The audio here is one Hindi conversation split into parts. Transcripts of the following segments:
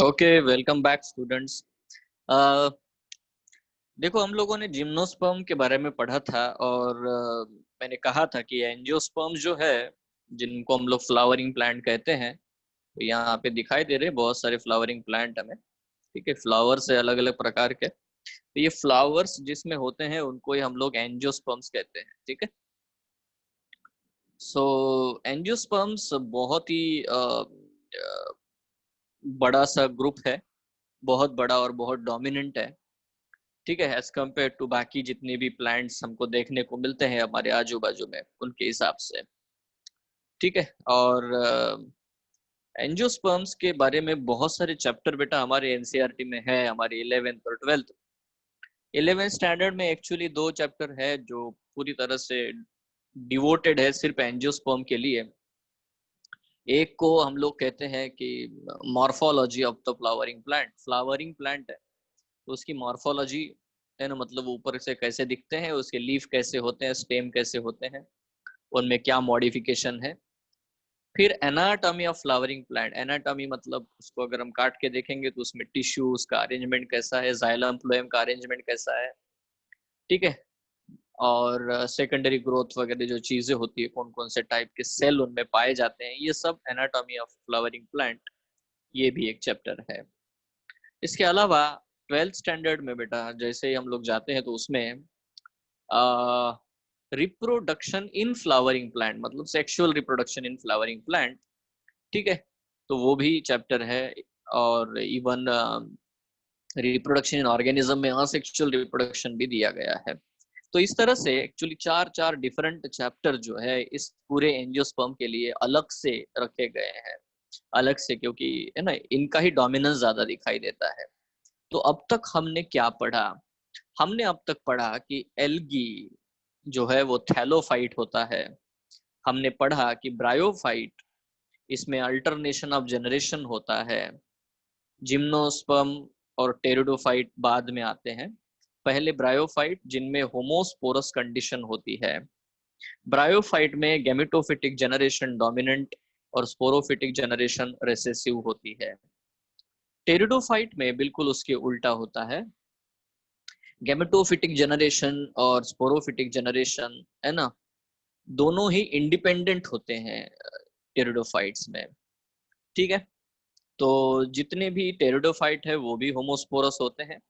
Okay, welcome back students. देखो, हम लोगों ने जिम्नोस्पर्म के बारे में पढ़ा था और मैंने कहा था कि एंजियोस्पर्म जो है, जिनको हम लोग फ्लावरिंग प्लांट कहते हैं, तो यहाँ पे दिखाई दे रहे हैं बहुत सारे फ्लावरिंग प्लांट हमें। ठीक है, फ्लावर्स है अलग अलग प्रकार के। तो ये फ्लावर्स जिसमें होते हैं उनको ही हम लोग एंजियोस्पर्म्स कहते हैं। ठीक है, सो एंजियोस्पर्म्स बहुत ही बड़ा सा ग्रुप है, बहुत बड़ा और बहुत डोमिनेंट है। ठीक है, एज कम्पेयर टू बाकी जितने भी प्लांट्स हमको देखने को मिलते हैं हमारे आजू बाजू में, उनके हिसाब से। ठीक है, और एंजियोस्पर्म्स के बारे में बहुत सारे चैप्टर बेटा हमारे एनसीईआरटी में है, हमारे 11th और 12th। 11th स्टैंडर्ड में एक्चुअली दो चैप्टर है जो पूरी तरह से डिवोटेड है सिर्फ एंजियोस्पर्म के लिए। एक को हम लोग कहते हैं कि morphology of the flowering plant. Flowering plant है तो उसकी मॉर्फोलॉजी है ना, मतलब ऊपर से कैसे दिखते हैं, उसके लीफ कैसे होते हैं, स्टेम कैसे होते हैं, उनमें क्या मॉडिफिकेशन है। फिर anatomy of flowering plant. Anatomy मतलब उसको अगर हम काट के देखेंगे तो उसमें टिश्यू, उसका अरेंजमेंट कैसा है, जाइलम फ्लोएम का अरेंजमेंट कैसा है। ठीक है, और सेकेंडरी ग्रोथ वगैरह जो चीजें होती है, कौन कौन से टाइप के सेल उनमें पाए जाते हैं, ये सब एनाटॉमी ऑफ फ्लावरिंग प्लांट, ये भी एक चैप्टर है। इसके अलावा 12th स्टैंडर्ड में बेटा जैसे ही हम लोग जाते हैं तो उसमें रिप्रोडक्शन इन फ्लावरिंग प्लांट, मतलब sexual reproduction in flowering plant. ठीक है, तो वो भी चैप्टर है। और इवन रिप्रोडक्शन इन ऑर्गेनिज्म में असेक्सुअल रिप्रोडक्शन भी दिया गया है। तो इस तरह से एक्चुअली चार चार डिफरेंट चैप्टर जो है इस पूरे एंजियोस्पर्म के लिए अलग से रखे गए हैं। अलग से, क्योंकि है ना, इनका ही डोमिनेंस ज्यादा दिखाई देता है। तो अब तक हमने क्या पढ़ा? हमने अब तक पढ़ा कि एल्गी जो है वो थैलोफाइट होता है। हमने पढ़ा कि ब्रायोफाइट, इसमें अल्टरनेशन ऑफ जनरेशन होता है। जिम्नोस्पर्म और टेरिडोफाइट बाद में आते हैं। पहले ब्रायोफाइट जिनमें होमोस्पोरस कंडीशन होती है। ब्रायोफाइट में गैमेटोफिटिक जनरेशन डोमिनेंट और स्पोरोफिटिक जनरेशन रिसेसिव होती है। टेरिडोफाइट में बिल्कुल उसके उल्टा होता है। गैमेटोफिटिक जनरेशन और स्पोरोफिटिक जनरेशन, है ना, दोनों ही इंडिपेंडेंट होते हैं टेरिडोफाइट्स में। ठीक है, तो जितने भी टेरिडोफाइट है वो भी होमोस्पोरस होते हैं।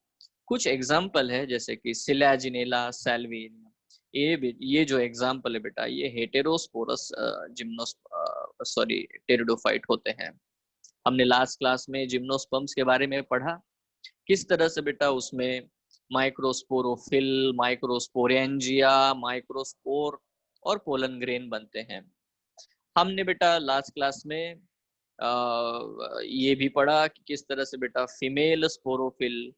कुछ एग्जाम्पल है जैसे कि सिलाजिनेला, सैल्विन, ये जो एग्जाम्पल है बेटा, ये हेटेरोस्पोरस जिम्नोस सॉरी टेरिडोफाइट होते हैं। हमने लास्ट क्लास में जिम्नोस्पर्म्स के बारे में पढ़ा, किस तरह से बेटा उसमें माइक्रोस्पोरोफिल, माइक्रोस्पोरेंजिया, माइक्रोस्पोर और पोलन ग्रेन बनते हैं। हमने बेटा लास्ट क्लास में ये भी पढ़ा कि किस तरह से बेटा फीमेल स्पोरोफिल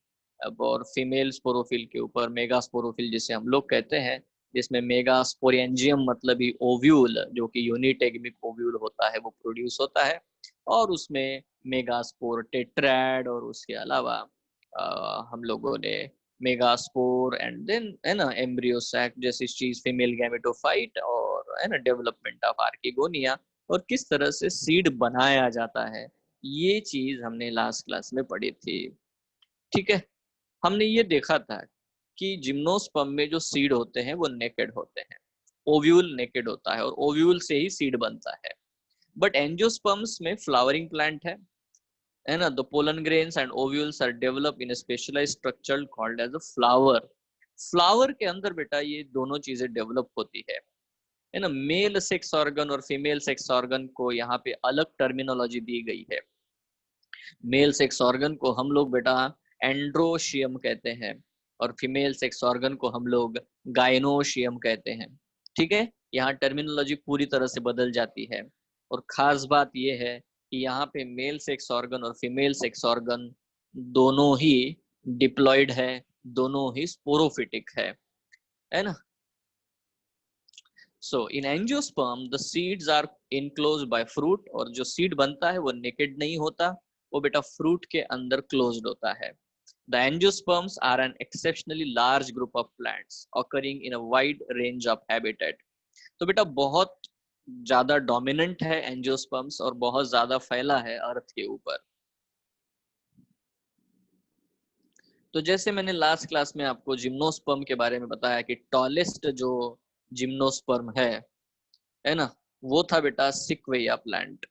और फीमेल स्पोरोफिल के ऊपर मेगा स्पोरोफिल जिसे हम लोग कहते हैं, जिसमें मेगा स्पोरेंजियम मतलब ही ओव्यूल, जो कि यूनिटेगमिक ओव्यूल होता है, वो प्रोड्यूस होता है। और उसमें मेगा स्पोर टेट्रैड, और उसके अलावा हम लोगों ने मेगा स्पोर एंड देन, है ना, एम्ब्रियो सैक जैसी चीज, फीमेल गैमेटोफाइट, और है ना डेवलपमेंट ऑफ आर्किगोनिया, और किस तरह से सीड बनाया जाता है, ये चीज हमने लास्ट क्लास में पढ़ी थी। ठीक है, हमने ये देखा था कि जिम्नोस्पर्म में जो सीड होते हैं वो नेकेड होते हैं। ओव्यूल नेकेड होता है और ओव्यूल से ही सीड बनता है। बट एंजियोस्पर्म्स में फ्लावरिंग प्लांट है ना, the pollen grains and ovules are develop in specialized structure called as a flower. Flower के अंदर बेटा ये दोनों चीजें डेवलप होती है ना। मेल सेक्स ऑर्गन और फीमेल सेक्स ऑर्गन को यहाँ पे अलग टर्मिनोलॉजी दी गई है। मेल सेक्स ऑर्गन को हम लोग बेटा एंड्रोशियम कहते हैं, और फीमेल सेक्स ऑर्गन को हम लोग गाइनोशियम कहते हैं। ठीक है, यहाँ टर्मिनोलॉजी पूरी तरह से बदल जाती है। और खास बात यह है कि यहाँ पे मेल सेक्स ऑर्गन और फीमेल सेक्स ऑर्गन दोनों ही डिप्लॉयड है, दोनों ही स्पोरोफिटिक है ना। So in angiosperm the seeds are enclosed by fruit, और जो सीड बनता है वो नेकेड नहीं होता, वो बेटा फ्रूट के अंदर क्लोज्ड होता है। The angiosperms are an exceptionally large group of plants occurring in a wide range of habitat. तो बेटा बहुत ज्यादा डोमिनेंट है एंजियोस्पर्म्स और बहुत ज्यादा फैला है अर्थ के ऊपर। तो जैसे मैंने लास्ट क्लास में आपको जिम्नोस्पर्म के बारे में बताया कि टॉलेस्ट जो जिम्नोस्पर्म है ना, वो था बेटा सिक्वेया प्लांट।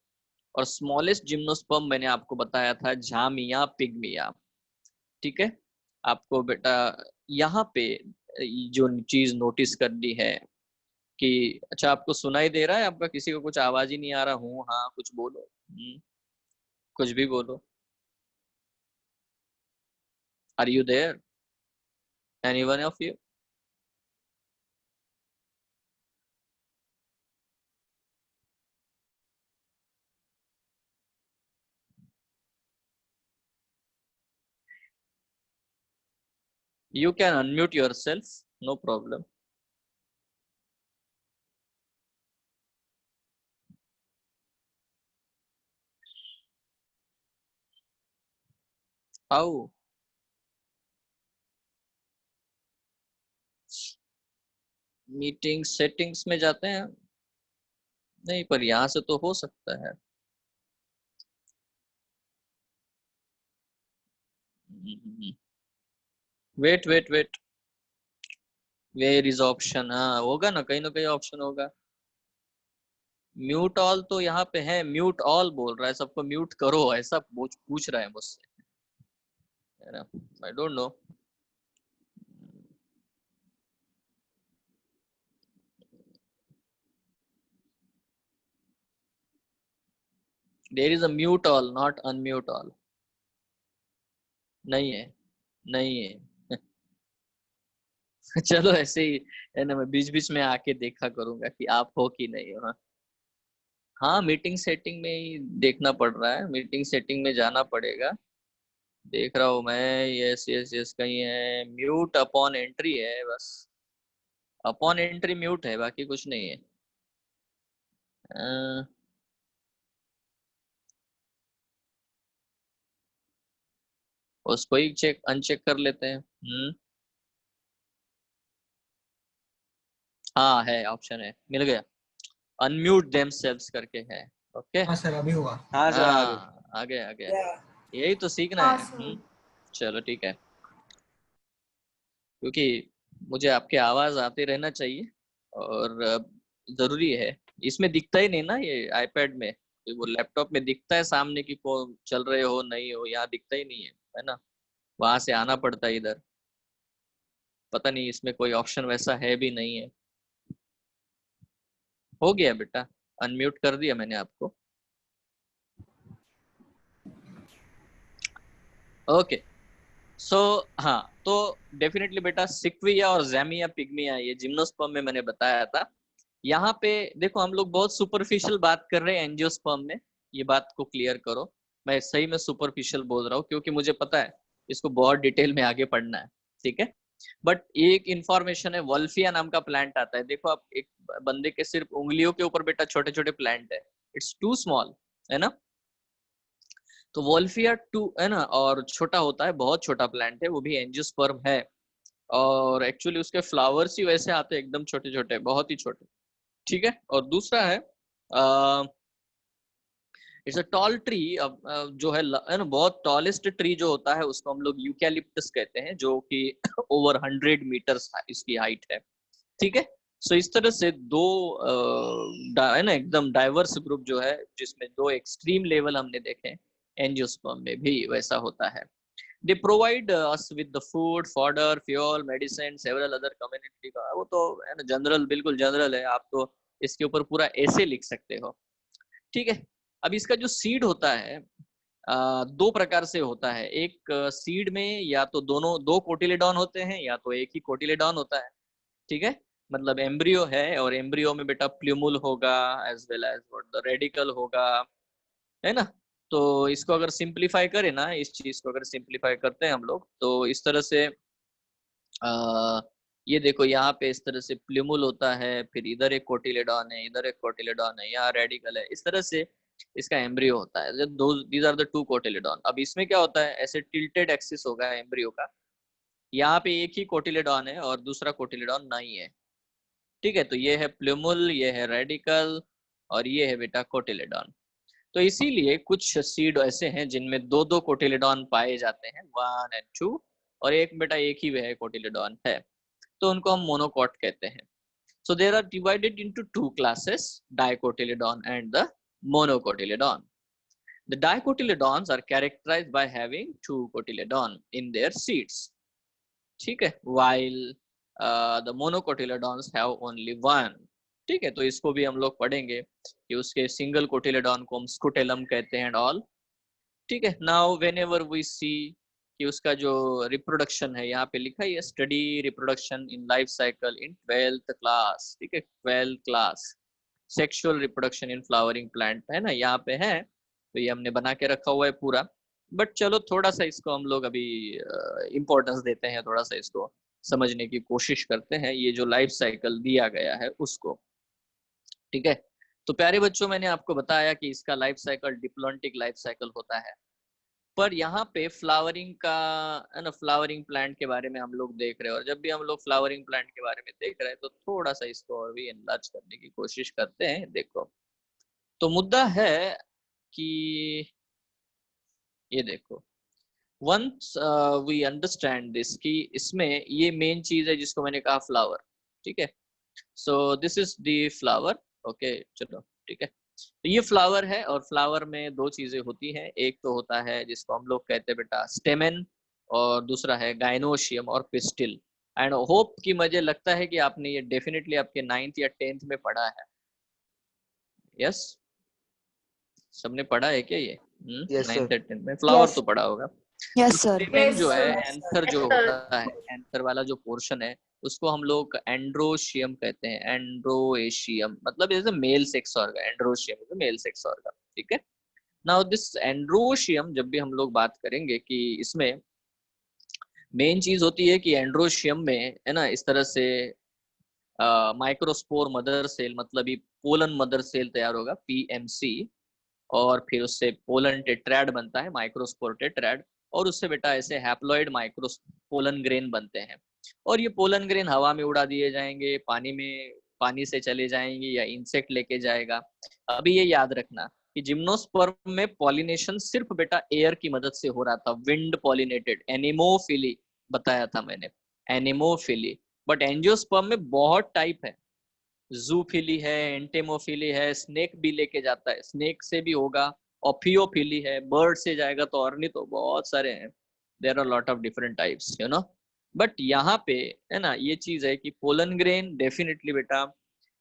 और स्मॉलेस्ट जिम्नोस्पर्म मैंने आपको बताया था झामिया पिग्मिया। ठीक है, आपको बेटा यहाँ पे जो चीज नोटिस करनी है कि अच्छा आपको सुनाई दे रहा है, आपका किसी को कुछ आवाज ही नहीं आ रहा? हूँ हाँ कुछ बोलो। कुछ भी बोलो। Are you there, any one of you? You can unmute yourself, no problem. How? Meeting settings में जाते हैं? नहीं, पर यहाँ से तो हो सकता है। Wait wait wait, where is option? हाँ होगा ना कहीं ऑप्शन होगा। म्यूट ऑल तो यहाँ पे है, म्यूट ऑल बोल रहा है सबको म्यूट करो, ऐसा पूछ रहा है मुझसे, है ना? I don't know. There is a mute all, not unmute all. नहीं है, नहीं है। चलो ऐसे ही, है ना, मैं बीच बीच में आके देखा करूंगा कि आप हो कि नहीं हो। हाँ हाँ, मीटिंग सेटिंग में ही देखना पड़ रहा है, मीटिंग सेटिंग में जाना पड़ेगा। देख रहा हूँ मैं, यस यस यस, कहीं है म्यूट अपॉन एंट्री है बस। अपॉन एंट्री म्यूट है, बाकी कुछ नहीं है। अ, उसको ही चेक अनचेक कर लेते हैं। हाँ है, ऑप्शन है, मिल गया। अनम्यूट देमसेल्व्स करके है। ओके। हाँ सर अभी हुआ। हाँ सर आ गए। हाँ आ गया। यही तो सीखना हाँ है। सर। चलो ठीक है, क्योंकि मुझे आपकी आवाज आते रहना चाहिए और जरूरी है। इसमें दिखता ही नहीं ना ये आईपैड में, तो वो लैपटॉप में दिखता है सामने कि को चल रहे हो नहीं हो, यहाँ दिखता ही नहीं है ना? वहां से आना पड़ता है इधर। पता नहीं इसमें कोई ऑप्शन वैसा है भी नहीं है। हो गया बेटा, अनम्यूट कर दिया मैंने आपको। ओके। सो हाँ, तो डेफिनेटली बेटा सिक्विया और जैमिया पिग्मिया, ये जिम्नोस्पर्म में मैंने बताया था। यहाँ पे देखो, हम लोग बहुत सुपरफिशियल बात कर रहे हैं एंजियोस्पर्म में, ये बात को क्लियर करो। मैं सही में सुपरफिशियल बोल रहा हूँ क्योंकि मुझे पता है इसको बहुत डिटेल में आगे पढ़ना है। ठीक है, बट एक इंफॉर्मेशन है, वल्फिया नाम का प्लांट आता है। देखो आप, एक बंदे के सिर्फ उंगलियों के ऊपर बेटा छोटे छोटे प्लांट है, इट्स टू स्मॉल, है ना? तो वोल्फिया टू है ना, और छोटा होता है, बहुत छोटा प्लांट है, वो भी एंजियोस्पर्म है। और एक्चुअली उसके फ्लावर्स ही वैसे आते हैं, एकदम छोटे छोटे, बहुत ही छोटे। ठीक है, और दूसरा है इट्स अ टॉल ट्री। जो है ना, बहुत टॉलेस्ट ट्री जो होता है उसको हम लोग यूकैलिप्टस कहते हैं, जो कि ओवर 100 मीटर्स इसकी हाइट है। ठीक है, सो इस तरह से दो है ना, एकदम डाइवर्स ग्रुप जो है, जिसमें दो एक्सट्रीम लेवल हमने देखे, एंजियोस्पर्म में भी वैसा होता है। They provide us with the food, fodder, fuel, medicine, several other community का, वो तो है ना जनरल, बिल्कुल जनरल है, आप तो इसके ऊपर पूरा ऐसे लिख सकते हो। ठीक है, अब इसका जो सीड होता है दो प्रकार से होता है। एक सीड में या तो दो कोटिलेडॉन होते हैं, या तो एक ही कोटिलेडॉन होता है। ठीक है, मतलब एम्ब्रियो है, और एम्ब्रियो में बेटा प्ल्यूमुल होगा, as well as what the radical होगा, है ना? तो इसको अगर सिंप्लीफाई करें ना, इस चीज को अगर सिंप्लीफाई करते हैं हम लोग, तो इस तरह से ये देखो, यहाँ पे इस तरह से प्ल्यूमुल होता है, फिर इधर एक कोटिलेडॉन है, इधर एक कोटिलेडॉन है, यहाँ रेडिकल है, इस तरह से इसका एम्ब्रियो होता है। These are the two cotyledon. अब इसमें क्या होता है, ऐसे टिल्टेड एक्सिस होगा एम्ब्रियो का, यहाँ पे एक ही कोटिलेडॉन है और दूसरा कोटिलेडॉन नहीं है। ठीक है, तो ये है प्ल्यूमुल, ये है रेडिकल, और ये है बेटा कोटिलेडॉन। तो इसीलिए कुछ सीड ऐसे हैं जिनमें दो दो कोटिलेडॉन पाए जाते हैं, 1 और 2, और एक बेटा एक ही वह कोटिलेडॉन है, तो उनको हम मोनोकॉट कहते हैं। So there are divided into two classes, dicotyledon and the monocotyledon. The dicotyledons are characterized by having two cotyledon in their seeds. ठीक है, while the monocotyledons have only one. ठीक है, तो इसको भी हम लोग पढ़ेंगे कि उसके सिंगल कोटिलेडॉन को हम स्कुटेलम कहते हैं and all. ठीक है, नाउ whenever we see कि उसका जो रिप्रोडक्शन है, यहाँ पे लिखा है study reproduction in life cycle in 12th class. ठीक है, 12th class sexual reproduction in flowering plant है ना, यहाँ पे है, तो ये हमने बना के रखा हुआ है पूरा। बट चलो थोड़ा सा इसको हम लोग अभी इम्पोर्टेंस देते हैं, थोड़ा सा इसको समझने की कोशिश करते हैं, ये जो लाइफ साइकिल दिया गया है उसको। ठीक है, तो प्यारे बच्चों, मैंने आपको बताया कि इसका life cycle diplontic life cycle होता है। पर यहाँ पे फ्लावरिंग का है ना, फ्लावरिंग प्लांट के बारे में हम लोग देख रहे हैं, और जब भी हम लोग फ्लावरिंग प्लांट के बारे में देख रहे हैं तो थोड़ा सा इसको और भी एनलार्ज करने की कोशिश करते हैं। देखो, तो मुद्दा है कि ये देखो, वंस वी अंडरस्टैंड दिस कि इसमें ये मेन चीज है जिसको मैंने कहा फ्लावर। ठीक है, सो this is the flower. Okay, चलो ठीक है, तो ये फ्लावर है, और फ्लावर में दो चीजें होती हैं, एक तो होता है जिसको हम लोग कहते हैं बेटा स्टेमेन, और दूसरा है गाइनोशियम और पिस्टिल। एंड होप कि मुझे लगता है कि आपने ये डेफिनेटली आपके 9th या 10th में पढ़ा है। यस, सबने पढ़ा है क्या ये? 9th या 10th में फ्लावर तो पढ़ा होगा। यस तो सर। स्टेमेन जो है, एंथर जो होता है, एंथर वाला जो पोर्शन है उसको हम लोग एंड्रोशियम कहते हैं। एंड्रोएशियम मतलब is a mail sex organ, androecium is a mail sex organ. ठीक है, नाउ दिस एंड्रोशियम जब भी हम लोग बात करेंगे कि इसमें मेन चीज होती है कि एंड्रोशियम में है ना, इस तरह से माइक्रोस्पोर मदर सेल, मतलब ये पोलन मदर सेल तैयार होगा, पीएमसी, और फिर उससे पोलन टेट्रैड बनता है, माइक्रोस्पोर टेट्रैड, और उससे बेटा ऐसे हैप्लॉइड माइक्रो पोलन ग्रेन बनते हैं। और ये पोलन ग्रेन हवा में उड़ा दिए जाएंगे, पानी में, पानी से चले जाएंगे, या इंसेक्ट लेके जाएगा। अभी ये याद रखना कि जिम्नोस्पर्म में पॉलिनेशन सिर्फ बेटा एयर की मदद से हो रहा था, विंड पॉलिनेटेड, एनिमोफिली बताया था मैंने, एनिमोफिली। बट एंजियोस्पर्म में बहुत टाइप है, जूफिली है, एंटेमोफिली है, स्नेक भी लेके जाता है, स्नेक से भी होगा, ऑफियोफिली है, बर्ड से जाएगा, तो और नहीं तो बहुत सारे हैं, there are lot of different types, you know. But यहाँ पे है ना, ये चीज है कि पोलन ग्रेन डेफिनेटली बेटा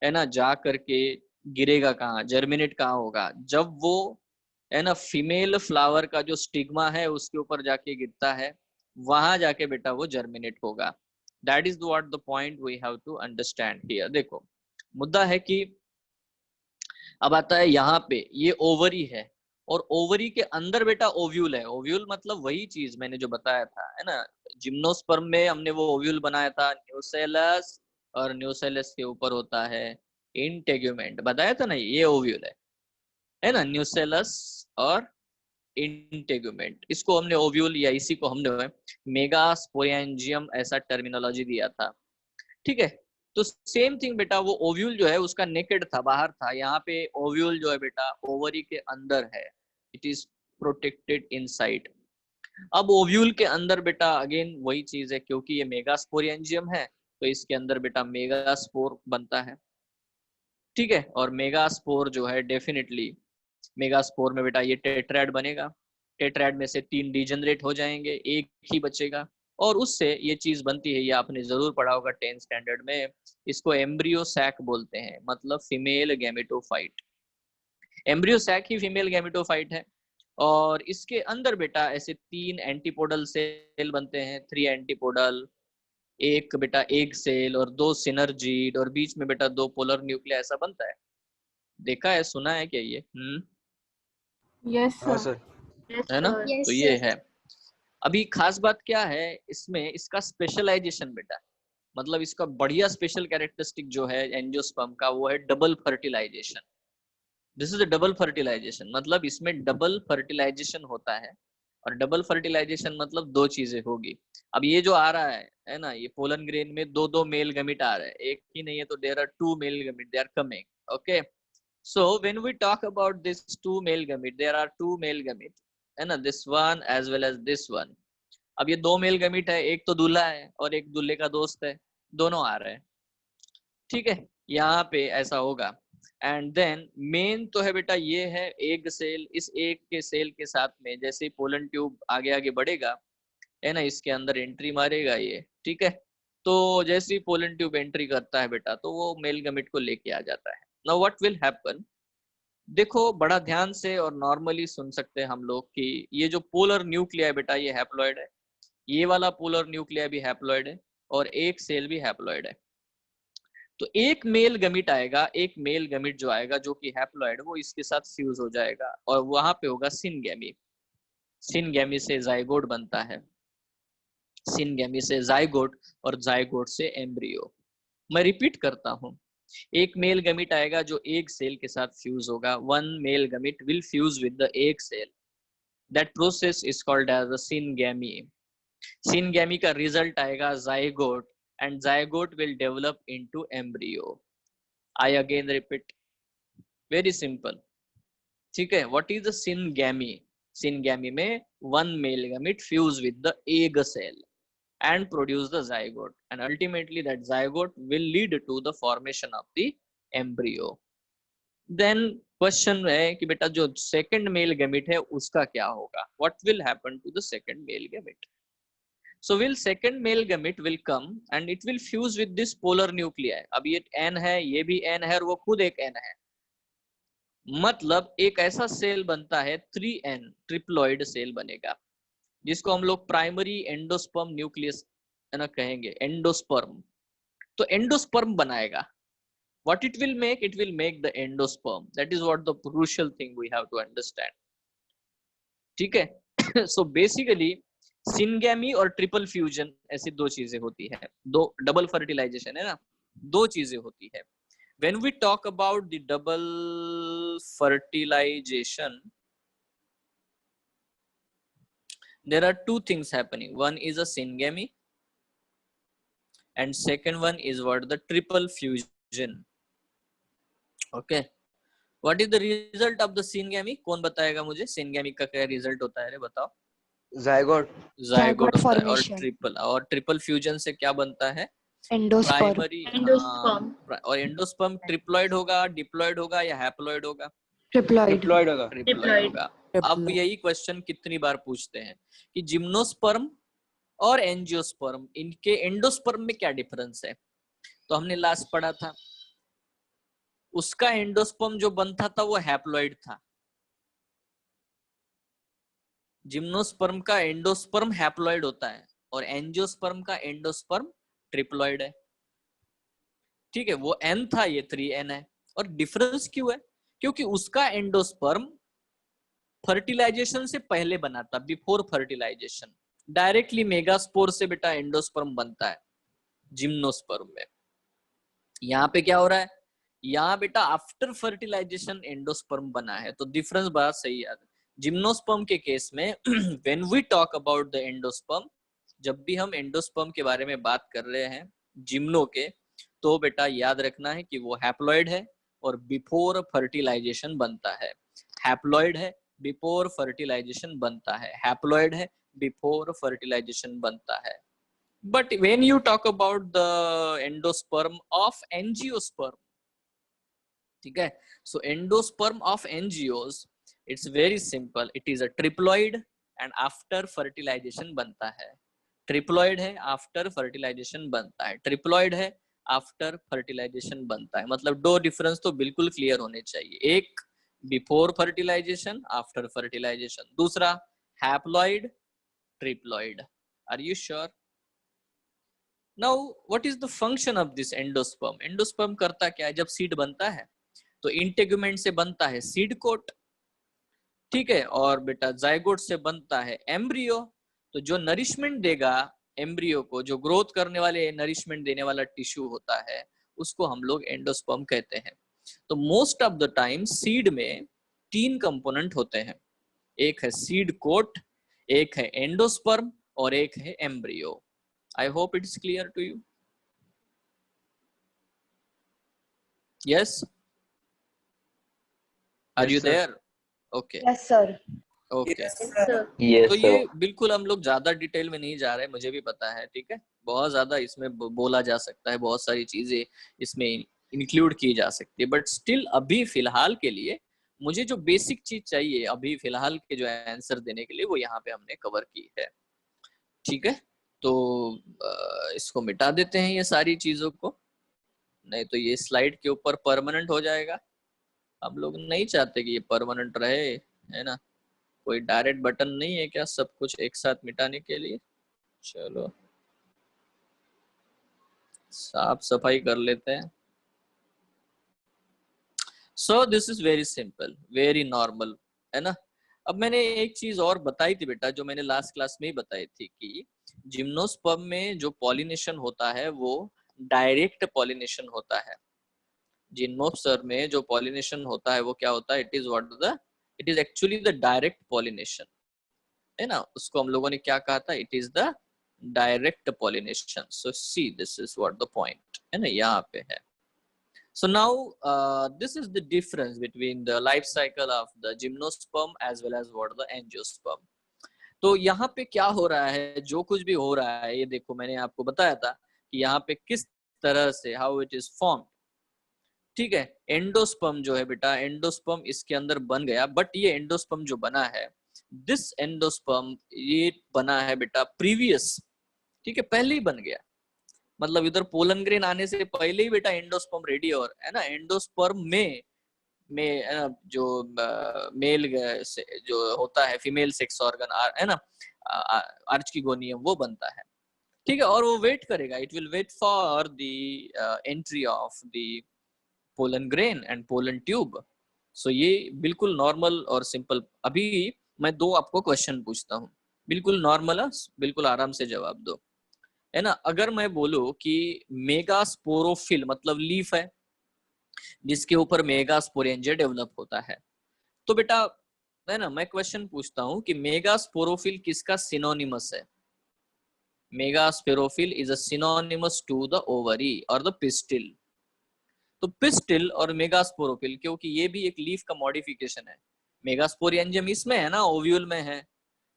है ना, जा करके गिरेगा कहाँ, जर्मिनेट कहाँ होगा, जब वो है ना फीमेल फ्लावर का जो स्टिग्मा है उसके ऊपर जाके गिरता है, वहां जाके बेटा वो जर्मिनेट होगा। That is what the point we have to understand here. देखो, मुद्दा है कि अब आता है यहाँ पे ये ओवरी है, और ओवरी के अंदर बेटा ओव्यूल है। ओव्यूल मतलब वही चीज मैंने जो बताया था है ना, जिम्नोस्पर्म में हमने वो ओव्यूल बनाया था, न्यूसेलस, और न्यूसेलस के ऊपर होता है इंटेग्यूमेंट, बताया था ना, ये ओव्यूल है ना, न्यूसेलस और इंटेग्यूमेंट, इसको हमने ओव्यूल या इसी को हमने मेगास्पोरेंजियम ऐसा टर्मिनोलॉजी दिया था। ठीक है, तो सेम थिंग बेटा, वो ओव्यूल जो है उसका नेकेड था, बाहर था, यहाँ पे ओव्यूल जो है बेटा ओवरी के अंदर है, इट इज प्रोटेक्टेड इनसाइड। अब ओव्यूल के अंदर बेटा अगेन वही चीज है, क्योंकि ये मेगास्पोरेंजियम है तो इसके अंदर बेटा मेगास्पोर बनता है। ठीक है, और मेगास्पोर जो है डेफिनेटली, मेगास्पोर में बेटा ये टेट्राइड बनेगा, टेट्राइड में से 3 डिजनरेट हो जाएंगे, एक ही बचेगा, और उससे ये चीज बनती है, ये आपने जरूर पढ़ा होगा 10th स्टैंडर्ड में, इसको एम्ब्रियो सैक बोलते हैं, मतलब फीमेल गैमेटोफाइट। एम्ब्रियो सैक ही फीमेल गैमेटोफाइट है, और इसके अंदर बेटा ऐसे 3 एंटीपोडल सेल बनते हैं, 3 एंटीपोडल, एक बेटा एग सेल, और 2 सिनर्जीड, और बीच में बेटा 2 पोलर न्यूक्लिया, ऐसा बनता है। देखा है, सुना है क्या ये? Yes sir. है ना, तो ये है। अभी खास बात क्या है इसमें, इसका स्पेशलाइजेशन बेटा, मतलब इसका बढ़िया स्पेशल कैरेक्टरिस्टिक जो है एंजियोस्पर्म का, वो है double fertilization. This is a double fertilization, मतलब इसमें डबल फर्टिलाइजेशन होता है, और डबल फर्टिलाइजेशन मतलब दो चीजें होगी। अब ये जो आ रहा है ना, ये पोलन ग्रेन में दो दो मेल गमीट आ रहे हैं, एक ही नहीं है, तो there are 2 male gamete, they are coming. Okay, so when we talk about this 2 male gamete, there are 2 male gamete, है ना, this one as well as this one. अब ये 2 मेल गैमीट है, एक तो दूल्हा है और एक दूल्हे का दोस्त है, दोनों आ रहे हैं, ठीक है, यहाँ पे ऐसा होगा। एंड देन मेन तो है बेटा ये है एग सेल, इस एग के सेल के साथ में जैसे पोलन ट्यूब आगे आगे बढ़ेगा है ना, इसके अंदर एंट्री मारेगा ये, ठीक है, तो जैसे ही पोलन ट्यूब एंट्री करता है बेटा तो वो मेल गैमेट को लेके आ जाता है। नाउ व्हाट विल हैपन, देखो बड़ा ध्यान से और नॉर्मली सुन सकते हैं हम लोग कि ये जो पोलर न्यूक्लिया है बेटा ये हैप्लॉइड है, ये वाला पोलर न्यूक्लिया भी हैप्लॉइड है और एक सेल भी हैप्लॉइड है। तो एक मेल गमीट आएगा, एक मेल गमीट जो आएगा जो कि हैप्लॉइड, वो इसके साथ फ्यूज हो जाएगा और वहां पे होगा सिनगैमी। सिनगैमी से जाइगोट बनता है, सिनगैमी से जाइगोट और जाइगोट से एम्ब्रियो। मैं रिपीट करता हूँ, एक मेल गमीट आएगा जो एक सेल के साथ फ्यूज होगा, one male gamete will fuse with the egg cell, that process is called as a syngamy. Syngamy का रिजल्ट आएगा zygote and zygote will develop into embryo. I again repeat, very simple, ठीक है। what is the syngamy? syngamy में one male gamete fuse with the egg cell and produce the zygote, and ultimately that zygote will lead to the formation of the embryo. then question है कि बेटा जो second male gamete है उसका क्या होगा, what will happen to the second male gamete? So will second male gamete will come and it will fuse with this polar nuclei. अब ये N है, ये भी N है और वो खुद एक N है, मतलब एक ऐसा सेल बनता है 3N, ट्रिप्लॉइड सेल बनेगा, जिसको हम लोग प्राइमरी एंडोस्पर्म न्यूक्लियस है ना कहेंगे, एंडोस्पर्म। तो एंडोस्पर्म बनाएगा, what it will make, it will make the endosperm. That is what the crucial thing we have to understand, ठीक है। so basically सिनगैमी और ट्रिपल फ्यूजन ऐसी दो चीजें होती है, दो डबल फर्टिलाइजेशन है ना, दो चीजें होती है। when we talk about the double fertilization, there are two things happening, one is a syngamy and second one is what, the triple fusion, okay। what is the result of the syngamy, कौन बताएगा मुझे syngamy का क्या रिजल्ट होता है, रे बताओ। जायगोट, जायगोट होता है, और ट्रिपल फ्यूजन से क्या बनता है, प्राइमरी और एंडोस्पर्म ट्रिप्लॉइड होगा, डिप्लॉइड होगा या हैप्लॉइड होगा, डिप्लॉइड होगा, ट्रिप्लॉइड होगा। अब यही क्वेश्चन कितनी बार पूछते हैं कि जिम्नोस्पर्म और एंजियोस्पर्म, इनके एंडोस्पर्म में क्या डिफरेंस है, तो हमने लास्ट पढ़ा था उसका एंडोस्पर्म जो बनता था वो हैप्लॉइड था, जिम्नोस्पर्म का एंडोस्पर्म हैप्लॉइड होता है और एंजियोस्पर्म का एंडोस्पर्म ट्रिप्लॉइड है, ठीक है, वो N था ये 3N है। और डिफरेंस क्यों है, क्योंकि उसका एंडोस्पर्म फर्टिलाइजेशन से पहले बना था, बिफोर फर्टिलाइजेशन, डायरेक्टली मेगास्पोर से बेटा एंडोस्पर्म बनता है जिम्नोस्पर्म में। यहाँ पे क्या हो रहा है, यहाँ बेटा आफ्टर फर्टिलाइजेशन एंडोस्पर्म बना है, तो डिफरेंस बात सही है। जिम्नोस्पर्म के केस में when we talk about the endosperm, जब भी हम एंडोस्पर्म के बारे में बात कर रहे हैं जिम्नो के, तो बेटा याद रखना है कि वो हैप्लॉइड है और बिफोर फर्टिलाइजेशन बनता है, हैप्लॉइड है बिफोर फर्टिलाइजेशन बनता है, हैप्लॉइड है बिफोर फर्टिलाइजेशन बनता है। But when you talk about the endosperm of angiosperm, ठीक है, so endosperm of angios, it's very simple, it is a triploid and after fertilization बनता है, ट्रिप्लॉइड है आफ्टर फर्टिलाइजेशन बनता है, ट्रिप्लॉइड है आफ्टर फर्टिलाइजेशन बनता है, मतलब दो डिफरेंस तो बिल्कुल क्लियर होने चाहिए, एक बिफोर फर्टिलाइजेशन आफ्टर फर्टिलाइजेशन, दूसरा haploid triploid. Are you sure? Now what is the function of this endosperm? Endosperm करता क्या है, जब सीड बनता है तो इंटेगुमेंट से बनता है सीड कोट, ठीक है, और बेटा जाइगोट से बनता है एम्ब्रियो, तो जो नरिशमेंट देगा एम्ब्रियो को, जो ग्रोथ करने वाले नरिशमेंट देने वाला टिश्यू होता है, उसको हम लोग एंडोस्पर्म कहते हैं। तो most of the time seed में तीन कंपोनेंट होते हैं, एक है सीड कोट, एक है एंडोस्पर्म और एक है embryo. I hope it is clear to you. Yes? Are you there? Okay. Yes, sir. Okay Yes, तो sir. ये बिल्कुल हम लोग ज्यादा डिटेल में नहीं जा रहे, मुझे भी पता है, ठीक है, बहुत ज्यादा इसमें बोला जा सकता है, बहुत सारी चीजें इसमें इंक्लूड की जा सकती है, बट स्टिल अभी फिलहाल के लिए मुझे जो बेसिक चीज चाहिए अभी फिलहाल के जो आंसर देने के लिए वो यहाँ पे हमने कवर की है, ठीक है। तो इसको मिटा देते हैं ये सारी चीजों को, नहीं तो ये स्लाइड के ऊपर परमानेंट हो जाएगा, हम लोग नहीं चाहते कि ये परमानेंट रहे, है ना। कोई डायरेक्ट बटन नहीं है क्या सब कुछ एक साथ मिटाने के लिए? चलो साफ सफाई कर लेते हैं। So this is very simple, very normal, है ना। अब मैंने एक चीज और बताई थी बेटा, जो मैंने लास्ट क्लास में ही बताई थी कि जिम्नोस्पर्म में जो पॉलिनेशन होता है वो डायरेक्ट पॉलिनेशन होता है। जिम्नोस्पर्म में जो पॉलिनेशन होता है वो क्या होता है? It is actually the direct pollination, है ना। उसको हम लोगों ने क्या कहा था? It is the direct pollination. So C this is what the point, है ना, यहाँ पे है। So now this is the difference between the life cycle of the gymnosperm as well as what the angiosperm. तो यहाँ पे क्या हो रहा है, जो कुछ भी हो रहा है, ये देखो मैंने आपको बताया था कि यहाँ पे किस तरह से हाउ इट इज फॉर्म, ठीक है। एंडोस्पर्म जो है बेटा, एंडोस्पर्म इसके अंदर बन गया, बट ये एंडोस्पर्म जो बना है, दिस एंडोस्पर्म ये बना है बेटा प्रीवियस, ठीक है, पहले ही बन गया, मतलब इधर पोलन ग्रेन आने से पहले ही बेटा एंडोस्पर्म रेडी, और है ना एंडोस्पर्म में है ना, जो मेल जो होता है फीमेल सेक्स ऑर्गन, है ना, आर्चकीगोनियम वो बनता है, ठीक है, और वो वेट करेगा, it will wait for the entry of the pollen grain and pollen tube. So ये बिल्कुल नॉर्मल और सिंपल। अभी मैं दो आपको क्वेश्चन पूछता हूँ, बिल्कुल नॉर्मल है, बिल्कुल आराम से जवाब दो, है ना। अगर मैं बोलूं कि मेगास्पोरोफिल मतलब लीफ है जिसके ऊपर मेगास्पोरेंजिया डेवलप होता है, तो बेटा है ना, मैं क्वेश्चन पूछता हूं कि मेगास्पोरोफिल किसका सिनोनिमस है? Megasporophyll is a synonymous to the ovary और द पिस्टिल। तो पिस्टिल और मेगास्पोरोफिल, क्योंकि ये भी एक लीफ का मॉडिफिकेशन है, मेगास्पोरेंजियम इसमें है ना, ओव्यूल में है,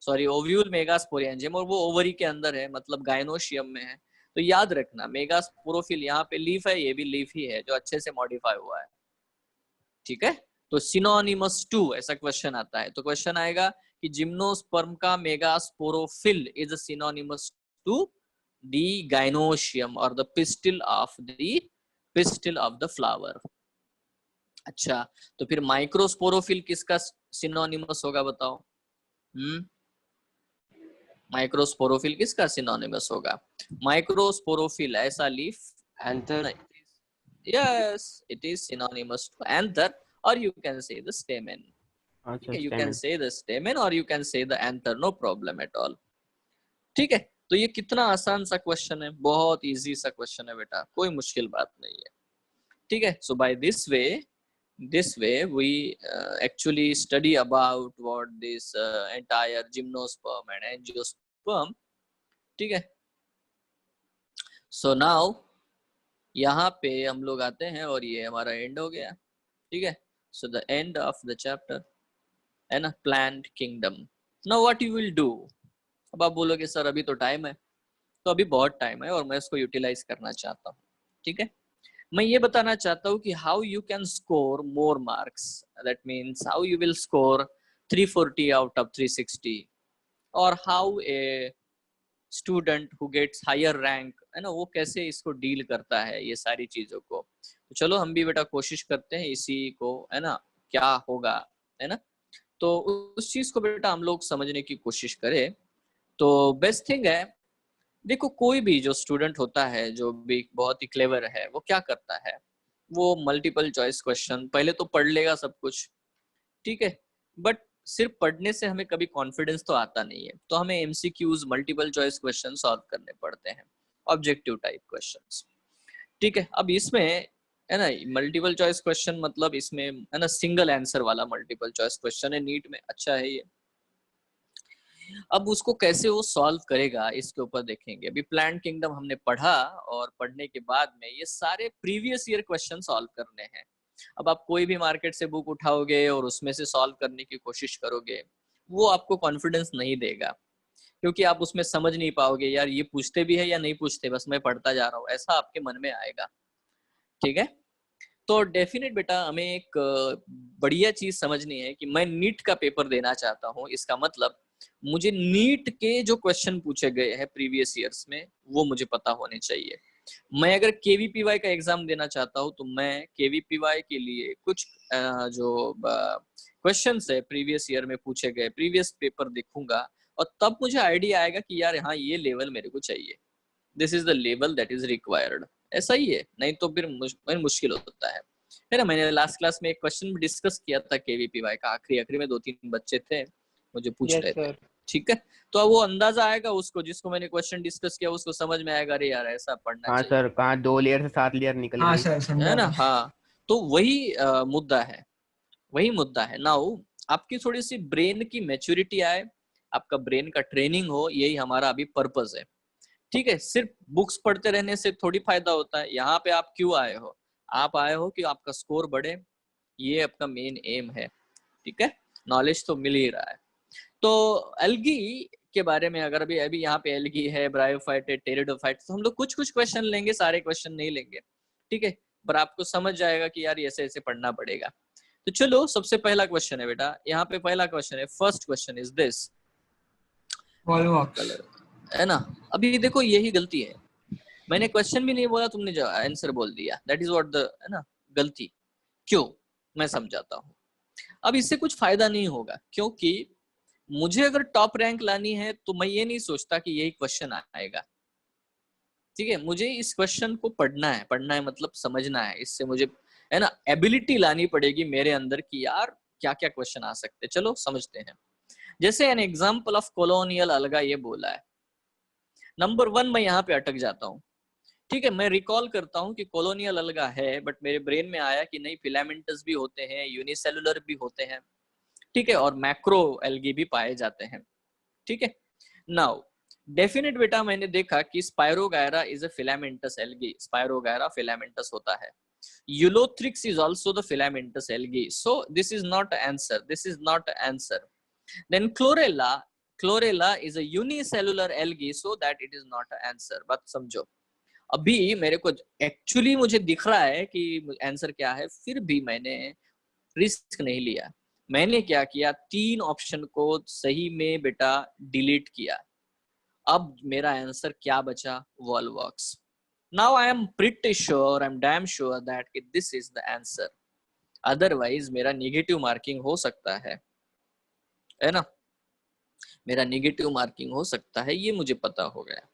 सॉरी ओव्यूल मेगास्पोरेंजियम, और वो ओवरी के अंदर है, मतलब गायनोशियम में है। तो याद रखना मेगास्पोरोफिल यहाँ पे लीफ है, ये भी लीफ ही है जो अच्छे से मॉडिफाई हुआ है, ठीक है। तो सिनोनिमस टू ऐसा क्वेश्चन आता है, तो क्वेश्चन आएगा कि जिम्नोस्पर्म का megasporophyll is synonymous to the gynoecium और the pistil of the flower. अच्छा, तो फिर माइक्रोस्पोरोफिल किसका सिनोनिमस होगा बताओ? माइक्रोस्पोरोफिल किसका सिनोनिमस होगा? माइक्रोस्पोरोफिल ऐसा leaf, Anther. yes it is synonymous to anther, or you can say the stamen, ठीक अच्छा, है, you can stamen. say the stamen or you can say the anther, no problem at all, ठीक है। तो ये कितना आसान सा क्वेश्चन है, बहुत इजी सा क्वेश्चन है बेटा, कोई मुश्किल बात नहीं है, ठीक है। सो bye this way we actually study about what this entire gymnosperm and angiosperm, ठीक है। सो नाउ यहाँ पे हम लोग आते हैं और ये हमारा एंड हो गया, ठीक है। So the end of the chapter, है ना, plant kingdom. Now what you will do? अब आप बोलोगे सर अभी तो टाइम है, तो अभी बहुत टाइम है और मैं इसको यूटिलाइज करना चाहता हूँ, ठीक है। मैं ये बताना चाहता हूँ कि how you can score more marks, that means how you will score 340 out of 360, और how a student who gets higher rank, है ना, वो कैसे इसको डील करता है ये सारी चीजों को। तो चलो हम भी बेटा कोशिश करते हैं इसी को, है ना, क्या होगा, है ना। तो उस चीज को बेटा हम लोग समझने की कोशिश करें। तो बेस्ट थिंग है, देखो कोई भी जो स्टूडेंट होता है जो भी बहुत ही क्लेवर है, वो क्या करता है, वो मल्टीपल चॉइस क्वेश्चन पहले तो पढ़ लेगा सब कुछ, ठीक है, बट सिर्फ पढ़ने से हमें कभी कॉन्फिडेंस तो आता नहीं है, तो हमें MCQs multiple choice question solve करने पड़ते हैं, ऑब्जेक्टिव टाइप क्वेश्चंस, ठीक है। अब इसमें है ना मल्टीपल चॉइस क्वेश्चन, मतलब इसमें है ना सिंगल आंसर वाला मल्टीपल चॉइस क्वेश्चन है, नीट में अच्छा है ये। अब उसको कैसे वो सॉल्व करेगा इसके ऊपर देखेंगे। अभी प्लांट किंगडम हमने पढ़ा, और पढ़ने के बाद में ये सारे प्रीवियस ईयर क्वेश्चन सॉल्व करने हैं। अब आप कोई भी मार्केट से बुक उठाओगे और उसमें से सॉल्व करने की कोशिश करोगे, वो आपको कॉन्फिडेंस नहीं देगा, क्योंकि आप उसमें समझ नहीं पाओगे यार ये पूछते भी है या नहीं पूछते, बस मैं पढ़ता जा रहा हूँ, ऐसा आपके मन में आएगा। ठीक है, तो डेफिनेट बेटा हमें एक बढ़िया चीज समझनी है कि मैं नीट का पेपर देना चाहता हूँ, इसका मतलब मुझे नीट के जो क्वेश्चन पूछे गए हैं प्रीवियस ईयर्स में वो मुझे पता होने चाहिए। मैं अगर केवीपीवाई का एग्जाम देना चाहता हूँ तो मैं केवीपीवाई के लिए कुछ जो क्वेश्चंस है प्रीवियस ईयर में पूछे गए, प्रीवियस पेपर देखूंगा और तब मुझे आइडिया आएगा कि यार हाँ ये लेवल मेरे को चाहिए, this is the level that is required. ऐसा ही है, नहीं तो फिर मुश्किल होता है ना। मैंने लास्ट क्लास में एक क्वेश्चन भी डिस्कस किया था केवीपीवाई का, आखिरी में 2-3 बच्चे थे मुझे पूछ रहे थे। ठीक है, तो अब वो अंदाजा आएगा उसको, जिसको मैंने क्वेश्चन डिस्कस किया उसको समझ में आएगा अरे यार ऐसा पढ़ना हाँ चाहिए। सर, कहाँ 2 लेयर से 7 लेयर निकल हाँ गई। सर, समझा है ना, मैं। हाँ। तो वही मुद्दा है, वही मुद्दा है। नाउ आपकी थोड़ी सी ब्रेन की मैच्योरिटी आए, आपका ब्रेन का ट्रेनिंग हो, यही हमारा अभी पर्पस है। ठीक है, सिर्फ बुक्स पढ़ते रहने से थोड़ी फायदा होता है। यहाँ पे आप क्यों आए हो? आप आए हो कि आपका स्कोर बढ़े, ये आपका मेन एम है। ठीक है, नॉलेज तो मिल ही रहा है। तो एल्गी के बारे में अगर अभी अभी यहाँ पे एल्गी है, ब्रायोफाइट है, टेरिडोफाइट, तो हम लोग कुछ कुछ क्वेश्चन लेंगे, सारे क्वेश्चन नहीं लेंगे। ठीक है, पर आपको समझ जाएगा कि यार ऐसे ऐसे पढ़ना पड़ेगा। तो चलो सबसे पहला क्वेश्चन है बेटा, यहाँ पे पहला क्वेश्चन है, first question is this, Volvox. Colour, है ना। अभी देखो यही गलती है, मैंने क्वेश्चन भी नहीं बोला, तुमने जो आंसर बोल दिया, दैट इज व्हाट द, है ना, गलती। क्यों, मैं समझाता हूँ। अब इससे कुछ फायदा नहीं होगा, क्योंकि मुझे अगर टॉप रैंक लानी है तो मैं ये नहीं सोचता कि यही क्वेश्चन आएगा। ठीक है, मुझे इस क्वेश्चन को पढ़ना है मतलब समझना है, इससे मुझे, है ना, एबिलिटी लानी पड़ेगी मेरे अंदर कि यार क्या क्या क्वेश्चन आ सकते हैं। चलो समझते हैं। जैसे एन एग्जाम्पल ऑफ कॉलोनियल अलगा ये बोला है, नंबर 1 मैं यहाँ पे अटक जाता हूँ। ठीक है, मैं रिकॉल करता हूँ कि कॉलोनियल अलगा है, बट मेरे ब्रेन में आया कि नहीं, फिलामेंटस भी होते हैं, यूनिसेलुलर भी होते हैं। ठीक है, और मैक्रो एल्गी भी पाए जाते हैं। ठीक है, नाउ डेफिनेट बेटा मैंने देखा कि Spirogyra is a filamentous algae, Spirogyra filamentous होता है। Ulothrix is also the filamentous algae, so this is not answer, this is not answer. Then Chlorella is a unicellular algae, so that it is not answer. बात समझो, अभी मेरे को एक्चुअली मुझे दिख रहा है कि आंसर क्या है, फिर भी मैंने रिस्क नहीं लिया। मैंने क्या किया, 3 ऑप्शन को सही में बेटा डिलीट किया। अब मेरा आंसर क्या बचा, Volvox. Now I am pretty sure, I am damn sure that this is the answer, otherwise मेरा नेगेटिव मार्किंग हो सकता है ना, मेरा नेगेटिव मार्किंग हो सकता है, ये मुझे पता हो गया।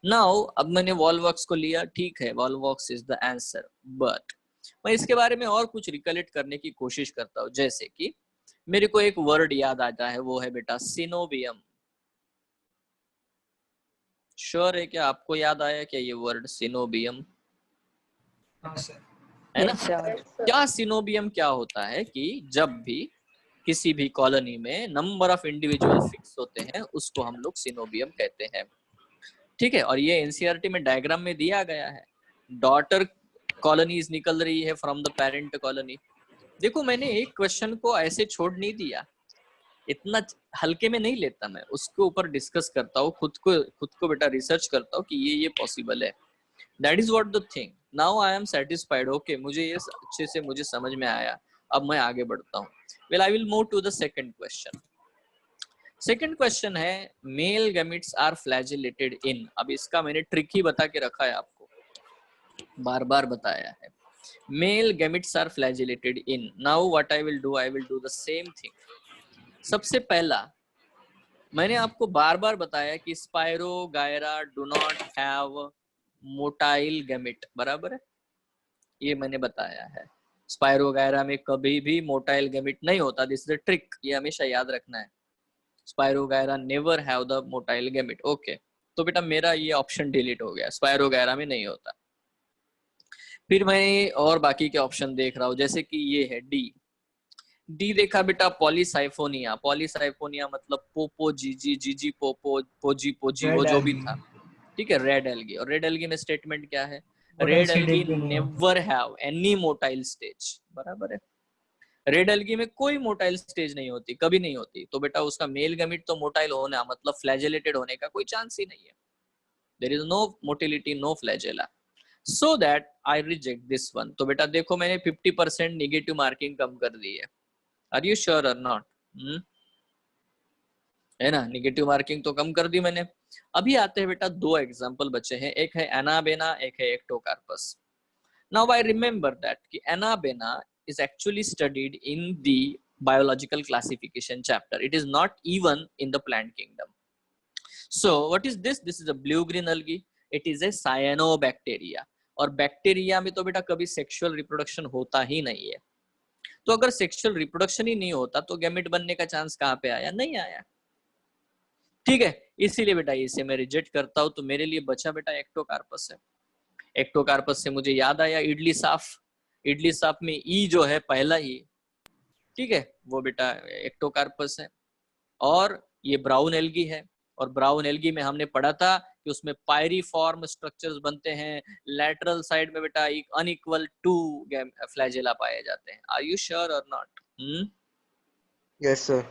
नाउ अब मैंने वॉलवॉक्स को लिया, ठीक है, Volvox is the answer, but मैं इसके बारे में और कुछ रिकलेक्ट करने की कोशिश करता हूँ। जैसे कि मेरे को एक वर्ड याद आता है, वो है बेटा सिनोबियम। श्योर है क्या, आपको याद आया क्या ये वर्ड सिनोबियम? हाँ सर। है ना, यस सर। क्या सिनोबियम क्या होता है कि जब भी किसी भी कॉलोनी में नंबर ऑफ इंडिविजुअल फिक्स होते हैं उसको हम लोग सिनोबियम कहते हैं। ठीक है, और ये एनसीईआरटी में डायग्राम में दिया गया है, डॉटर कॉलोनीज निकल रही है फ्रॉम द पेरेंट कॉलोनी। देखो मैंने एक क्वेश्चन को ऐसे छोड़ नहीं दिया, इतना हल्के में नहीं लेता मैं, उसके ऊपर डिस्कस करता हूँ, खुद को बेटा रिसर्च करता हूँ कि ये पॉसिबल है। That is what the thing. Now I am satisfied, okay, मुझे ये अच्छे से मुझे समझ में आया, अब मैं आगे बढ़ता हूँ। Well I will move to the second question. Second question है, male gametes are flagellated in. अब इसका मैंने ट्रिक ही बता के रखा है आपको, बार बार बताया है। Male gametes are flagellated in, now what I will do the same thing. सबसे पहला मैंने आपको बार बार बताया कि Spirogyra do not have motile gamete, बराबर है, ये मैंने बताया है। स्पायरोगायरा में कभी भी मोटाइल गैमेट नहीं होता, दिस इज द ट्रिक, ये हमेशा याद रखना है। Spirogyra never have the motile gamete, okay. तो बेटा मेरा ये ऑप्शन डिलीट हो गया, स्पायरोगायरा में नहीं होता। फिर मैं और बाकी के ऑप्शन देख रहा हूँ, जैसे कि ये है डी देखा बेटा, पॉलीसाइफोनिया। पॉलीसाइफोनिया मतलब पोपो जीजी, जीजी पोपो, पोजी पोजी, वो रेड जो भी एल्गी। था। ठीक है, रेड एल्गी, और रेड एल्गी में स्टेटमेंट क्या है, मोटाइल रेड स्टेट एल्गी एक भी नहीं होता। Never have any motile stage, बराबर है। रेड एल्गी में कोई मोटाइल स्टेज नहीं होती, कभी नहीं होती, तो बेटा उसका मेल गैमेट तो मोटाइल होना मतलब फ्लैजेलेटेड होने का कोई चांस ही नहीं है। There is no motility, no flagella, so that I reject this one. तो बेटा देखो मैंने 50% निगेटिव मार्किंग कम कर दी है। आर यू श्योर और नॉट? है ना, निगेटिव मार्किंग तो कम कर दी मैंने। अभी आते हैं बेटा, दो एग्जांपल बचे हैं, एक है एनाबेना, एक है Ectocarpus. Now I remember that कि anabaena is actually studied in the biological classification chapter. It is not even in the plant kingdom. So what is this? This is a blue green algae. It is a cyanobacteria. और बैक्टीरिया में तो बेटा कभी सेक्सुअल रिप्रोडक्शन होता ही नहीं है। तो अगर सेक्सुअल रिप्रोडक्शन ही नहीं होता तो गैमेट बनने का चांस कहाँ पे आया? नहीं आया। ठीक है, इसीलिए बेटा इसे मैं रिजेक्ट करता हूं। तो मेरे लिए बचा बेटा एक्टोकार्पस है। एक्टोकार्पस से मुझे याद आया इडली साफ। इडली साफ में ई जो है पहला ही, ठीक है, वो बेटा एक्टोकार्पस है। और ये ब्राउन एल्गी है, और ब्राउन एल्गी में हमने पढ़ा था कि उसमें पायरीफॉर्म स्ट्रक्चर्स बनते हैं, लैटरल साइड में बेटा एक अनइक्वल 2 फ्लैजेला पाए जाते हैं। आर यू श्योर और नॉट? Yes sir.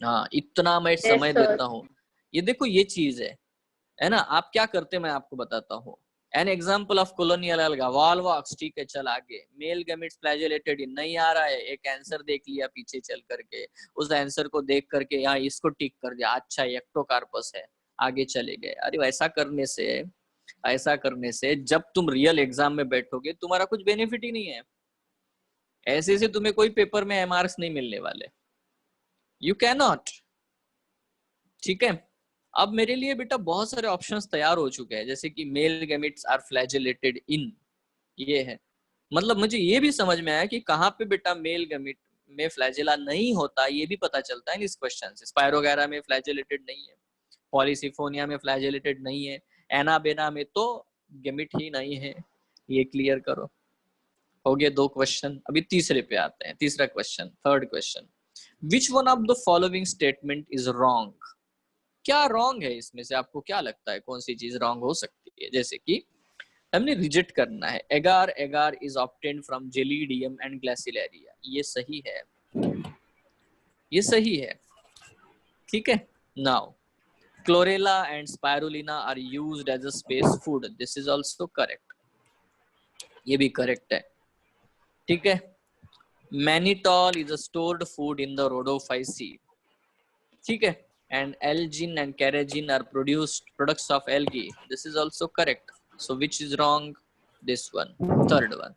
हाँ, इतना मैं समय देता हूँ। ये देखो ये चीज है ना। आप क्या करते मैं आपको बताता हूँ। एन एग्जाम्पल ऑफ कोलोनियल अलगा, वॉलवॉक्स, ठीक है, चल आगे। मेल गैमेट्स फ्लैजेलेटेड नहीं आ रहा है, एक आंसर देख लिया पीछे चल करके, उस आंसर को देख करके यहाँ इसको टिक कर दिया, अच्छा एक्टोकार्पस है, आगे चले गए। अरे ऐसा करने से जब तुम रियल एग्जाम में बैठोगे तुम्हारा कुछ बेनिफिट ही नहीं है। ऐसे से तुम्हें कोई पेपर में मार्क्स नहीं मिलने वाले, यू कैन नॉट। ठीक है, अब मेरे लिए बेटा बहुत सारे ऑप्शंस तैयार हो चुके हैं, जैसे कि मेल गैमेट्स आर फ्लैजेलेटेड इन, ये है। मतलब मुझे ये भी समझ में आया कि कहाँ पे बेटा मेल गैमेट में फ्लैजेला नहीं होता, ये भी पता चलता है इस क्वेश्चन से। स्पायरोगैरा में फ्लैजेलेटेड नहीं है, पॉलीसिफोनिया में फ्लैजेलेटेड नहीं है, एनाबेना में तो गैमेट ही नहीं है। ये क्लियर करो। हो गए 2 क्वेश्चन। अभी तीसरे पे आते हैं, तीसरा question, third question. Which one of the following statement is wrong? क्या रॉन्ग है इसमें से? आपको क्या लगता है कौन सी चीज रॉन्ग हो सकती है? जैसे कि हमने रिजेक्ट करना है, agar agar is obtained from Gelidium and Gracilaria, ये सही है, ये सही है, ठीक है। Now Chlorella and Spirulina are used as a space food, this is also correct, ये भी करेक्ट है, ठीक है। Mannitol is a stored food in the Rhodophyceae, ठीक है। And algin and carrageen are products of algae, this is also correct. So which is wrong? This one, third one.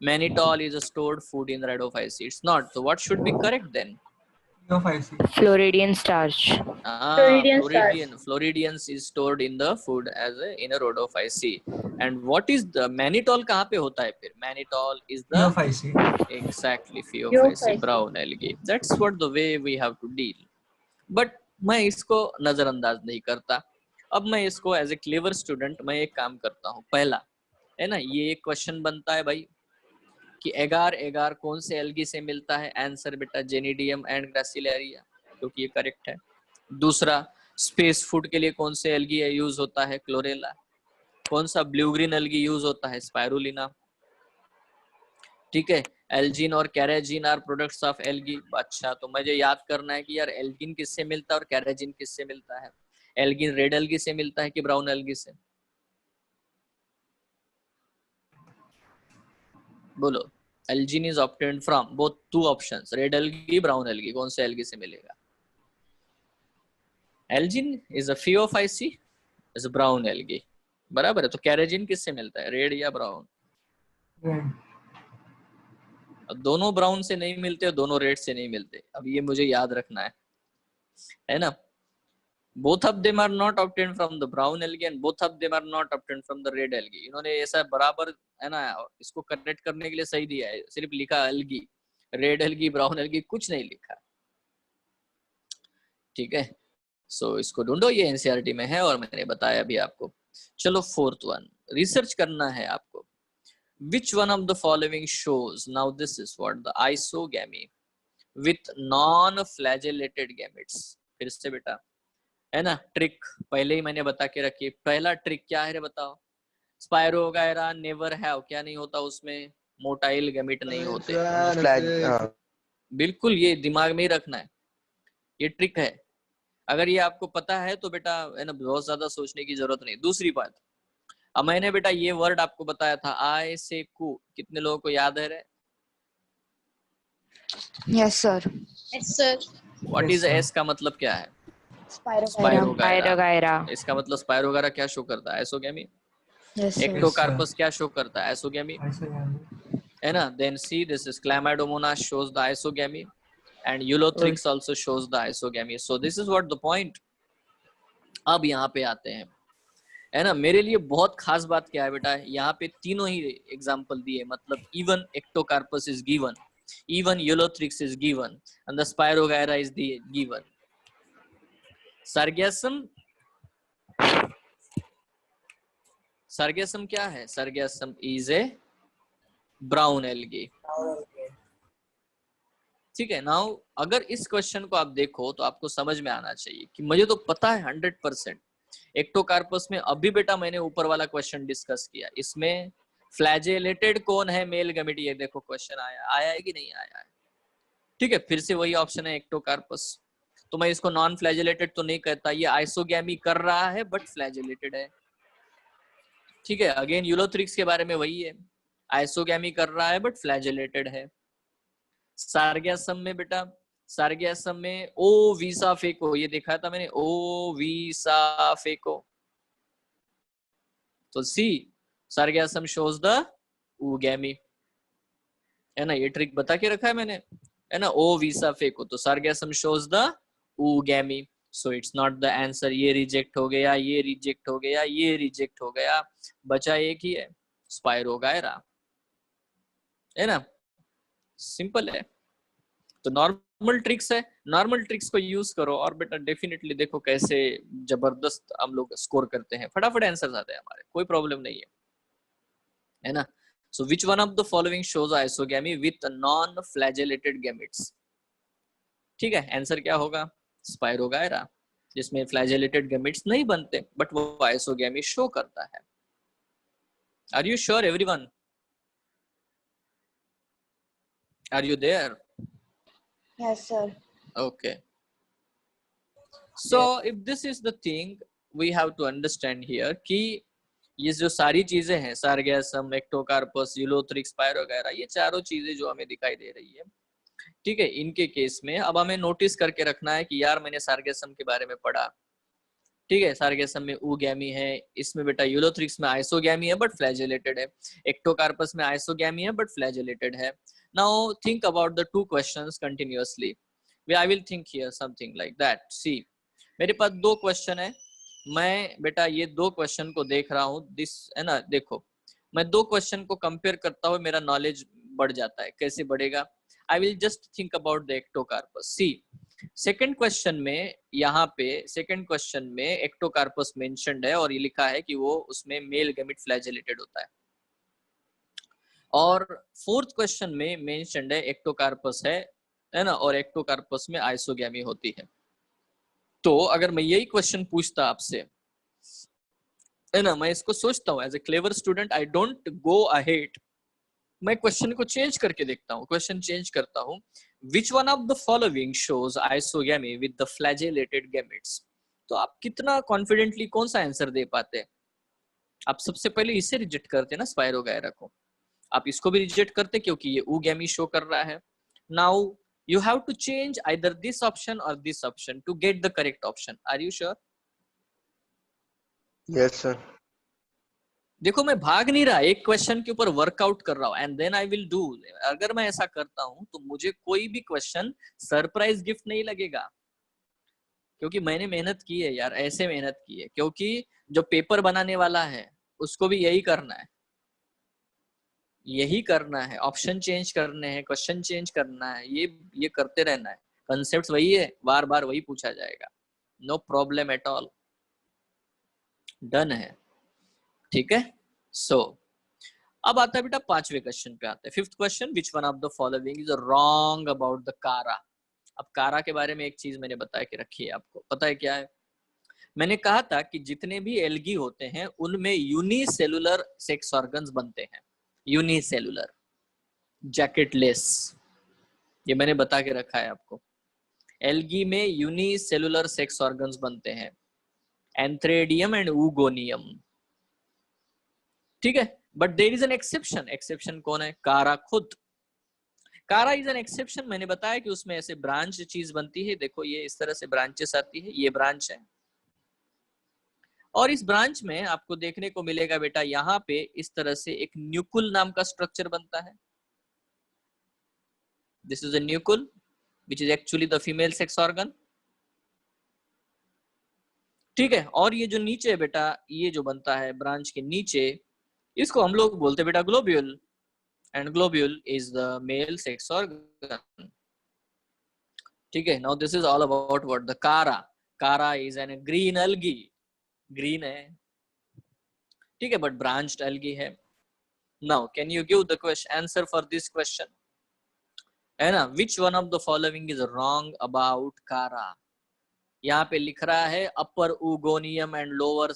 Mannitol is a stored food in rhodophysi, it's not. So what should be correct then? Floridian starch. Floridians is stored in the food in a rhodophysi. And what is the mannitol? कहाँ पे होता है फिर? Mannitol is the exactly Phaeophysi, brown algae. That's what the way we have to deal. But मैं इसको नजरअंदाज नहीं करता। अब मैं इसको एज ए क्लेवर स्टूडेंट मैं एक काम करता हूँ। पहला है ना, ये एक क्वेश्चन बनता है भाई कि एगार एगार कौन से एल्गी से मिलता है? आंसर बेटा जेनिडियम एंड ग्रासिलेरिया, क्योंकि ये करेक्ट है। दूसरा, स्पेस फूड के लिए कौन से एल्गी यूज होता है? क्लोरेला। कौन सा ब्लू ग्रीन एल्गी यूज होता है? स्पायरुलिना, ठीक है। एल्जिन और carrageen are products of algae. अच्छा, तो मुझे याद करना है कि यार एल्गिन किससे मिलता है और कैरेजिन किससे मिलता है? एल्गिन रेड एल्गी से मिलता है कि ब्राउन एल्गी से? बोलो। Elgin is obtained from both 2 options, red algae, brown algae, कौन से एल्गी से मिलेगा? Elgin is a Phaeophyceae, is a brown algae, बराबर है। तो कैरेजिन किससे मिलता है, रेड या ब्राउन? दोनों ब्राउन से नहीं मिलते, दोनों रेड से नहीं मिलते। अब ये मुझे याद रखना है ना। both of them are not obtained from the brown algae and both of them are not obtained from the red algae. इन्होंने ऐसा बराबर है ना, इसको करेक्ट करने के लिए सही दिया है, सिर्फ लिखा algae, red algae, brown algae कुछ नहीं लिखा, ठीक है। सो इसको ढूंढो, ये एनसीईआरटी में है और मैंने बताया अभी आपको। चलो फोर्थ वन, रिसर्च करना है आपको। Which one of the following shows, now this is what the isogamy with non-flagellated gametes। फिर से बेटा है ना, ट्रिक पहले ही मैंने बता के रखी। पहला ट्रिक क्या है रे बताओ? स्पायरोगायरा नेवर हैव, क्या नहीं होता उसमें? मोटाइल गैमेट नहीं होते। बिल्कुल ये दिमाग में ही रखना है, ये ट्रिक है। अगर ये आपको पता है तो बेटा है ना बहुत ज्यादा सोचने की जरूरत नहीं। दूसरी बात, अब मैंने बेटा ये वर्ड आपको बताया था आई से कू, कितने लोगों को याद है रे? Yes sir. Yes sir. What Yes, is sir. S का मतलब क्या है? स्पाइरोगायरा। स्पायरोगायरा। इसका मतलब स्पायरोगायरा क्या शो करता है? एसोगैमी। Yes sir. एक्टोकार्पस क्या शो करता है? Isogamy, Isogamy. है ना? Then see this is Chlamydomonas shows the isogamy and Eulothrix also shows the isogamy. So this is what the point. अब यहाँ पे आते हैं, है ना? मेरे लिए बहुत खास बात क्या है बेटा, यहाँ पे तीनों ही एग्जांपल दिए, मतलब even Ectocarpus is given, even Eulothrix is given, and the Spirogyra is the given. Sargassum क्या है? Sargassum is a brown algae. ठीक है। नाउ अगर इस क्वेश्चन को आप देखो तो आपको समझ में आना चाहिए कि मुझे तो पता है 100% एक्टोकार्पस में। अभी बेटा मैंने ऊपर वाला क्वेश्चन डिस्कस किया, इसमें फ्लैजेलेटेड कौन है मेल गैमेट, ये देखो क्वेश्चन आया है कि नहीं आया है? ठीक है, फिर से वही ऑप्शन है एक्टोकार्पस। तो मैं इसको नॉन फ्लैजेलेटेड तो नहीं कहता, ये आइसोगैमी कर रहा है बट फ्लैजेलेटेड है। ठीक है, अगेन यूलोथ्रिक्स के बारे में वही है, आइसोगैमी कर रहा है बट फ्लैजेलेटेड है। सार्गैसम में बेटा, सार्गैसम में ओ वीसा फेको, ये देखा था मैंने, ओ वीसा फेको। तो सी सार्गैसम शोज द oogammy, है ना? ये ट्रिक बता के रखा है मैंने, है ना? ओ वीसा फेको, तो Sargassum shows the oogammy. So it's not the answer. ये रिजेक्ट हो गया, ये रिजेक्ट हो गया, ये रिजेक्ट हो गया, बचा एक ही है, स्पायरोगायरा, है ना? सिंपल है। तो नॉर्मल ट्रिक्स है, नॉर्मल ट्रिक्स को यूज करो और बेटा डेफिनेटली देखो कैसे जबरदस्त हम लोग स्कोर करते हैं, फटाफट आंसर्स आते हैं हमारे, कोई प्रॉब्लम नहीं है ना? So which one of the following shows isogamy with non flagellated gametes? ठीक है, आंसर क्या होगा? स्पायरोगायरा, जिसमें फ्लैजेलेटेड गैमेट्स नहीं बनते बट वो आइसोगैमी शो करता है। Are you sure everyone? Are you there? Yes sir. Okay. So if this is the thing we have to understand here कि ये जो सारी चीजें हैं, सार्गैसम, एक्टोकार्पस, यूलोथ्रिक्स, स्पायरोगायरा, ये चारों चीजें जो हमें दिखाई दे रही है, ठीक है, इनके केस में अब हमें नोटिस करके रखना है कि यार मैंने सार्गैसम के बारे में पढ़ा, ठीक है, सार्गैसम में oogammy है, इसमें बेटा यूलोथ्रिक्स में आइसोगैमी है बट फ्लैजेलेटेड है, एक्टोकार्पस में आइसोगैमी है बट फ्लैजेलेटेड है। Now think about the two questions continuously. I will think here something like that. See, मेरे पास दो क्वेश्चन है, मैं बेटा ये दो क्वेश्चन को देख रहा हूँ, दिस है ना, देखो मैं दो क्वेश्चन को कंपेयर करता हूँ, मेरा नॉलेज बढ़ जाता है। कैसे बढ़ेगा? I will just think about the ectocarpus. See, second question में, यहाँ पे सेकेंड क्वेश्चन में एक्टोकार्पस मेंशन्ड है और ये लिखा है कि वो उसमें मेल गैमेट फ्लैजेलेटेड होता है, और फोर्थ क्वेश्चन में मेंशन्ड है एक्टोकार्पस है ना, और एक्टोकार्पस में आइसोगैमी होती है। तो अगर मैं यही क्वेश्चन पूछता आपसे, है ना, मैं इसको सोचता हूँ as a clever student, I don't go ahead, मैं क्वेश्चन को चेंज करके देखता हूँ, क्वेश्चन चेंज करता हूँ, which one of the following shows isogamy with the flagellated gametes? तो आप कितना कॉन्फिडेंटली कौन सा आंसर दे पाते हैं? आप सबसे पहले इसे रिजेक्ट करते ना, स्पायरोगायरा को, आप इसको भी रिजेक्ट करते क्योंकि ये oogammy शो कर रहा है। Now you have to change either this option or this option to get the correct option. Are you sure? Yes, sir. देखो मैं भाग नहीं रहा, एक क्वेश्चन के ऊपर वर्कआउट कर रहा हूँ, and then I will do. अगर मैं ऐसा करता हूँ तो मुझे कोई भी क्वेश्चन सरप्राइज गिफ्ट नहीं लगेगा, क्योंकि मैंने मेहनत की है यार, ऐसे मेहनत की है, क्योंकि जो पेपर बनाने वाला है उसको भी यही करना है, यही करना है, ऑप्शन चेंज करने हैं, क्वेश्चन चेंज करना है, ये करते रहना है, कंसेप्ट वही है, बार बार वही पूछा जाएगा, no problem at all, done है, ठीक है। सो अब आता है बेटा पांचवे क्वेश्चन पे आते हैं, fifth question, which one of the following is wrong about the कारा? अब कारा के बारे में एक चीज मैंने बता के रखी है, आपको पता है क्या है? मैंने कहा था कि जितने भी एल्गी होते हैं उनमें यूनिसेलुलर सेक्स ऑर्गन्स बनते हैं, यूनिसेलुलर, जैकेटलेस, ये मैंने बता के रखा है आपको। एल्गी में यूनिसेलुलर सेक्स ऑर्गन्स बनते हैं, एंथ्रेडियम एंड ऊगोनियम, ठीक है। But there is an exception. Exception कौन है? कारा खुद। कारा इज एन एक्सेप्शन। मैंने बताया कि उसमें ऐसे ब्रांच चीज बनती है, देखो ये इस तरह से ब्रांचेस आती है, ये ब्रांच है, और इस ब्रांच में आपको देखने को मिलेगा बेटा यहाँ पे इस तरह से एक न्यूकुल नाम का स्ट्रक्चर बनता है। This is a nucule which is actually the female sex organ, ठीक है। और ये जो नीचे बेटा ये जो बनता है ब्रांच के नीचे, इसको हम लोग बोलते हैं बेटा globule, and globule is the mail sex organ, ठीक है। Now this is all about what the कारा। कारा is an green algae, green है, ठीक है, बट ब्रांच्ड एल्गी है। Now can you give the question answer for this question, है ना? विच one of the following is wrong about कारा? यहाँ पे लिख रहा है अपर ऊगोनियम एंड लोअर,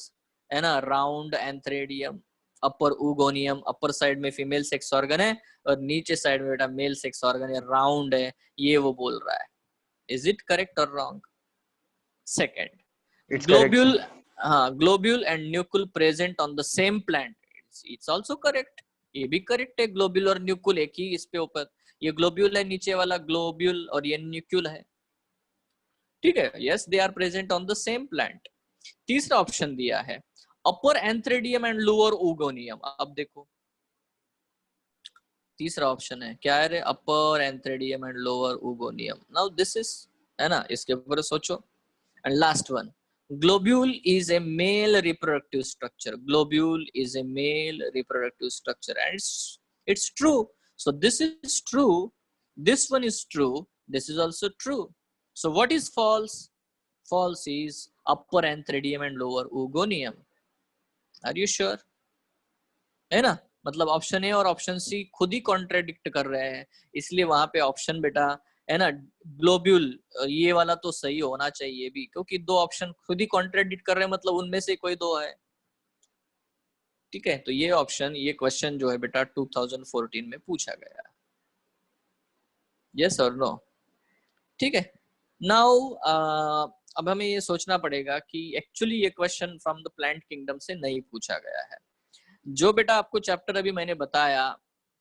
है ना, round antheridium. Upper oogonium, upper side में फीमेल सेक्स ऑर्गन है और नीचे साइड में बेटा मेल सेक्स ऑर्गन है, राउंड है, ये वो बोल रहा है। Is it correct or wrong? Second, globule, हाँ, globule and nucule present on the same plant, it's also correct, ये भी करेक्ट है। ग्लोब्यूल और न्यूक्ल एक ही इस पे ऊपर, ये ग्लोब्यूल है नीचे वाला ग्लोब्यूल और ये न्यूक्ल है, ठीक है। Yes, they are present on the same plant. तीसरा ऑप्शन दिया है upper antheridium and lower oogonium. अब देखो तीसरा ऑप्शन है क्या है रे? Upper antheridium and lower oogonium. Now this is, है ना, इसके ऊपर सोचो। And last one, globule is a male reproductive structure. Globule is a male reproductive structure, and it's true. So this is true, this one is true, this is also true. So what is false? False is upper antheridium and lower oogonium. Are you sure? है ना, मतलब ऑप्शन ए और ऑप्शन सी खुद ही कॉन्ट्राडिक्ट कर रहे हैं, इसलिए वहां पे ऑप्शन बेटा, है ना, ग्लोब्यूल ये वाला तो सही होना चाहिए भी, क्योंकि दो ऑप्शन खुद ही कॉन्ट्राडिक्ट कर रहे हैं, मतलब उनमें से कोई दो है, ठीक है। तो ये ऑप्शन, ये क्वेश्चन जो है बेटा 2014 में पूछा गया, यस और नो, ठीक है। नाउ अब हमें ये सोचना पड़ेगा कि एक्चुअली ये question from the plant kingdom से नहीं पूछा गया है। जो बेटा आपको चैप्टर अभी मैंने बताया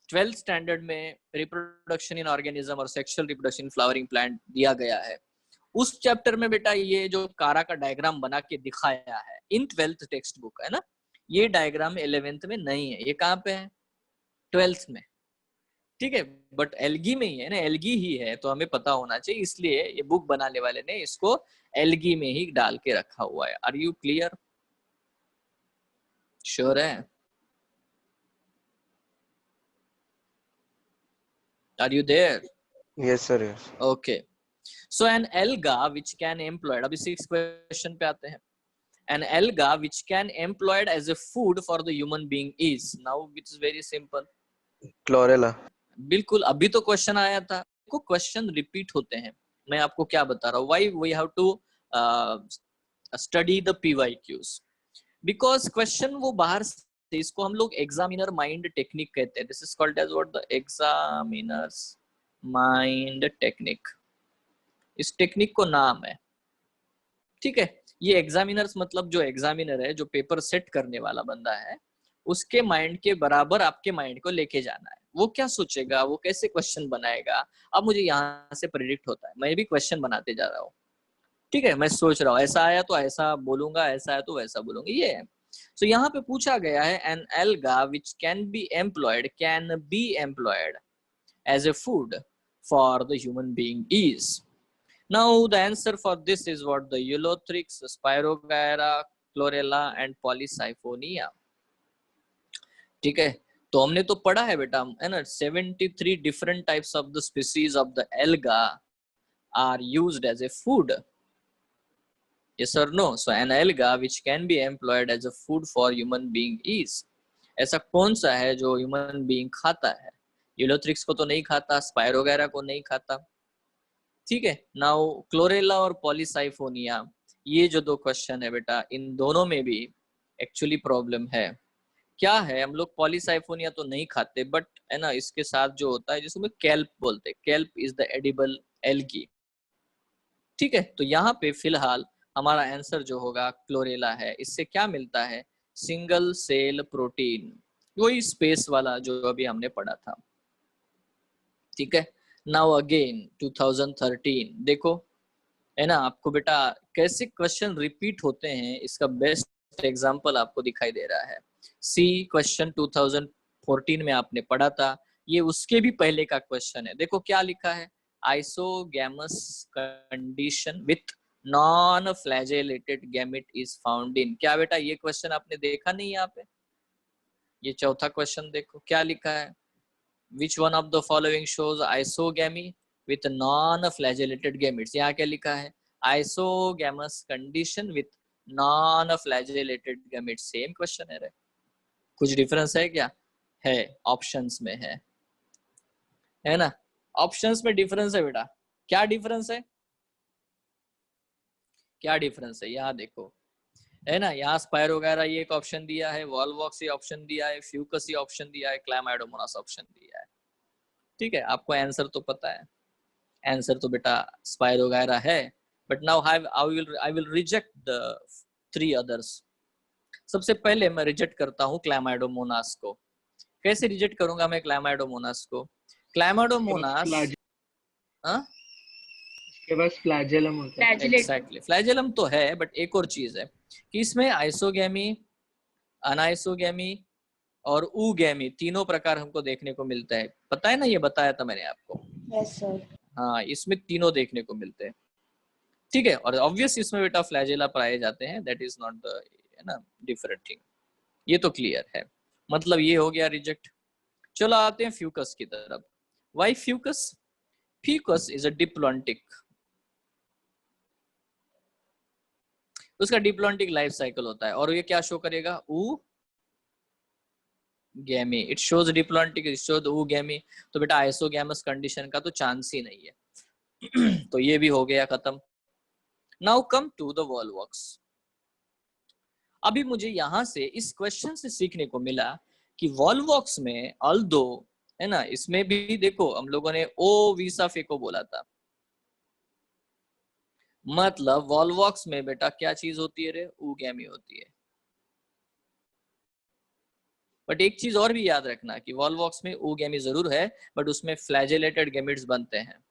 12th स्टैंडर्ड में, रिप्रोडक्शन इन ऑर्गेनिज्म और sexual reproduction in flowering plant दिया गया है, उस चैप्टर में बेटा ये जो कारा का डायग्राम बना के दिखाया है इन 12th टेक्स्ट बुक, है ना, ये डायग्राम 11th में नहीं है, ये कहाँ पे है? 12th में, ठीक है। बट एल्गी में ही है ना, एल्गी ही है, तो हमें पता होना चाहिए, इसलिए ये बुक बनाने वाले ने इसको एल्गी में ही डाल के रखा हुआ है। Are you clear? श्योर है? Are you there? Yes, sir. Yes. Okay. So an alga which can employed, अभी 6th question पे आते हैं। An alga which can employed as a food for the human being is, now which is very simple. Chlorella. बिल्कुल, अभी तो क्वेश्चन आया था, को क्वेश्चन रिपीट होते हैं, मैं आपको क्या बता रहा हूँ, why we have to study the PYQs, because question वो बाहर से, इसको हम लोग एग्जामिनर माइंड टेक्निक कहते हैं। This is called as what? The examiner's mind technique, इस टेक्निक को नाम है, ठीक है। ये एग्जामिनर्स मतलब जो एग्जामिनर है, जो पेपर सेट करने वाला बंदा है, उसके माइंड के बराबर आपके माइंड को लेके जाना है। वो क्या सोचेगा, वो कैसे क्वेश्चन बनाएगा, अब मुझे यहाँ से प्रेडिक्ट होता है, मैं भी क्वेश्चन बनाते जा रहा हूँ, ठीक है। मैं सोच रहा हूँ ऐसा आया तो ऐसा बोलूंगा, ऐसा आया तो वैसा बोलूंगा, ये है। So यहाँ पे पूछा गया है an alga which can be employed as a food for the human being is. Now the answer for this is what? The Eulothrix, Spirogyra, Chlorella and Polysiphonia, ठीक है। तो हमने तो पढ़ा है बेटा, है ना, 73 different types of the species of the alga are used as a food. Yes or no? So an alga which can be employed as a food for human being is, ऐसा कौन सा है जो ह्यूमन बीइंग खाता है? यूलोथ्रिक्स को तो नहीं खाता, स्पायरोगैरा को नहीं खाता, ठीक है। नाउ क्लोरेला और पॉलीसाइफोनिया, ये जो दो क्वेश्चन है बेटा, इन दोनों में भी एक्चुअली प्रॉब्लम है, क्या है, हम लोग पॉलीसाइफोनिया तो नहीं खाते, बट है ना इसके साथ जो होता है जिसको कैल्प बोलते हैं, kelp is the edible algae. ठीक है, तो यहाँ पे फिलहाल हमारा आंसर जो होगा क्लोरेला है। इससे क्या मिलता है, सिंगल सेल प्रोटीन, वही स्पेस वाला जो अभी हमने पढ़ा था। ठीक है, नाउ अगेन 2013 देखो, है ना आपको बेटा कैसे क्वेश्चन रिपीट होते हैं, इसका बेस्ट एग्जांपल आपको दिखाई दे रहा है। सी क्वेश्चन 2014 में आपने पढ़ा था, ये उसके भी पहले का क्वेश्चन है। देखो क्या लिखा है, isogamous condition with non flagellated gamete is found in. क्या बेटा ये क्वेश्चन आपने देखा नहीं यहाँ पे? ये चौथा क्वेश्चन देखो क्या लिखा है, विच one of the following shows isogamy with non flagellated gametes. यहाँ क्या लिखा है, isogamous condition with non flagellated gametes. Same question है रे, कुछ डिफरेंस है क्या? है, ऑप्शंस में है ना, ऑप्शंस में डिफरेंस है बेटा। क्या डिफरेंस है, क्या डिफरेंस है यहाँ देखो, है ना, यहाँ स्पायरोगैरा ये एक ऑप्शन दिया है, वॉल्वॉक्स ये ऑप्शन दिया है, फ्यूकस ये ऑप्शन दिया है, क्लैमाइडोमोनास ऑप्शन दिया है। ठीक है, आपको आंसर तो पता है, आंसर तो बेटा स्पायरोगैरा है। But now I will reject the 3 others. सबसे पहले मैं रिजेक्ट करता हूँ क्लैमाइडोमोनास को। कैसे रिजेक्ट करूंगा मैं क्लैमाइडोमोनास को? क्लैमाइडोमोनास के पास फ्लैजेलम होता है। एग्जैक्टली, फ्लैजेलम तो है, बट एक और चीज है कि इसमें आइसोगैमी, अनाइसोगैमी और ऊगैमी तीनों प्रकार हमको देखने को मिलता है। पता है ना, ये बताया था मैंने आपको। Yes sir. हाँ, इसमें तीनों देखने को मिलते हैं। ठीक है, और ऑब्वियस इसमें बेटा फ्लैजेला पाए जाते हैं, दैट इज नॉट द है ना डिफरेंट थिंग। ये तो क्लियर है, मतलब ये हो गया रिजेक्ट। चलो आते हैं फ्यूकस की तरफ। Why fucus? Fucus is a diplontic, उसका डिप्लॉन्टिक लाइफ साइकिल होता है, और ये क्या शो करेगा, oogamy. It shows diplontic, it shows oogamy. तो बेटा आइसोगैमस कंडीशन का तो चांस ही नहीं है। तो ये भी हो गया खत्म। Now come to the Volvox. अभी मुझे यहां से इस क्वेश्चन से सीखने को मिला कि वॉल्वॉक्स में अल्दो है ना, इसमें भी देखो हम लोगों ने ओ वीसा फेको बोला था, मतलब वॉल्वॉक्स में बेटा क्या चीज होती है रे, ऊगैमी होती है। बट एक चीज और भी याद रखना कि वॉल्वॉक्स में ऊगैमी जरूर है, बट उसमें फ्लैजेलेटेड गैमेट्स बनते हैं।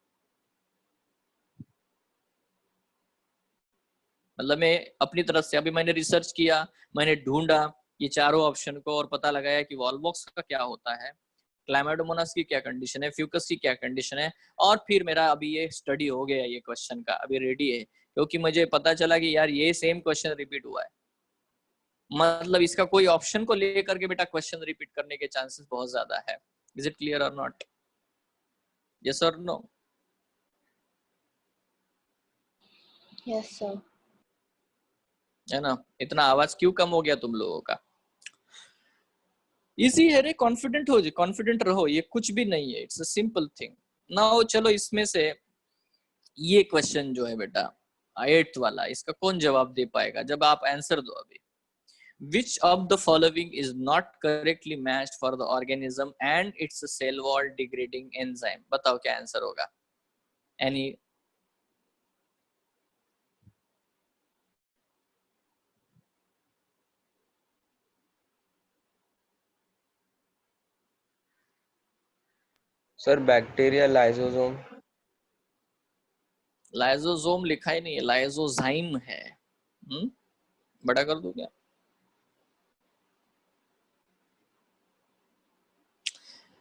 मतलब मैं अपनी तरफ से अभी मैंने रिसर्च किया, मैंने ढूंढा ये चारों ऑप्शन को और पता लगाया कि वॉल्वॉक्स का क्या होता है, क्लैमाइडोमोनास की क्या कंडीशन है, फ्यूकस की क्या कंडीशन है, और फिर मेरा अभी ये स्टडी हो गया, ये क्वेश्चन का अभी रेडी है, क्योंकि मुझे पता चला कि यार ये सेम क्वेश्चन रिपीट हुआ है। मतलब इसका कोई ऑप्शन को लेकर के बेटा क्वेश्चन रिपीट करने के चांसेस बहुत ज्यादा है। इज इट क्लियर और नॉट? यस और नो? Yes sir. है ना, इतना आवाज क्यों कम हो गया तुम लोगों का? इजी है रे, कॉन्फिडेंट हो, कॉन्फिडेंट रहो, ये कुछ भी नहीं है, it's a simple thing. Now चलो इसमें से ये क्वेश्चन जो है बेटा 8th वाला, इसका कौन जवाब दे पाएगा? जब आप आंसर दो अभी, which of the following is not correctly matched for the organism and its cell wall degrading enzyme? बताओ क्या आंसर होगा? Any? Sir bacteria lysosome. Lysosome लिखा ही नहीं है, लाइसोजाइम है। बड़ा कर दो क्या?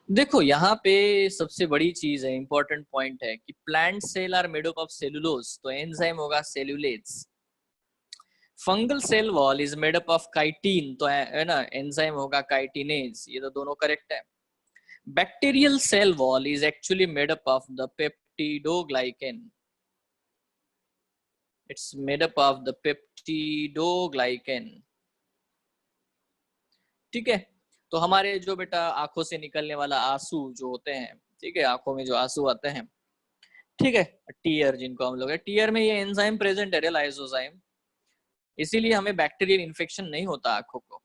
देखो यहाँ पे सबसे बड़ी चीज है, इंपॉर्टेंट पॉइंट है कि plant cell are made up of cellulose, तो एंजाइम होगा cellulase. Fungal cell wall is made up of chitin, तो है ना एंजाइम होगा काइटिनेज। ये तो दोनों करेक्ट है। Bacterial cell wall is actually made up of the peptidoglycan, it's made up of the peptidoglycan. ठीक है, तो हमारे जो बेटा आंखों से निकलने वाला आंसू जो होते हैं, ठीक है, आंखों में जो आंसू आते हैं, ठीक है, टीयर जिनको हम लोग है, टीयर में ये एंजाइम प्रेजेंट है, लाइसोजाइम, इसीलिए हमें बैक्टीरियल इन्फेक्शन नहीं होता आंखों को।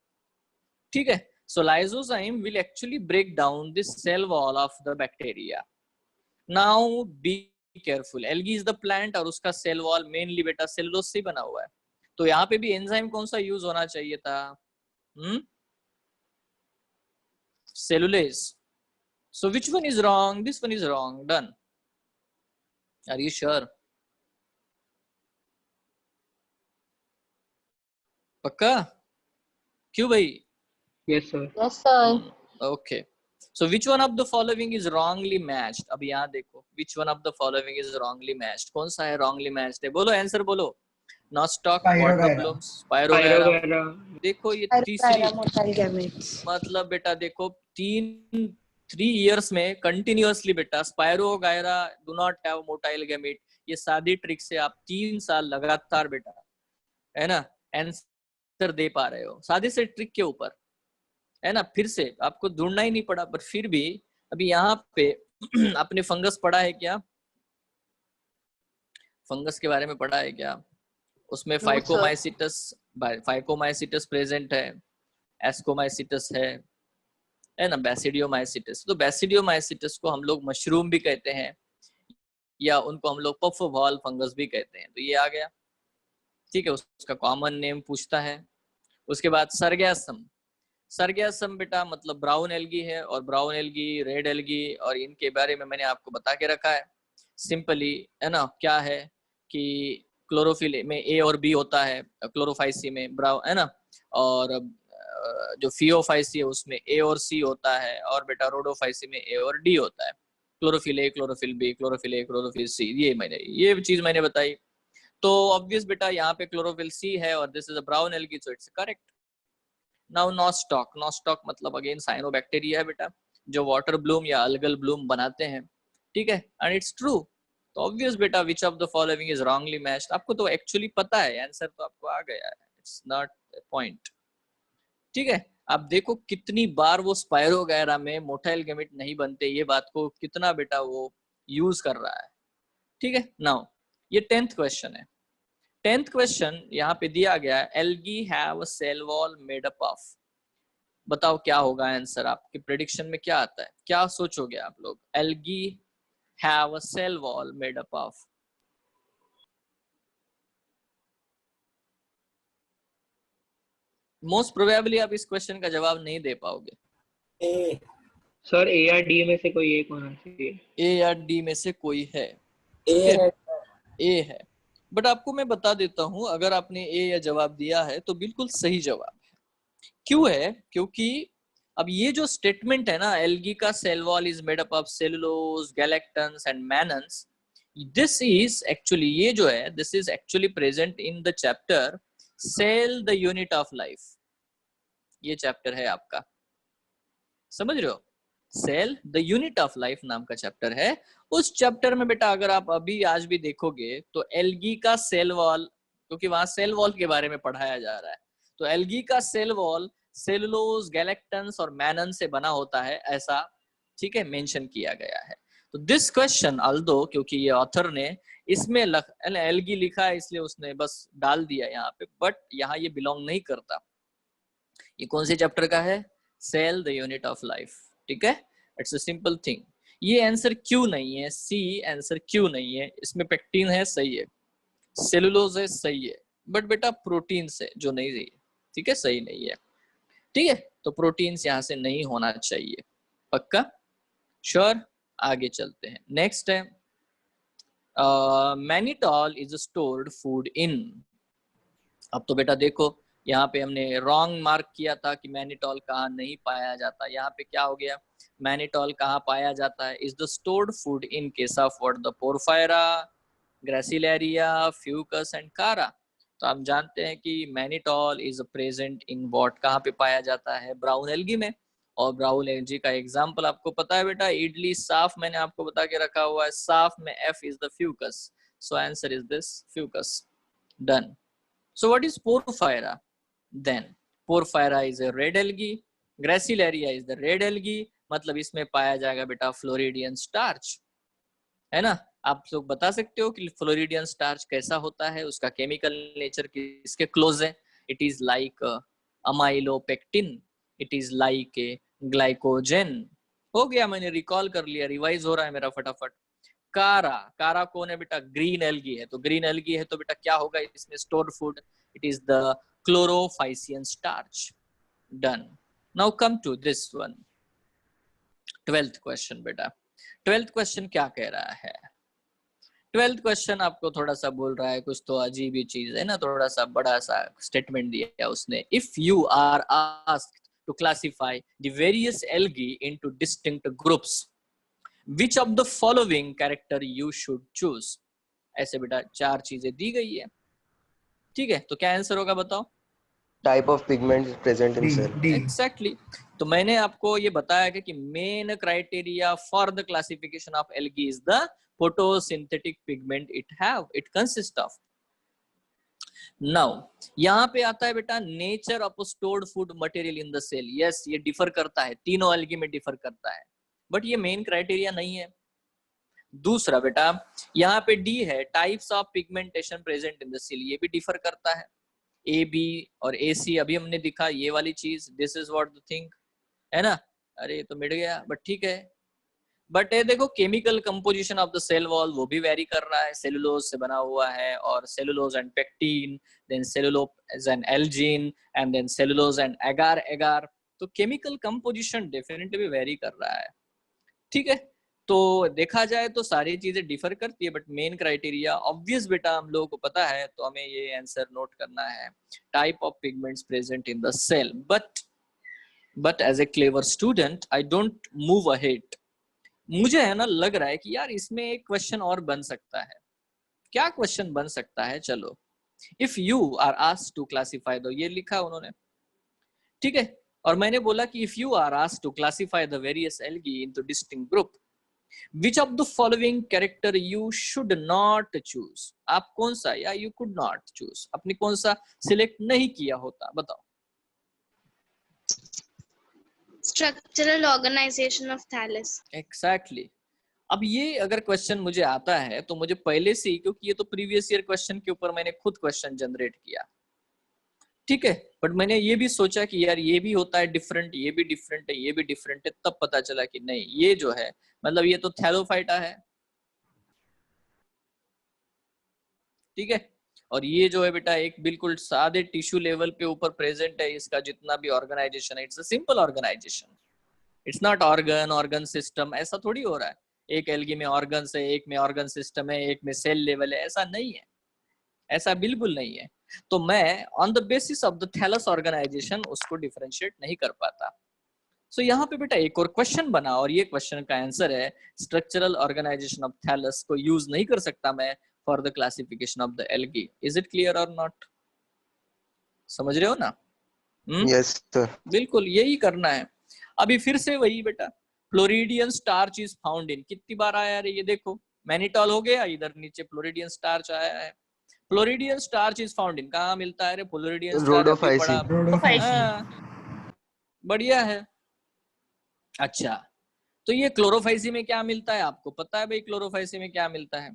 ठीक है, So lysozyme will actually break down this cell wall of the bacteria. Now be careful, algae is the plant और उसका cell wall mainly बेटा cellulose से बना हुआ है, तो यहाँ पे भी एंजाइम कौन सा यूज होना चाहिए था? Cellulase. So which one is wrong? This one is wrong. Done. Are you sure? पक्का? क्यों भाई? Yes, sir. Yes, sir. Okay. So which one of the following is wrongly matched? अब यहाँ देखो, which one of the following is wrongly matched? कौन सा है wrongly matched है? बोलो आंसर बोलो. Nostoc, water blooms, Spirogyra. देखो ये तीसरी, Motile gametes. मतलब बेटा देखो 3 years में continuously बेटा Spirogyra do not have motile gamete. ये सादी ट्रिक से आप 3 साल लगातार बेटा है ना आंसर दे पा रहे हो, सादी से ट्रिक के ऊपर है ना. फिर से आपको ढूंढना ही नहीं पड़ा, पर फिर भी अभी यहाँ पे आपने फंगस पढ़ा है क्या? फंगस के बारे में पढ़ा है क्या? उसमें फाइकोमाइसिटस प्रेजेंट है, एस्कोमाइसिटस है ना, बैसिडियोमाइसिटस. तो बैसिडियोमाइसिटस को हम लोग मशरूम भी कहते हैं या उनको हम लोग पफ बॉल फंगस भी कहते हैं. तो ये आ गया, ठीक है, उसका कॉमन नेम पूछता है. उसके बाद सरगैसम. सरगैसम बेटा मतलब ब्राउन एल्गी है, और ब्राउन एल्गी, रेड एल्गी, और इनके बारे में मैंने आपको बता के रखा है सिंपली, है ना. क्या है कि क्लोरोफिल में ए और बी होता है, क्लोरोफाइसी में ब्राउन है ना, और जो फियोफाइसी है उसमें ए और सी होता है, और बेटा रोडोफाइसी में ए और डी होता है. Chlorophyll A, chlorophyll B, chlorophyll A, chlorophyll C, ये चीज मैंने बताई. तो ऑब्वियस बेटा यहाँ पे क्लोरोफिल सी है और this is a brown algae, so it's correct. Now nostoc. Nostoc मतलब अगेन साइनोबैक्टीरिया है बेटा, जो वाटर ब्लूम या अल्गल ब्लूम बनाते हैं, ठीक है, एंड इट्स ट्रू. तो ऑब्वियस बेटा विच of the following is wrongly matched. आपको तो एक्चुअली पता है आंसर, तो आपको आ गया है, इट्स नॉट अ पॉइंट. ठीक है, आप देखो कितनी बार वो स्पायरोगायरा में मोटाइल गैमेट नहीं बनते, ये बात को कितना बेटा वो यूज कर रहा है. ठीक है, नाउ ये 10th क्वेश्चन है. 10th क्वेश्चन यहाँ पे दिया गया है, algae have a cell wall made up of. बताओ क्या होगा आंसर, आपके प्रेडिक्शन में क्या आता है, क्या सोचोगे आप लोग? Algae have a cell wall made up of. Most probably आप इस क्वेश्चन का जवाब नहीं दे पाओगे. सर ए या डी में से कोई एक होना चाहिए. ए या डी में से कोई है? ए है. बट आपको मैं बता देता हूं, अगर आपने ए या जवाब दिया है तो बिल्कुल सही जवाब है. क्यों है? क्योंकि अब ये जो स्टेटमेंट है ना, एल्गी का cell wall is made up of cellulose, galactans and mannans, this is actually, ये जो है this is actually present in the chapter cell the unit of life. ये चैप्टर है आपका, समझ रहे हो? Cell the unit of life नाम का चैप्टर है. उस चैप्टर में बेटा अगर आप अभी आज भी देखोगे तो एल्गी का सेल वॉल, क्योंकि वहां सेल वॉल के बारे में पढ़ाया जा रहा है, तो एल्गी का सेल वॉल सेलुलोज, गैलेक्टन्स और मैनन से बना होता है, ऐसा ठीक है मेंशन किया गया है. तो दिस क्वेश्चन अल्दो, क्योंकि ये ऑथर ने इसमें एल्गी लिखा है इसलिए उसने बस डाल दिया यहाँ पे, बट यहाँ ये बिलोंग नहीं करता. ये कौन से चैप्टर का है? Cell the unit of life. ठीक है, इट्स अ सिंपल थिंग. ये आंसर क्यों नहीं है? सी आंसर क्यों नहीं है? इसमें पेक्टिन है, सही है, सेलुलोज है, सही है, बट बेटा प्रोटीन्स है जो नहीं है, ठीक है, सही नहीं है. ठीक है, तो प्रोटीन्स यहाँ से नहीं होना चाहिए. पक्का? श्योर? आगे चलते हैं. नेक्स्ट है मैनिटॉल इज स्टोर्ड फूड इन. अब तो बेटा देखो यहाँ पे हमने रॉन्ग मार्क किया था कि मैनिटॉल कहाँ नहीं पाया जाता. यहाँ पे क्या हो गया? मैनिटॉल कहाँ पाया जाता है? Is the stored food in case of what? The porphyra, gracilaria, Fucus and कारा. तो हम जानते हैं कि mannitol is present in what, कहाँ पे पाया जाता है? ब्राउन एल्गी में. और ब्राउन एल्गी का एग्जांपल आपको पता है बेटा, इडली साफ, मैंने आपको बता के रखा हुआ है, साफ में F is the Fucus. So answer is this Fucus. Done. So what is porphyra? Then porphyra is a red algae, gracilaria is the red algae, मतलब इसमें पाया जाएगा बेटा फ्लोरिडियन स्टार्च, है ना. आप लोग बता सकते हो कि फ्लोरिडियन स्टार्च कैसा होता है, उसका केमिकल नेचर किसके क्लोज है? It is like amylopectin. It is like a glycogen. हो गया, मैंने रिकॉल कर लिया, रिवाइज हो रहा है मेरा फटाफट। कारा, कारा कौन है बेटा? ग्रीन एल्गी है। तो ग्रीन एल्गी है तो बेटा क्या होगा इसमें? Stored food. It is the chlorophycean starch. Done. Now come to this one, 12th question बेटा। 12th क्वेश्चन क्या कह रहा है? 12th क्वेश्चन आपको थोड़ा सा बोल रहा है, कुछ तो अजीब ही चीज है ना, थोड़ा सा बड़ा सा स्टेटमेंट दिया है उसने। If you are asked to classify the various algae into distinct groups, which of the following character you should choose? ऐसे बेटा 4 चीजें दी गई है, ठीक है? तो क्या आंसर होगा बताओ? Type of pigment is present in cell. Exactly. तो मैंने आपको ये बताया कि main criteria for the classification of algae is the photosynthetic pigment it consists of. नाउ यहाँ पे आता है बेटा nature of stored food material in the cell. Yes, ये डिफर करता है, तीनों एल्गी में डिफर करता है, बट ये मेन क्राइटेरिया नहीं है। दूसरा बेटा यहाँ पे डी है, types of pigmentation present in the cell, ये भी डिफर करता है। ए बी और ए सी अभी हमने दिखा, ये वाली चीज, this is what the thing, है ना? अरे तो मिट गया, बट ठीक है। बट ये देखो chemical composition of the cell wall वो भी वेरी कर रहा है, सेलुलोज से बना हुआ है, और cellulose and pectin, then cellulose and algin, and then cellulose and agar agar. तो केमिकल कंपोजिशन डेफिनेटली भी वेरी कर रहा है, ठीक है? तो देखा जाए तो सारी चीजें डिफर करती है, बट मेन क्राइटेरिया ऑब्वियस बेटा हम लोगों को पता है, तो हमें ये आंसर नोट करना है, type of pigments present in the cell. But as a clever student I don't move ahead. मुझे है ना लग रहा है कि यार इसमें एक क्वेश्चन और बन सकता है। क्या क्वेश्चन बन सकता है? चलो, if you are asked to classify, दो ये लिखा उन्होंने, ठीक है? और मैंने बोला कि if you are asked to classify the various algae into distinct group, which of the following character you should not choose? आप कौन सा या you could not choose, अपने कौन सा सिलेक्ट नहीं किया होता, बताओ। Structural organization of thallus. Exactly. अब ये अगर क्वेश्चन मुझे आता है तो मुझे पहले से ही, क्योंकि ये तो प्रीवियस ईयर क्वेश्चन के ऊपर मैंने खुद क्वेश्चन जनरेट किया, ठीक है? बट मैंने ये भी सोचा कि यार ये भी होता है डिफरेंट, ये भी डिफरेंट है, ये भी डिफरेंट है, तब पता चला कि नहीं, ये जो है मतलब ये तो थैलोफाइटा है, ठीक है? और ये जो है बेटा एक बिल्कुल सादे टिश्यू लेवल पे ऊपर प्रेजेंट है, इसका जितना भी ऑर्गेनाइजेशन है, it's a simple organization, it's not organ system. ऐसा थोड़ी हो रहा है एक एल्गी में ऑर्गन है, एक में ऑर्गन सिस्टम है, एक में सेल लेवल है, ऐसा नहीं है, ऐसा बिल्कुल नहीं है। तो मैं on the basis of the thallus organization उसको डिफरेंशिएट नहीं कर पाता। सो यहाँ पे बेटा एक और क्वेश्चन बना, और ये क्वेश्चन का आंसर है स्ट्रक्चरल ऑर्गेनाइजेशन ऑफ थैलस को यूज नहीं कर सकता मैं for the classification of the algae. Is it clear और नॉट? समझ रहे हो ना? Yes sir. बिल्कुल यही करना है। अभी फिर से वही बेटा, floridean starch is found in, कितनी बार आया है ये देखो, मैनिटॉल हो गया, इधर नीचे फ्लोरिडियन स्टार्च आया है। Floridean starch is found in कहाँ मिलता है रे? फ्लोरिडियन स्टार्च बढ़िया है। अच्छा, तो ये क्लोरोफाइसी में क्या मिलता है आपको पता है भाई? क्लोरोफाइसी में क्या मिलता है?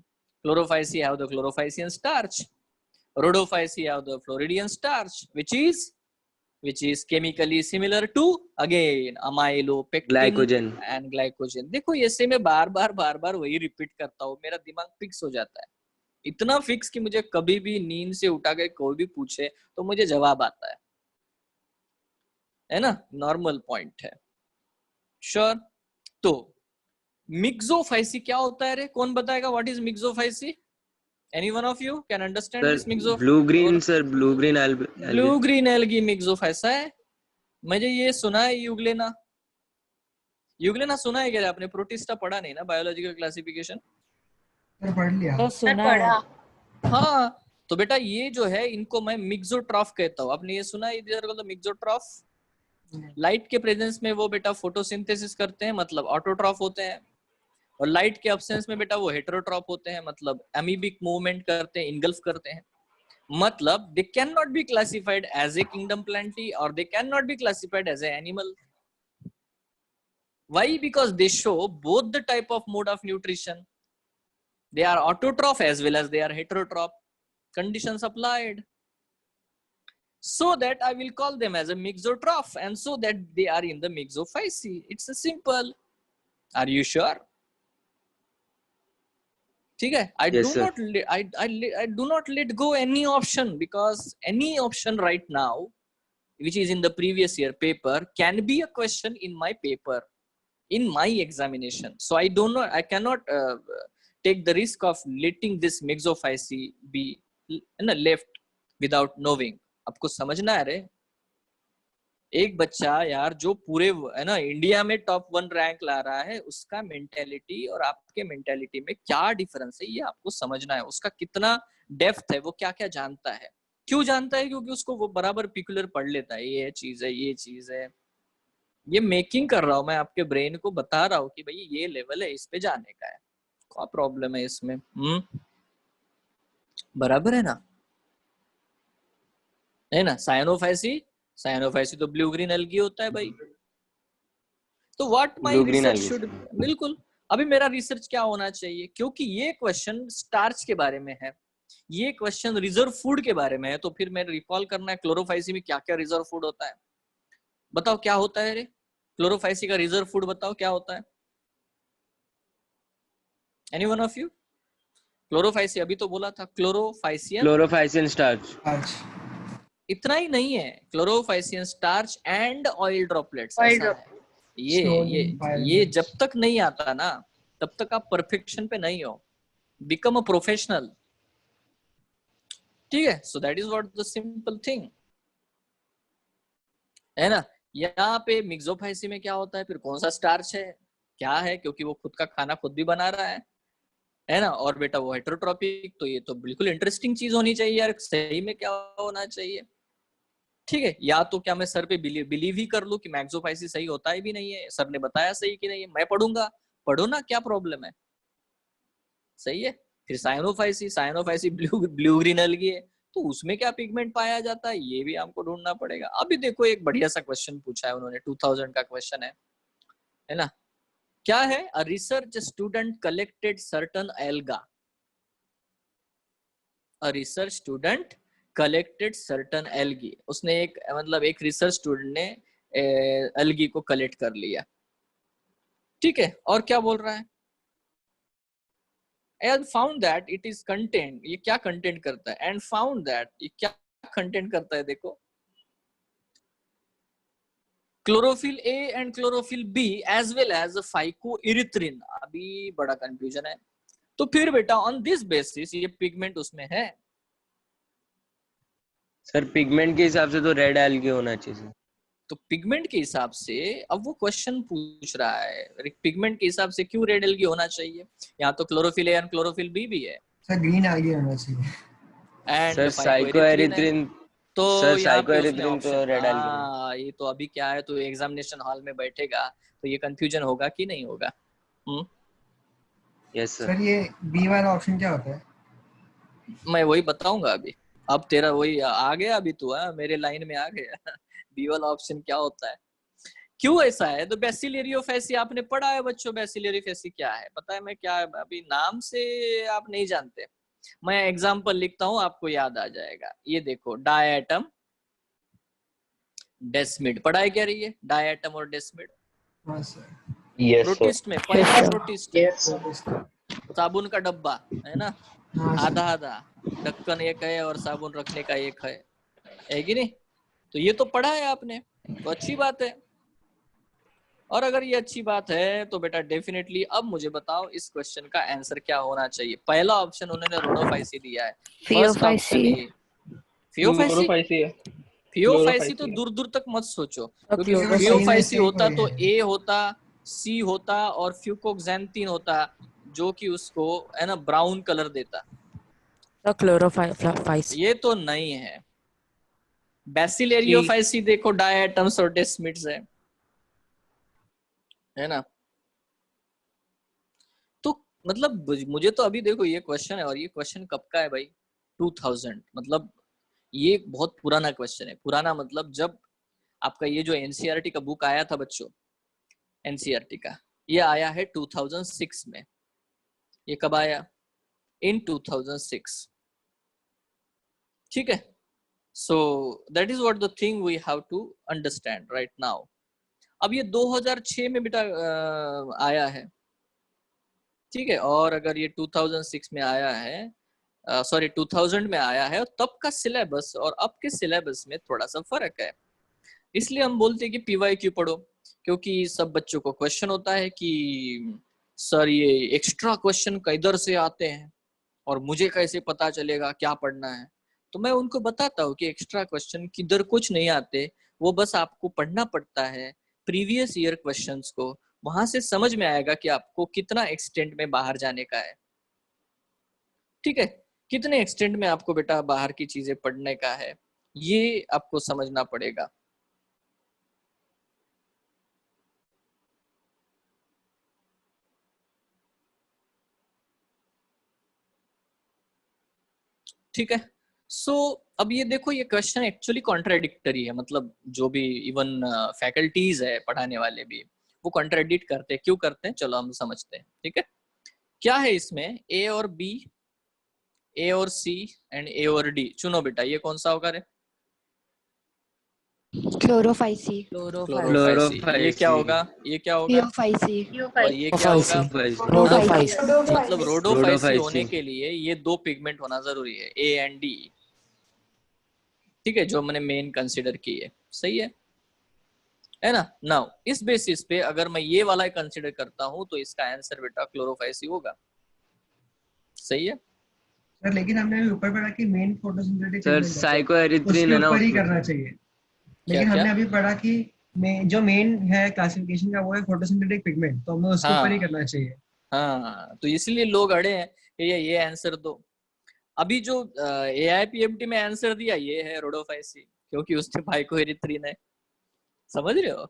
Chlorophyceae have the chlorophycean starch, rhodophyceae have the floridean starch which is chemically similar to again amylopectin glycogen and glycogen। देखो ऐसे में बार बार वही रिपीट करता हूँ, मेरा दिमाग फिक्स हो जाता है, इतना फिक्स कि मुझे कभी भी नींद से उठा के कोई भी पूछे तो मुझे जवाब आता है ना? नॉर्मल पॉइंट है, श्योर। तो मिक्सोफाइसी क्या होता है रे? कौन बताएगा what is myxophyceae? Any one of you can understand this mixo? Blue green sir, blue green algae myxophyceae है। मुझे ये सुना है यूग्लेना सुना है क्या आपने? प्रोटिस्टा पढ़ा नहीं ना, बायोलॉजिकल क्लासिफिकेशन पढ़ लिया तो सुना है। हाँ, तो बेटा ये जो है इनको मैं मिक्सोट्रॉफ कहता हूँ। आपने ये सुना है इधर को? तो मिक्सोट्रॉफ लाइट के प्रेजेंस में वो बेटा फोटोसिंथेसिस करते हैं, मतलब ऑटोट्रॉफ होते हैं, और लाइट के एब्सेंस में बेटा वो हेटेरोट्रॉप होते हैं, मतलब एमीबिक मूवमेंट करते हैं, इनगल्फ करते हैं। मतलब they can not be classified as a kingdom plantae और they can not be classified as a animal. Why? Because they show both the type of mode of nutrition. They are autotroph as well as they are heterotroph. Conditions applied. so that I will call them as a mixotroph, and so that they are in the mixophycy. It's a simple. Are you sure? ठीक है? I Yes, do sir. not I do not let go any option, because any option right now which is in the previous year paper can be a question in my paper, in my examination. So I cannot take the risk of letting this mixophycy be left without knowing. आपको समझना है रे, एक बच्चा यार जो पूरे है ना इंडिया में टॉप 1 रैंक ला रहा है, उसका मेंटेलिटी और आपके मेंटेलिटी में क्या डिफरेंस है, ये आपको समझना है. उसका कितना डेप्थ है, वो क्या क्या जानता है. क्यों जानता है? क्योंकि उसको वो बराबर पिकुलर पढ़ लेता है. ये चीज है, ये चीज है. ये मेकिंग कर रहा हूं मैं, आपके ब्रेन को बता रहा हूँ कि भाई ये लेवल है, इस पे जाने का है. क्या प्रॉब्लम है इसमें? बराबर है ना? है ना? साइनोफाइसी तो ब्लू ग्रीन एल्गी होता है भाई. तो what my Blue green research algae. Should, बिल्कुल. अभी मेरा रिसर्च क्या होना चाहिए? क्योंकि ये क्वेश्चन स्टार्च के बारे में है, ये क्वेश्चन रिजर्व फूड के बारे में है, तो फिर मैं रिकॉल करना है क्लोरोफाइसी में क्या क्या रिजर्व फूड होता है. बताओ क्या होता है रे? क्लोरोफाइसी का रिजर्व फूड बताओ क्या होता है? Any one of you? Chlorophyceae अभी तो बोला था, क्लोरोफाइसियन. Chlorophycin starch. आज इतना ही नहीं है, chlorophycean starch and oil droplets, Oil ऐसा है. ये Stolen ये जब तक नहीं आता ना, तब तक आप परफेक्शन पे नहीं हो. Become a professional. ठीक है? So that is what the simple thing है ना. यहाँ पे मिक्सोफाइसी में क्या होता है, फिर कौन सा स्टार्च है, क्या है, क्योंकि वो खुद का खाना खुद भी बना रहा है ना. और बेटा वो हेटेरोट्रॉपिक, तो ये तो बिल्कुल इंटरेस्टिंग चीज होनी चाहिए यार. सही में क्या होना चाहिए? ठीक है, या तो क्या मैं सर पे बिलीव ही कर लूं कि मैक्सोफाइसी सही होता है भी नहीं है, सर ने बताया सही कि नहीं है, मैं पढ़ूंगा. पढ़ो ना, क्या प्रॉब्लम है? सही है. फिर साइनोफाइसी ब्लू ग्रीन एल्गी है, तो उसमें क्या पिगमेंट पाया जाता है, ये भी हमको ढूंढना पड़ेगा. अभी देखो एक बढ़िया सा क्वेश्चन पूछा है उन्होंने, 2000 का क्वेश्चन है ना. क्या है? A research student collected certain alga. A research student collected certain algae. उसने एक रिसर्च स्टूडेंट ने एल्गी को कलेक्ट कर लिया. ठीक है, और क्या बोल रहा है? and found that it is contained. ये क्या कंटेंट करता है? and found that ये क्या कंटेंट करता है? देखो, chlorophyll a and chlorophyll b as well as phycoerythrin. अभी बड़ा कंफ्यूजन है. तो फिर बेटा ऑन दिस बेसिस ये पिगमेंट उसमें है. सर पिगमेंट के हिसाब से तो रेड एल्गी होना चाहिए. तो पिगमेंट के हिसाब से अब वो क्वेश्चन पूछ रहा है, पिगमेंट के हिसाब से क्यों रेड एल्गी होना चाहिए? यहाँ तो chlorophyll a and chlorophyll b भी है. सर ग्रीन एल्गी होना चाहिए. And sir phycoerythrin. तो सर यहाँ पे उसने साइकोएरिथ्रिन तो ऑप्शन, रेड एल्गी. हाँ ये तो अभी क्या है, तो एग्जामिनेशन हॉल में बैठेगा तो ये कंफ्यूजन होगा कि नहीं होगा? Yes sir. सर ये बी वाला ऑप्शन क्या होता है? मैं वही बताऊंगा अभी. अब तेरा वही आ गया अभी, तू मेरे लाइन में आ गया. बी वाला ऑप्शन क्या होता है, क्यों ऐसा है? तो बेसिलेरियोफेसी आपने पढ़ा है बच्चों. बेसिलेरियोफेसी क्या है पता है? मैं क्या है, अभी नाम से आप नहीं जानते. मैं एग्जांपल लिखता हूं, आपको याद आ जाएगा. ये देखो, डायटम डेस्मिड पढ़ा है क्या? रही है डायटम और डेस्मिड. हाँ सर. Yes sir. प्रोटिस्ट में पहला sir. प्रोटिस्ट Yes, साबुन का डब्बा है ना, हाँ सर. आधा आधा ढक्कन एक है और साबुन रखने का एक है कि नहीं? तो ये तो पढ़ा है आपने, तो अच्छी बात है. और अगर ये अच्छी बात है तो बेटा डेफिनेटली अब मुझे बताओ इस क्वेश्चन का आंसर क्या होना चाहिए. पहला ऑप्शन उन्होंने रोडोफाइसी दिया है. फर्स्ट ऑप्शन ये फियोफाइसी. क्लोरोफाइसी है. फियोफाइसी तो दूर दूर तक मत सोचो, क्योंकि क्लोरोफाइसी फियोफाइसी में से होता कोई तो है. ए होता, सी होता और फ्यूकोक्सेंथिन होता, जो कि उसको है ना ब्राउन कलर देता. क्लोरोफाइस. ये तो नहीं है. बेसिलेरियोफाइसी देखो, डायटम्स और डेस्मिड्स है ना. तो मतलब मुझे तो अभी देखो ये क्वेश्चन है, और ये क्वेश्चन कब का है भाई? 2000. मतलब ये बहुत पुराना क्वेश्चन है. पुराना मतलब जब आपका ये जो एनसीईआरटी का बुक आया था बच्चों, एनसीईआरटी का ये आया है 2006 में. ये कब आया? इन 2006. ठीक है, So that is what the thing we have to understand right now. अब ये 2006 में बेटा आया है, ठीक है, और अगर ये 2006 में आया है, सॉरी 2000 में आया है, तब का सिलेबस और अब के सिलेबस में थोड़ा सा फर्क है। इसलिए हम बोलते हैं कि PYQ पढ़ो, क्योंकि सब बच्चों को क्वेश्चन होता है कि सर ये एक्स्ट्रा क्वेश्चन किधर से आते हैं और मुझे कैसे पता चलेगा क्या पढ़ना है। तो मैं उनको बताता हूँ कि एक्स्ट्रा क्वेश्चन किधर कुछ नहीं आते, वो बस आपको पढ़ना पड़ता है प्रीवियस ईयर क्वेश्चंस को, वहां से समझ में आएगा कि आपको कितना एक्सटेंट में बाहर जाने का है, ठीक है, कितने एक्सटेंट में आपको बेटा बाहर की चीजें पढ़ने का है, ये आपको समझना पड़ेगा। ठीक है, सो अब ये देखो, ये क्वेश्चन एक्चुअली कॉन्ट्राडिक्टरी है, मतलब जो भी इवन फैकल्टीज है पढ़ाने वाले भी वो कॉन्ट्राडिक्ट करते हैं। क्यों करते हैं, चलो हम समझते हैं। ठीक है, क्या है इसमें, ए और बी, ए और सी एंड ए और डी, चुनो बेटा ये कौन सा होगा रे? क्लोरोफाइसी। क्लोरोफाइसी। ये क्या होगा, ये क्या होगा? थियोफाइसी। और ये क्या होगा? रोडोफाइसी। मतलब रोडोफाइसी होने के लिए ये दो पिगमेंट होना जरूरी है, ए एंड डी, ठीक है, जो मैंने मेन कंसीडर की है। सही है ना? नाउ इस बेसिस पे अगर मैं ये वाला कंसीडर करता हूँ तो इसका आंसर बेटा क्लोरोफाइसी होगा। सही है सर, लेकिन हमने अभी ऊपर पढ़ा कि मेन फोटोसिंथेटिक सर साइकोएरिथ्रिन है ना ऊपर ही उसमें। करना चाहिए, लेकिन हमने अभी पढ़ा कि जो मेन है क्लासिफिकेशन का वो है फोटोसिंथेटिक पिगमेंट, तो हमें उसके ऊपर ही करना चाहिए। हाँ, तो इसलिए लोग अड़े हैं कि ये आंसर दो। अभी जो AIPMT में आंसर दिया ये है रोडोफाइसी, क्योंकि उसने साइकोएरिथ्रिन है, समझ रहे हो,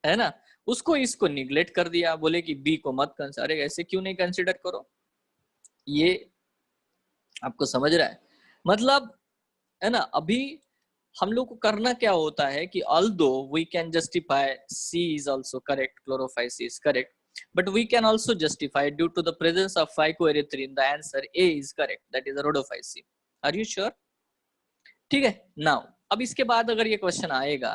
है ना? उसको इसको निगलेक्ट कर दिया, बोले कि बी को मत कंसिडर। ऐसे क्यों नहीं कंसिडर करो, ये आपको समझ रहा है मतलब, है ना? अभी हम लोग को करना क्या होता है कि although we can justify C is also correct, chlorophyce is correct, but we can also justify due to the presence of phycoerythrin the answer A is correct, that is rhodophycy. Are you sure? ठीक है, now अब इसके बाद अगर ये क्वेश्चन आएगा,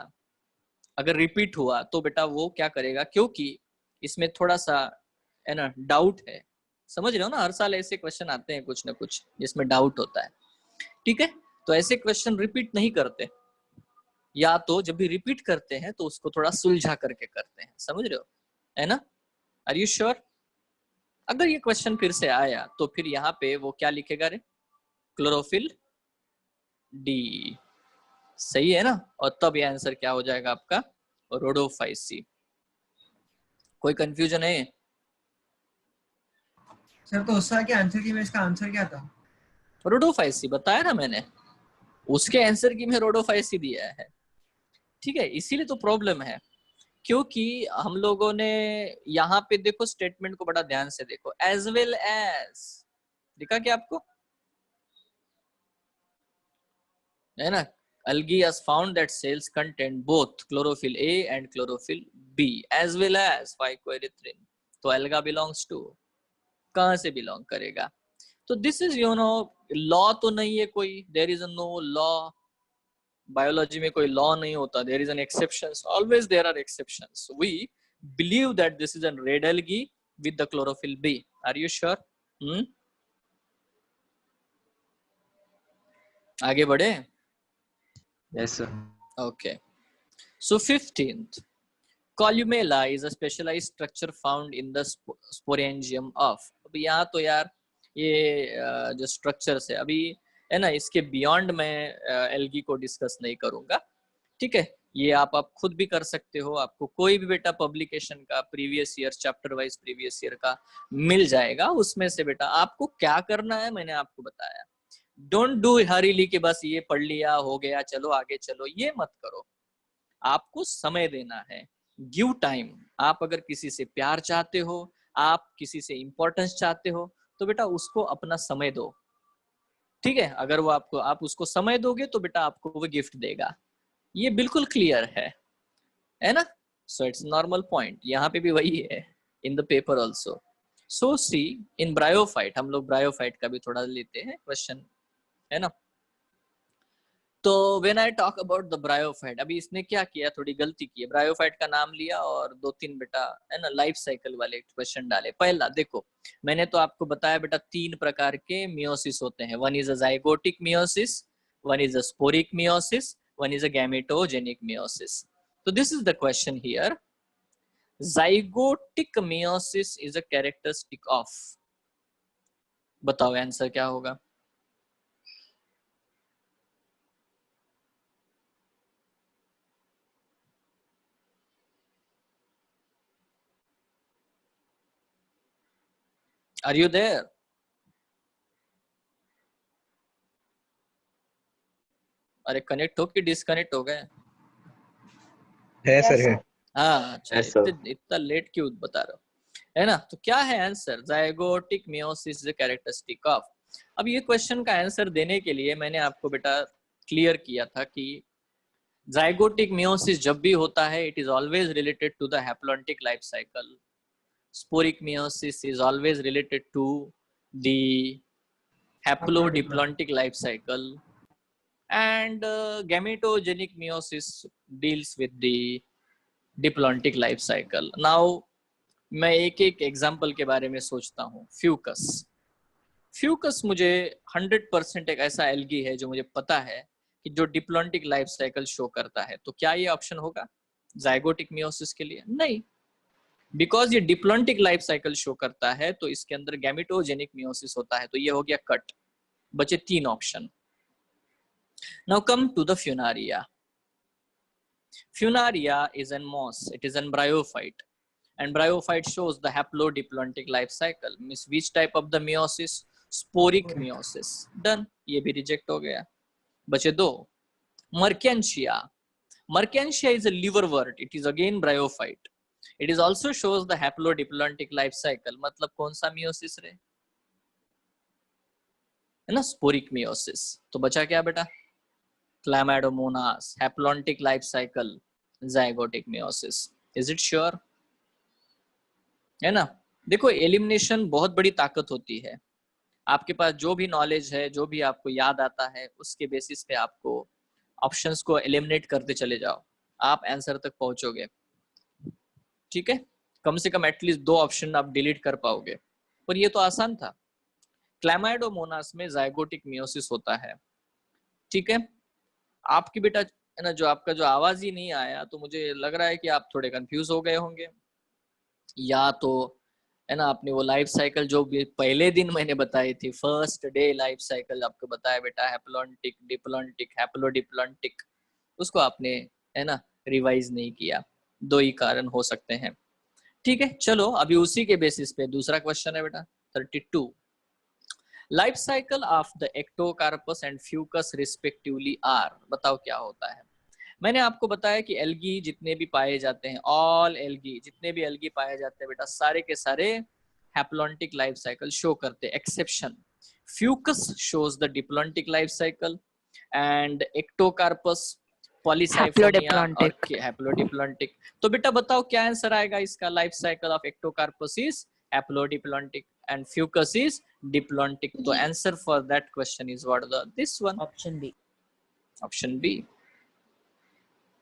अगर रिपीट हुआ तो बेटा वो क्या करेगा, क्योंकि इसमें थोड़ा सा है ना डाउट है, समझ रहे हो ना? हर साल ऐसे क्वेश्चन आते हैं कुछ ना कुछ जिसमें डाउट होता है, ठीक है? तो ऐसे क्वेश्चन रिपीट नहीं करते, या तो जब भी रिपीट करते हैं तो उसको थोड़ा सुलझा करके करते हैं, समझ रहे हो, है ना? Are you sure? अगर ये क्वेश्चन फिर से आया तो फिर यहाँ पे वो क्या लिखेगा रे? क्लोरोफिल डी, सही है ना? और तब ये आंसर क्या हो जाएगा आपका? रोडोफाइसी। कोई कंफ्यूजन है? सर, तो उसका क्या आंसर की में इसका आंसर क्या था? रोडोफाइसी बताया ना मैंने, उसके आंसर की में रोडोफाइसी दिया है, ठीक है? इसीलिए तो प्रॉब्लम है, क्योंकि हम लोगों ने यहाँ पे देखो स्टेटमेंट को बड़ा ध्यान से देखो, एज वेल एज दिखा क्या आपको, है ना? Algae has found that cells contain both chlorophyll A and chlorophyll B as well as phycoerythrin. तो alga belongs to, कहाँ से बिलोंग करेगा? तो दिस इज लॉ तो नहीं है कोई, there is no law, biology में कोई लॉ नहीं होता, there is an exceptions, always there are exceptions. We believe that this is an red algae with the chlorophyll B. Are you sure? आगे बढ़े? Yes sir. Okay. So 15th, columella is a specialized structure found in the sporangium of. अब यहाँ तो यार ये जो स्ट्रक्चर्स है अभी, है ना, इसके बियॉन्ड मैं एल्गी को डिस्कस नहीं करूंगा, ठीक है? ये आप खुद भी कर सकते हो, आपको कोई भी बेटा पब्लिकेशन का previous year chapter wise previous year का मिल जाएगा, उसमें से बेटा आपको क्या करना है मैंने आपको बताया। डोंट डू हरीली कि बस ये पढ़ लिया हो गया चलो आगे चलो, ये मत करो, आपको समय देना है, गिव टाइम। आप अगर किसी से प्यार चाहते हो, आप किसी से इंपॉर्टेंस चाहते हो, तो बेटा उसको अपना समय दो, ठीक है? अगर वो आप उसको समय दोगे तो बेटा आपको वो गिफ्ट देगा, ये बिल्कुल क्लियर है ना? सो इट्स नॉर्मल पॉइंट, यहाँ पे भी वही है in the paper also. So see in bryophyte, हम लोग ब्रायोफाइट का भी थोड़ा लेते हैं क्वेश्चन, है ना? तो when I talk about the bryophyte, अभी इसने क्या किया, थोड़ी गलती की है। ब्रायोफाइट का नाम लिया और 2-3 बेटा है ना लाइफ साइकिल वाले क्वेश्चन डाले। पहला देखो, मैंने तो आपको बताया बेटा 3 प्रकार के मियोसिस होते हैं। One is a zygotic meiosis, one is a sporic meiosis, one is a gametogenic meiosis. तो this is the question here, zygotic meiosis is a characteristic of, बताओ आंसर क्या होगा। Are you there? अरे कनेक्ट हो कि डिस्कनेक्ट हो गए? है सर है। हाँ अच्छा, Yes, sir. इतना लेट क्यों बता रहे हो, है ना। तो क्या है answer, zygotic meiosis is a characteristic of. अब ये क्वेश्चन का आंसर देने के लिए मैंने आपको बेटा क्लियर किया था कि जाइगोटिक मियोसिस जब भी होता है it is always related to the haplontic life cycle, sporic meiosis is always related to the haplodiplontic life cycle, and gametogenic meiosis deals with the diplontic life cycle. नाउ मैं एक एक एग्जाम्पल के बारे में सोचता हूँ। फ्यूकस, फ्यूकस मुझे 100% एक ऐसा एल्गी है जो मुझे पता है कि जो डिप्लॉन्टिक लाइफ साइकिल शो करता है। तो क्या ये ऑप्शन होगा जाइगोटिक मियोसिस के लिए? नहीं, बिकॉज ये डिप्लॉन्टिक लाइफ साइकिल शो करता है तो इसके अंदर गैमेटोजेनिक मियोसिस होता है। तो ये हो गया कट, बचे 3 option. Now come to the Funaria. Funaria is an moss. It is an bryophyte, and bryophyte shows the haplodiplontic life cycle. Means which type of the meiosis? Sporic meiosis. Done. ये भी reject हो गया। बचे 2। Mercantia. Mercantia is a liverwort. It is again bryophyte. It is also shows the haplodiplontic life cycle. मतलब कौन सा meiosis रे? है ना, sporic meiosis। तो बचा क्या बेटा? Chlamydomonas, haplontic life cycle, zygotic meiosis. Is it sure? है ना। देखो एलिमिनेशन बहुत बड़ी ताकत होती है। आपके पास जो भी नॉलेज है, जो भी आपको याद आता है, उसके बेसिस पे आपको ऑप्शंस को एलिमिनेट करते चले जाओ, आप आंसर तक पहुंचोगे। ठीक है, कम से कम एटलीस्ट 2 ऑप्शन आप डिलीट कर पाओगे। पर ये तो आसान था। क्लैमाइडोमोनास में जाइगोटिक मियोसिस होता है। ठीक है, आपकी बेटा है ना, जो आपका जो आवाज ही नहीं आया, तो मुझे लग रहा है कि आप थोड़े कंफ्यूज हो गए होंगे, या तो है ना आपने वो लाइफ साइकिल जो भी पहले दिन मैंने बताई थी, फर्स्ट डे लाइफ साइकिल आपको बताया बेटा, हैप्लॉन्टिक, डिप्लॉन्टिक, हैप्लोडिप्लॉन्टिक, उसको आपने है ना रिवाइज नहीं किया। 2 ही कारण हो सकते हैं। ठीक है, चलो अभी उसी के बेसिस पे दूसरा क्वेश्चन है बेटा 32। Life cycle of the Ectocarpus and Fucus respectively are, बताओ क्या होता है। मैंने आपको बताया कि एल्गी जितने भी पाए जाते हैं, ऑल एल्गी, जितने भी एल्गी पाए जाते हैं बेटा, सारे के सारे हैप्लॉन्टिक लाइफ साइकिल शो करते हैं, exception Fucus shows the diplontic life cycle and Ectocarpus Polysiphonia और हैप्लोडिप्लॉन्टिक। तो बेटा बताओ क्या आंसर आएगा इसका। Life cycle of Ectocarpus is haplodiplontic and fucus is diplontic. So answer for that question is what? This one, option B. Option B,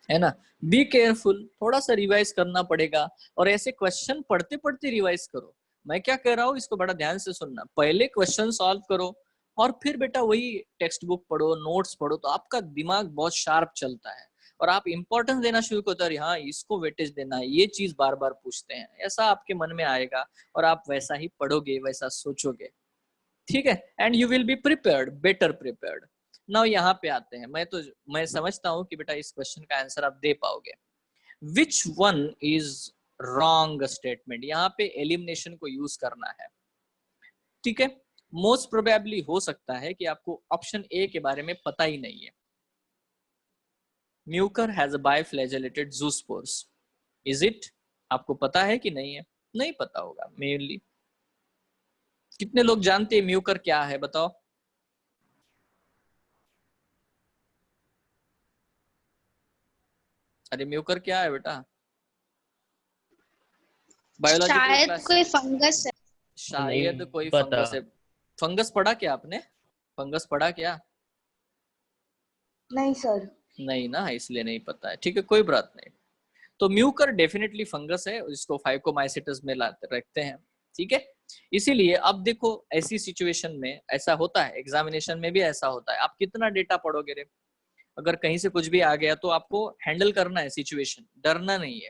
है ना। बी केयरफुल, थोड़ा सा रिवाइज करना पड़ेगा, और ऐसे क्वेश्चन पढ़ते पढ़ते रिवाइज करो। मैं क्या कह रहा हूँ इसको बड़ा ध्यान से सुनना। पहले क्वेश्चन सॉल्व करो और फिर बेटा वही टेक्स्ट बुक पढ़ो, नोट्स पढ़ो, तो आपका दिमाग बहुत शार्प चलता है और आप इंपॉर्टेंस देना शुरू करते हैं। हाँ, इसको वेटेज देना है, ये चीज बार बार पूछते हैं, ऐसा आपके मन में आएगा और आप वैसा ही पढ़ोगे, वैसा सोचोगे। ठीक है, and you will be prepared, better prepared. Now यहाँ पे आते हैं। मैं समझता हूँ कि बेटा इस क्वेश्चन का आंसर आप दे पाओगे। Which one is wrong statement, यहाँ पे एलिमिनेशन को यूज करना है। ठीक है, मोस्ट प्रोबेबली हो सकता है कि आपको ऑप्शन ए के बारे में पता ही नहीं है। Mucor has a biflagellated zoospores, is it? आपको पता है कि नहीं है? नहीं पता होगा मेनली। कितने लोग जानते हैं म्यूकर क्या है, बताओ। अरे म्यूकर क्या है बेटा? बायोलॉजी शायद कोई फंगस है। शायद कोई फंगस है। फंगस पढ़ा क्या आपने? फंगस पढ़ा क्या? नहीं सर। नहीं ना, इसलिए नहीं पता है। ठीक है, कोई बात नहीं। तो म्यूकर डेफिनेटली फंगस है, इसको फाइकोमाइसिट्स में रखते हैं। ठीक है, इसीलिए अब देखो ऐसी सिचुएशन में ऐसा होता है, एग्जामिनेशन में भी ऐसा होता है। आप कितना डेटा पढ़ोगे रे, अगर कहीं से कुछ भी आ गया तो आपको हैंडल करना है सिचुएशन, डरना नहीं है।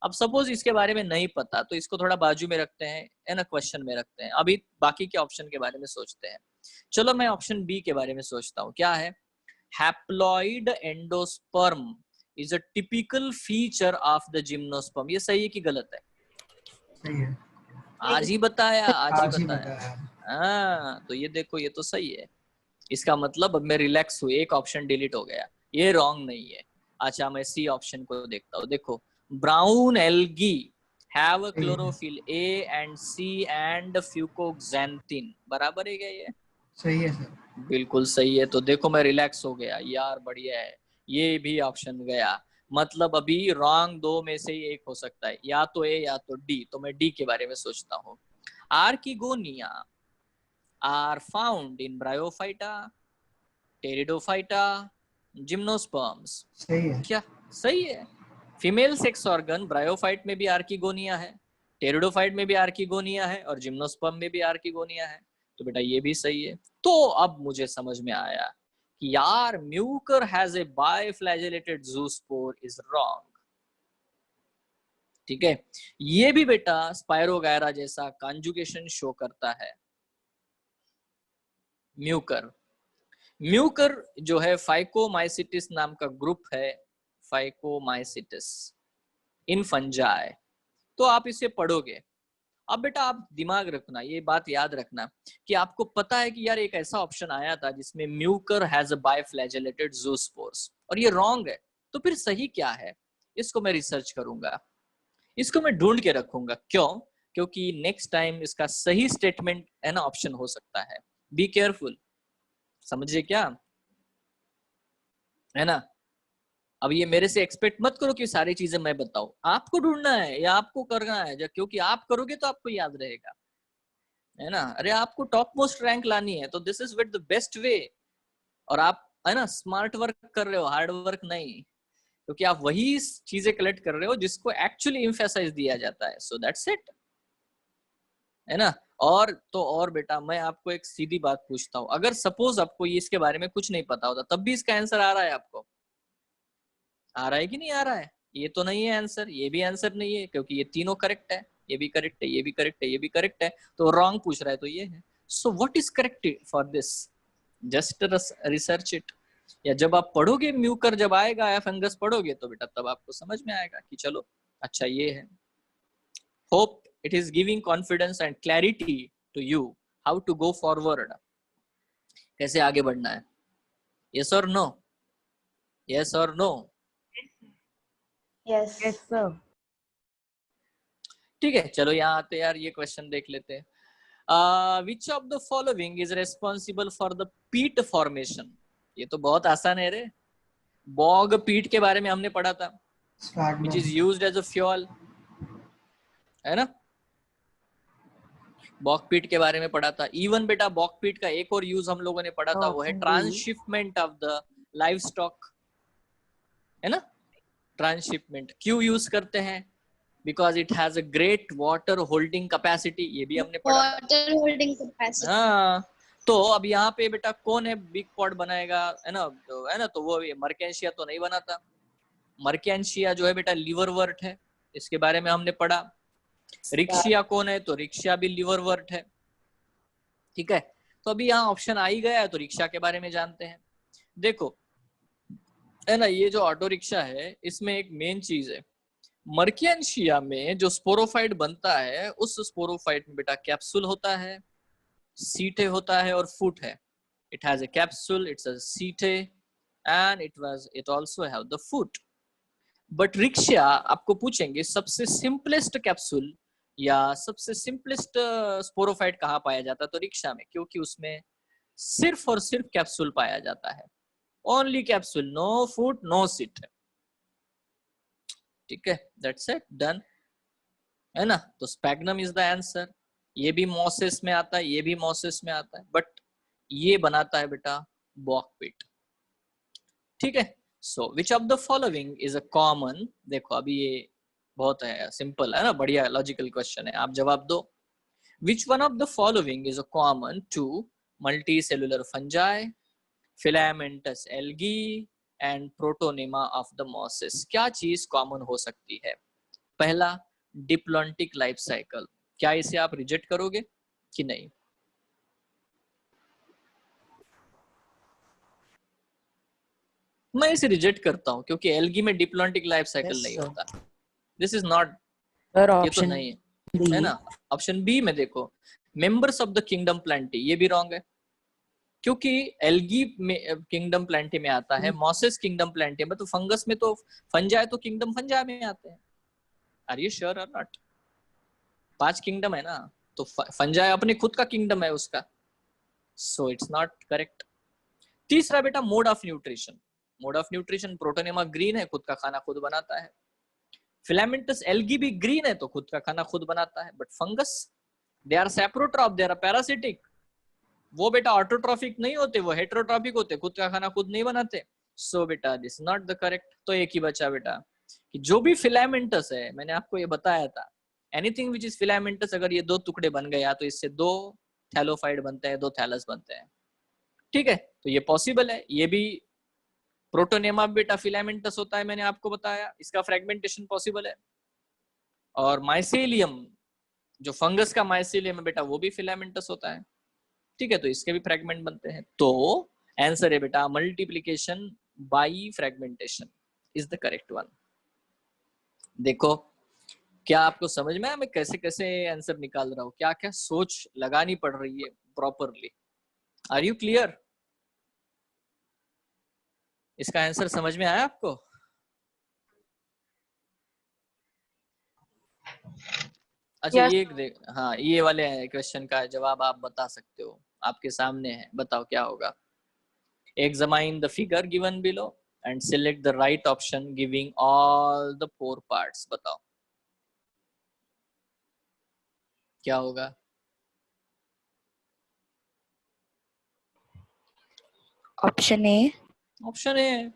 अब सपोज इसके बारे में नहीं पता तो इसको थोड़ा बाजू में रखते हैं, है ना, क्वेश्चन में रखते हैं। अभी बाकी के ऑप्शन के बारे में सोचते हैं। चलो मैं ऑप्शन बी के बारे में सोचता हूँ। क्या है? Haploid endosperm is a typical feature of the gymnosperm. ये सही है कि गलत है? सही है। आज ही बताया, आज ही बताया। बताया। हाँ, तो ये देखो, ये तो सही है। इसका मतलब अब मैं रिलैक्स हूँ, एक ऑप्शन डिलीट हो गया, ये रॉन्ग नहीं है। अच्छा, मैं सी ऑप्शन को देखता हूँ। देखो, brown algae have a chlorophyll a and c and fucoxanthin. बराबर है क्या ये? सही है सर। बिल्कुल सही है। तो देखो मैं रिलैक्स हो गया यार, बढ़िया है। ये भी ऑप्शन गया। मतलब अभी रॉन्ग दो में से ही एक हो सकता है, या तो ए या तो डी। तो मैं डी के बारे में सोचता हूँ। Archegonia are found in Bryophyta, Pteridophyta, Gymnosperms। सही है। क्या सही है? फीमेल सेक्स ऑर्गन ब्रायोफाइट में भी आर्किगोनिया है, टेरिडोफाइट में भी आर्किगोनिया है और जिम्नोस्पर्म में भी आर्किगोनिया है। तो बेटा ये भी सही है। तो अब मुझे समझ में आया कि यार mucor has a biflagellated zoospore is wrong. ठीक है, ये भी बेटा स्पायरोगायरा जैसा कॉन्जुगेशन शो करता है। म्यूकर जो है फाइकोमाइसिटिस नाम का ग्रुप है, फाइकोमाइसिटिस इन फंजाई। तो आप इसे पढ़ोगे। अब बेटा आप दिमाग रखना, ये बात याद रखना कि आपको पता है कि यार एक ऐसा ऑप्शन आया था जिसमें म्यूकर हैज अ बाइफ्लैजेलेटेड ज़ूस्पोर्स, और ये रॉन्ग है। तो फिर सही क्या है? इसको मैं रिसर्च करूंगा, इसको मैं ढूंढ के रखूंगा। क्यों? क्योंकि नेक्स्ट टाइम इसका सही स्टेटमेंट है ना ऑप्शन हो सकता है। Be careful. समझे क्या? है ना? अब ये मेरे से एक्सपेक्ट मत करो कि सारी चीजें मैं बताऊं, आपको ढूंढना है या आपको करना है, क्योंकि आप करोगे तो आपको याद रहेगा, है ना। अरे आपको टॉप मोस्ट रैंक लानी है तो this is with the best way. और आप है ना स्मार्ट वर्क कर रहे हो, हार्ड वर्क नहीं, क्योंकि आप वही चीजें कलेक्ट कर रहे हो जिसको एक्चुअली एम्फेसाइज दिया जाता है। सो दैट्स इट, है ना। और तो और बेटा मैं आपको एक सीधी बात पूछता हूँ, अगर सपोज आपको ये इसके बारे में कुछ नहीं पता होता तब भी इसका आंसर आ रहा है आपको? आ रहा है कि नहीं आ रहा है? ये तो नहीं है आंसर, ये भी आंसर नहीं है, क्योंकि ये तीनों करेक्ट है। ये भी करेक्ट है, ये भी करेक्ट है, ये भी करेक्ट है। तो रॉन्ग पूछ रहा है तो ये है। So what is correct for this? Just research it. या जब आप पढ़ोगे म्यूकर जब आएगा या फंगस पढ़ोगे तो बेटा तब आपको समझ में आएगा कि चलो अच्छा ये है। Hope it is giving confidence and clarity to you how to go forward, कैसे आगे बढ़ना है। yes or no? yes or no? Yes sir. ठीक है, चलो यहाँ आते यार, ये क्वेश्चन देख लेते हैं। which of the following is responsible for the peat formation? ये तो बहुत आसान है रे। बॉग पीट के बारे में हमने पढ़ा था, which is used as a fuel, है ना। बॉकपीट के बारे में पढ़ा था। इवन बेटा बॉकपीट का एक और यूज हम लोगों ने पढ़ा था, वो है transshipment of the live stock, है ना। ट्रांसशिपमेंट क्यों यूज करते हैं? Because it has a great water holding capacity, ये भी हमने पढ़ा था। Water holding capacity. हाँ, तो अब यहाँ पे बेटा कौन है बिग पॉट बनाएगा, है ना, तो वो मर्केंशिया तो नहीं बनाता। मर्केंशिया जो है बेटा लिवरवर्ट है, इसके बारे में हमने पढ़ा। रिक्शिया कौन है? तो रिक्शा भी लिवरवर्ट है। ठीक है, तो अभी यहाँ ऑप्शन आ ही गया है तो रिक्शा के बारे में जानते हैं। देखो है ना, ये जो ऑटो रिक्शा है इसमें एक मेन चीज है, मर्केंशिया में जो स्पोरोफाइट बनता है उस स्पोरोफाइट में बेटा कैप्सूल होता है, सीटे होता है और फुट है। It has a capsule, it's a seta and it also have the foot. But रिक्शा आपको पूछेंगे सबसे सिंपलेस्ट कैप्सूल या सबसे सिंपलेस्ट स्पोरोफाइट कहाँ पाया जाता है, तो रिक्शा में, क्योंकि उसमें सिर्फ और सिर्फ कैप्सूल पाया जाता है। Only capsule, no food no seed. ठीक है, दैट्स इट, डन, है ना। तो स्पैग्नम इज द आंसर। ये भी मॉसेस में आता है, ये भी मॉसेस में आता है, बट ये बनाता है बेटा बॉकपीट। ठीक है। So which of the following is a common, देखो अभी ये बहुत है सिंपल है ना, बढ़िया लॉजिकल क्वेश्चन है, आप जवाब दो। Which one of the following is a common to multicellular fungi, filamentous algae and protonema of the mosses? क्या चीज कॉमन हो सकती है? पहला, डिप्लॉन्टिक लाइफ साइकिल, क्या इसे आप रिजेक्ट करोगे कि नहीं? मैं इसे रिजेक्ट करता हूं क्योंकि एल्गी में डिप्लॉन्टिक लाइफ साइकिल नहीं होता। दिस इज नॉट, सर ये तो नहीं है ना। ऑप्शन बी में देखो, members of the kingdom Plantae, ये भी रॉन्ग है क्योंकि एल्गी में किंगडम प्लांटी में आता है, मॉसेस किंगडम प्लांटी में, तो फंगस में तो फंजाई तो किंगडम फंजाई में आते हैं। आर यू श्योर और नॉट? 5 किंगडम है ना, तो फंजाई अपने खुद का किंगडम है उसका, सो इट्स नॉट करेक्ट। तीसरा बेटा, mode of nutrition, mode of nutrition, protonema green है, खुद का खाना खुद बनाता है। फिलामेंटस एल्गी भी ग्रीन है तो खुद का खाना खुद बनाता है, but fungus they are saprotroph, they are parasitic, वो बेटा ऑटोट्रॉफिक नहीं होते, वो हेटेरोट्रॉफिक होते, खुद का खाना खुद नहीं बनाते। सो बेटा दिस नॉट द करेक्ट। तो एक ही बचा बेटा कि जो भी फिलामेंटस है, मैंने आपको ये बताया था, एनीथिंग विच इज फिलामेंटस, अगर ये 2 टुकड़े बन गया तो इससे 2 थैलोफाइड बनते हैं, 2 थैलस बनते हैं। ठीक है, तो ये पॉसिबल है। ये भी प्रोटोनेमा बेटा फिलामेंटस होता है, मैंने आपको बताया, इसका फ्रेगमेंटेशन पॉसिबल है। और माइसेलियम, जो फंगस का माइसेलियम है बेटा, वो भी फिलामेंटस होता है। ठीक है, तो इसके भी फ्रेगमेंट बनते हैं। तो आंसर है बेटा multiplication by fragmentation is the correct one. देखो क्या आपको समझ में आया मैं कैसे कैसे आंसर निकाल रहा हूँ, क्या क्या सोच लगानी पड़ रही है प्रॉपरली। Are you clear? इसका आंसर समझ में आया आपको? अच्छा Yes. ये देख, हाँ ये वाले क्वेश्चन का जवाब आप बता सकते हो, आपके सामने है, बताओ क्या होगा। Examine the figure given below and select the right option giving all the 4 parts। बताओ क्या होगा? Option A. Option A.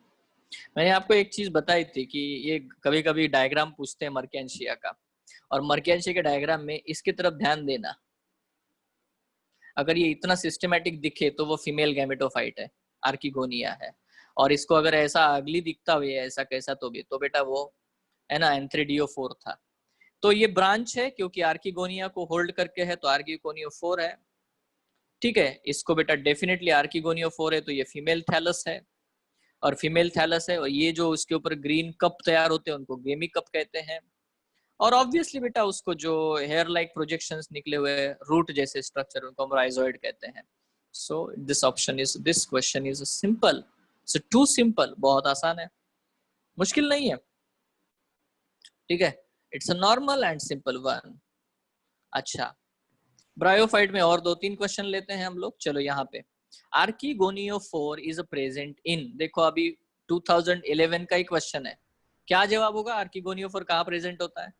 मैंने आपको एक चीज बताई थी कि ये कभी कभी डायग्राम पूछते हैं मर्केंशिया का, और मर्केंशिया के डायग्राम में इसकी तरफ ध्यान देना, अगर ये इतना सिस्टमेटिक दिखे तो वो फीमेल गैमेटोफाइट है, आर्किगोनिया है। और इसको अगर ऐसा अगली दिखता हुआ ऐसा कैसा तो भी, तो बेटा वो है ना एंथ्रेडियोफोर था। तो ये ब्रांच है क्योंकि आर्किगोनिया को होल्ड करके है, तो आर्किगोनियोफोर है। ठीक है, इसको बेटा डेफिनेटली आर्किगोनियोफोर है, तो ये फीमेल थैलस है, और फीमेल थैलस है, और ये जो उसके ऊपर ग्रीन कप तैयार होते हैं उनको गेमी कप कहते हैं। और ऑब्वियसली बेटा उसको जो हेयर लाइक प्रोजेक्शंस निकले हुए रूट जैसे स्ट्रक्चर, उनको हम राइजोइड कहते हैं। So this option is, this question is simple, so too simple, बहुत आसान है, मुश्किल नहीं है। ठीक है, it's a normal and simple one. अच्छा, ब्रायोफाइट में और 2-3 क्वेश्चन लेते हैं हम लोग। चलो यहाँ पे आर्किगोनियोफोर इज प्रेजेंट इन, देखो अभी 2011 का ही क्वेश्चन है, क्या जवाब होगा? आर्किगोनियोफोर कहाँ प्रेजेंट होता है?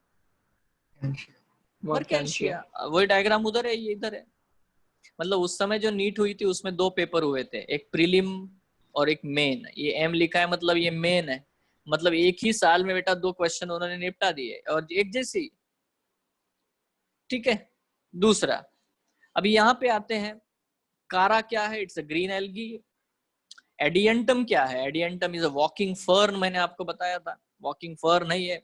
मर्केंशिया। वही डायग्राम उधर है, ये इधर है। मतलब उस समय जो नीट हुई थी उसमें 2 पेपर हुए थे, एक प्रीलिम और एक मेन। ये एम लिखा है मतलब ये मेन है, मतलब एक ही साल में बेटा 2 क्वेश्चन उन्होंने निपटा दिए और एक जैसी। ठीक है, दूसरा अभी यहाँ पे आते हैं, कारा क्या है? It's a green algae. Adiantum क्या है? Adiantum is a walking fern, मैंने आपको बताया था, वॉकिंग फर्न है ये,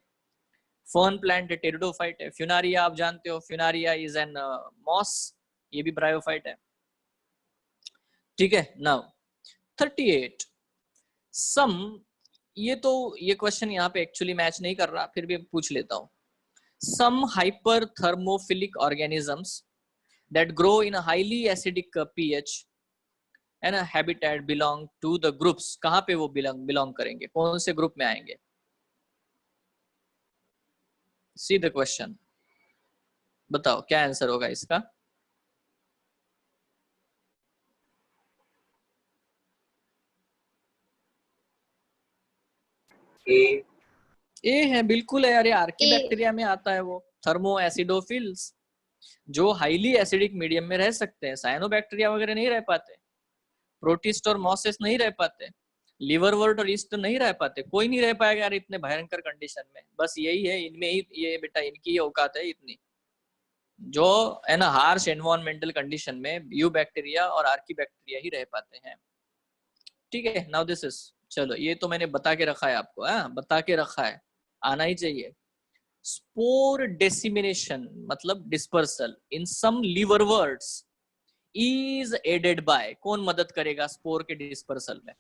फर्न प्लांट है, टेरिडोफाइट है। फ्यूनारिया आप जानते हो, फ्यूनारिया इज एन मॉस, ये भी ब्रायोफाइट है। ठीक है, नाउ 38 सम, ये तो ये क्वेश्चन यहाँ पे एक्चुअली मैच नहीं कर रहा, फिर भी पूछ लेता हूँ। सम हाइपरथर्मोफिलिक organisms that grow in a highly acidic pH and a habitat belong to the groups, कहाँ पे वो belong करेंगे, कौन से ग्रुप में आएंगे? See the question, बताओ क्या आंसर होगा इसका? ए है, बिल्कुल है। अरे आर्कीबैक्टीरिया में आता है वो, थर्मो एसिडोफिल्स, जो हाईली एसिडिक मीडियम में रह सकते हैं। साइनोबैक्टीरिया वगैरह नहीं रह पाते, प्रोटिस्ट और मॉसेस नहीं रह पाते। लिवर वर्ट और ईस्ट नहीं रह पाते, कोई नहीं रह पाएगा यार इतने भयंकर कंडीशन में। बस यही है, इनमें ही ये बेटा इनकी औकात है इतनी, जो है ना हार्श एनवायरमेंटल कंडीशन में यू बैक्टीरिया और आर्की बैक्टीरिया ही रह पाते हैं। ठीक है, नाउ दिस इज, चलो ये तो मैंने बता के रखा है आपको, बता के रखा है, आना ही चाहिए। स्पोर डेसिमिनेशन मतलब dispersal in some liverworts is aided by, कौन मदद करेगा स्पोर के डिस्पर्सल में?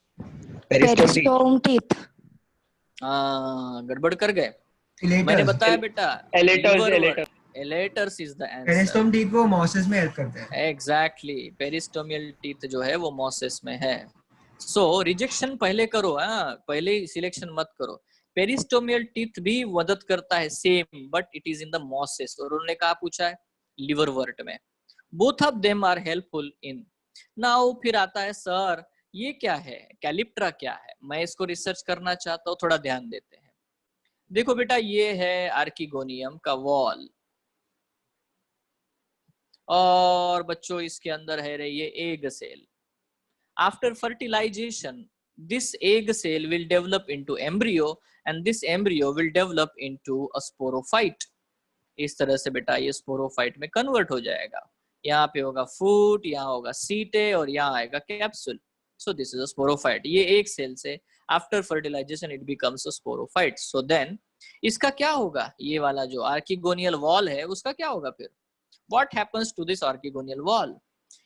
Peristome teeth. गड़बड़ कर गए, मैंने बताया बेटा elaters is the answer. Peristome teeth वो मॉसेस में हेल्प करते हैं। एग्जैक्टली, पेरिस्टोमियल टीथ जो है वो मॉसेस में है। सो रिजेक्शन पहले करो, पहले सिलेक्शन मत करो। पेरिस्टोमियल टीथ भी मदद करता है same, but it is in the mosses, और उन्होंने कहा पूछा है लिवरवर्ट में। Both of them are helpful in. Now फिर आता है सर ये क्या है, कैलिप्ट्रा क्या है? मैं इसको रिसर्च करना चाहता हूँ, थोड़ा ध्यान देते हैं। देखो बेटा ये है आर्किगोनियम का वॉल, और बच्चों इसके अंदर है रही है egg cell. After fertilization this egg cell will develop into embryo and this embryo will develop into a sporophyte. इस तरह से बेटा ये स्पोरोफाइट में कन्वर्ट हो जाएगा। यहाँ पे होगा फूट, यहाँ होगा सीटे, और यहाँ आएगा capsule. So this is a sporophyte. ये एक सेल से after fertilization it becomes a sporophyte. So then इसका क्या होगा, ये वाला जो आर्किगोनियल वॉल है उसका क्या होगा फिर? What happens to this archegonial wall?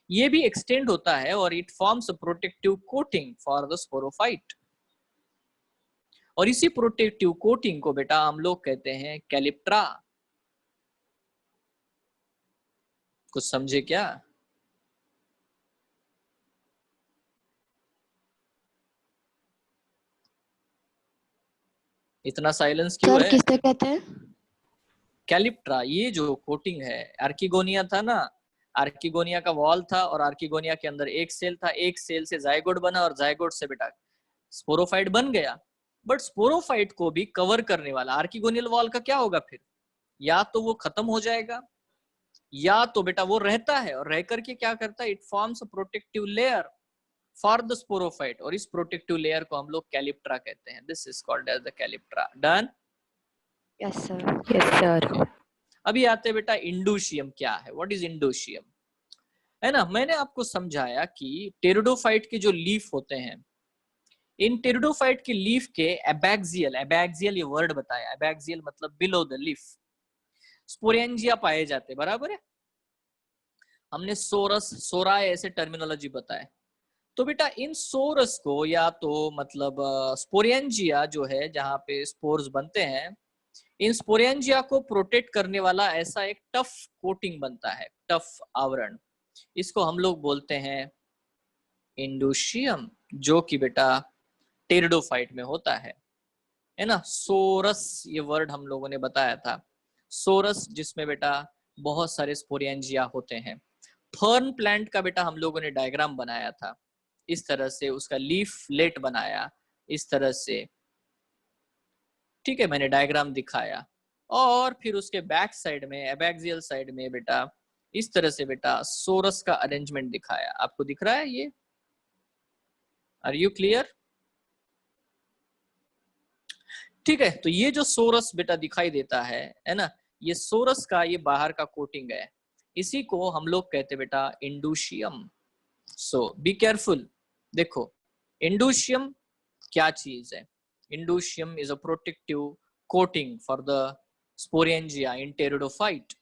ये भी एक्सटेंड होता है और it forms a protective coating for the sporophyte, और इसी प्रोटेक्टिव कोटिंग को बेटा हम लोग कहते हैं कैलिप्ट्रा। कुछ समझे क्या? इतना साइलेंस क्यों सर है? किससे कहते हैं? कैलिप्ट्रा, ये जो कोटिंग है, आर्किगोनिया था ना, आर्किगोनिया का वॉल था, और आर्किगोनिया के अंदर एक सेल था, एक सेल से जाइगोट बना, और जाइगोट से बेटा स्पोरोफाइट बन गया। बट स्पोरोफाइट को भी कवर करने वाला आर्किगोनियल वॉल का क्या होगा फिर? या तो वो खत्म हो जाएगा, या तो बेटा वो रहता है, और रह करके क्या करता है, it forms a protective layer for the sporophyte, और इस प्रोटेक्टिव लेयर को हम लोग कैलिप्ट्रा कहते हैं। This is called as the calyptra. Done? Yes sir, yes sir. अभी आते बेटा इंडोशियम क्या है, व्हाट इज इंडोशियम, है ना? मैंने आपको समझाया कि टेरिडोफाइट के जो लीफ होते हैं, इन टेरिडोफाइट के लीफ के एबैक्सियल, एबैक्सियल ये वर्ड बताया, एबैक्सियल मतलब बिलो द लीफ, स्पोरेंजिया पाए जाते, बराबर है? हमने सोरस, सोराय ऐसे टर्मिनोलॉजी बताए। तो बेटा इन सोरस को, या तो मतलब स्पोरेंजिया जो है जहां पे स्पोर्स बनते हैं, इन स्पोरेंजिया को प्रोटेक्ट करने वाला ऐसा एक टफ कोटिंग बनता है, टफ आवरण, इसको हम लोग बोलते हैं इंडोशियम, जो कि बेटा टेरिडोफाइट में होता है ना? सोरस ये वर्ड हम लोगों ने बताया था, सोरस जिसमें बेटा बहुत सारे स्पोरेंजिया होते हैं। फर्न प्लांट का बेटा हम लोगों ने डायग्राम बनाया था, इस तरह से उसका लीफ लेट बनाया, इस तरह से, ठीक है, मैंने डायग्राम दिखाया। और फिर उसके बैक साइड में, एबैक्सियल साइड में बेटा इस तरह से बेटा सोरस का अरेंजमेंट दिखाया। आपको दिख रहा है ये? Are you clear? ठीक है, तो ये जो सोरस बेटा दिखाई देता है ना, ये सोरस का ये बाहर का कोटिंग है, इसी को हम लोग कहते बेटा इंडोशियम। सो बी केयरफुल। देखो इंडोशियम क्या चीज है? Indusium is a protective coating for the sporangia in pteridophyte.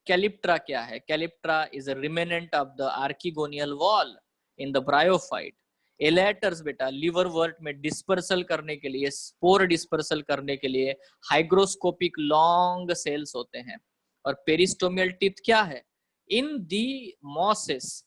Calyptra क्या है? Calyptra is a remnant of the archegonial wall in the bryophyte. Elaters बेटा लिवरवर्ट में डिस्पर्सल करने के लिए, स्पोर डिस्पर्सल करने के लिए हाइग्रोस्कोपिक लॉन्ग सेल्स होते हैं। और पेरिस्टोमियल टीथ क्या है? इन दी मॉसेस,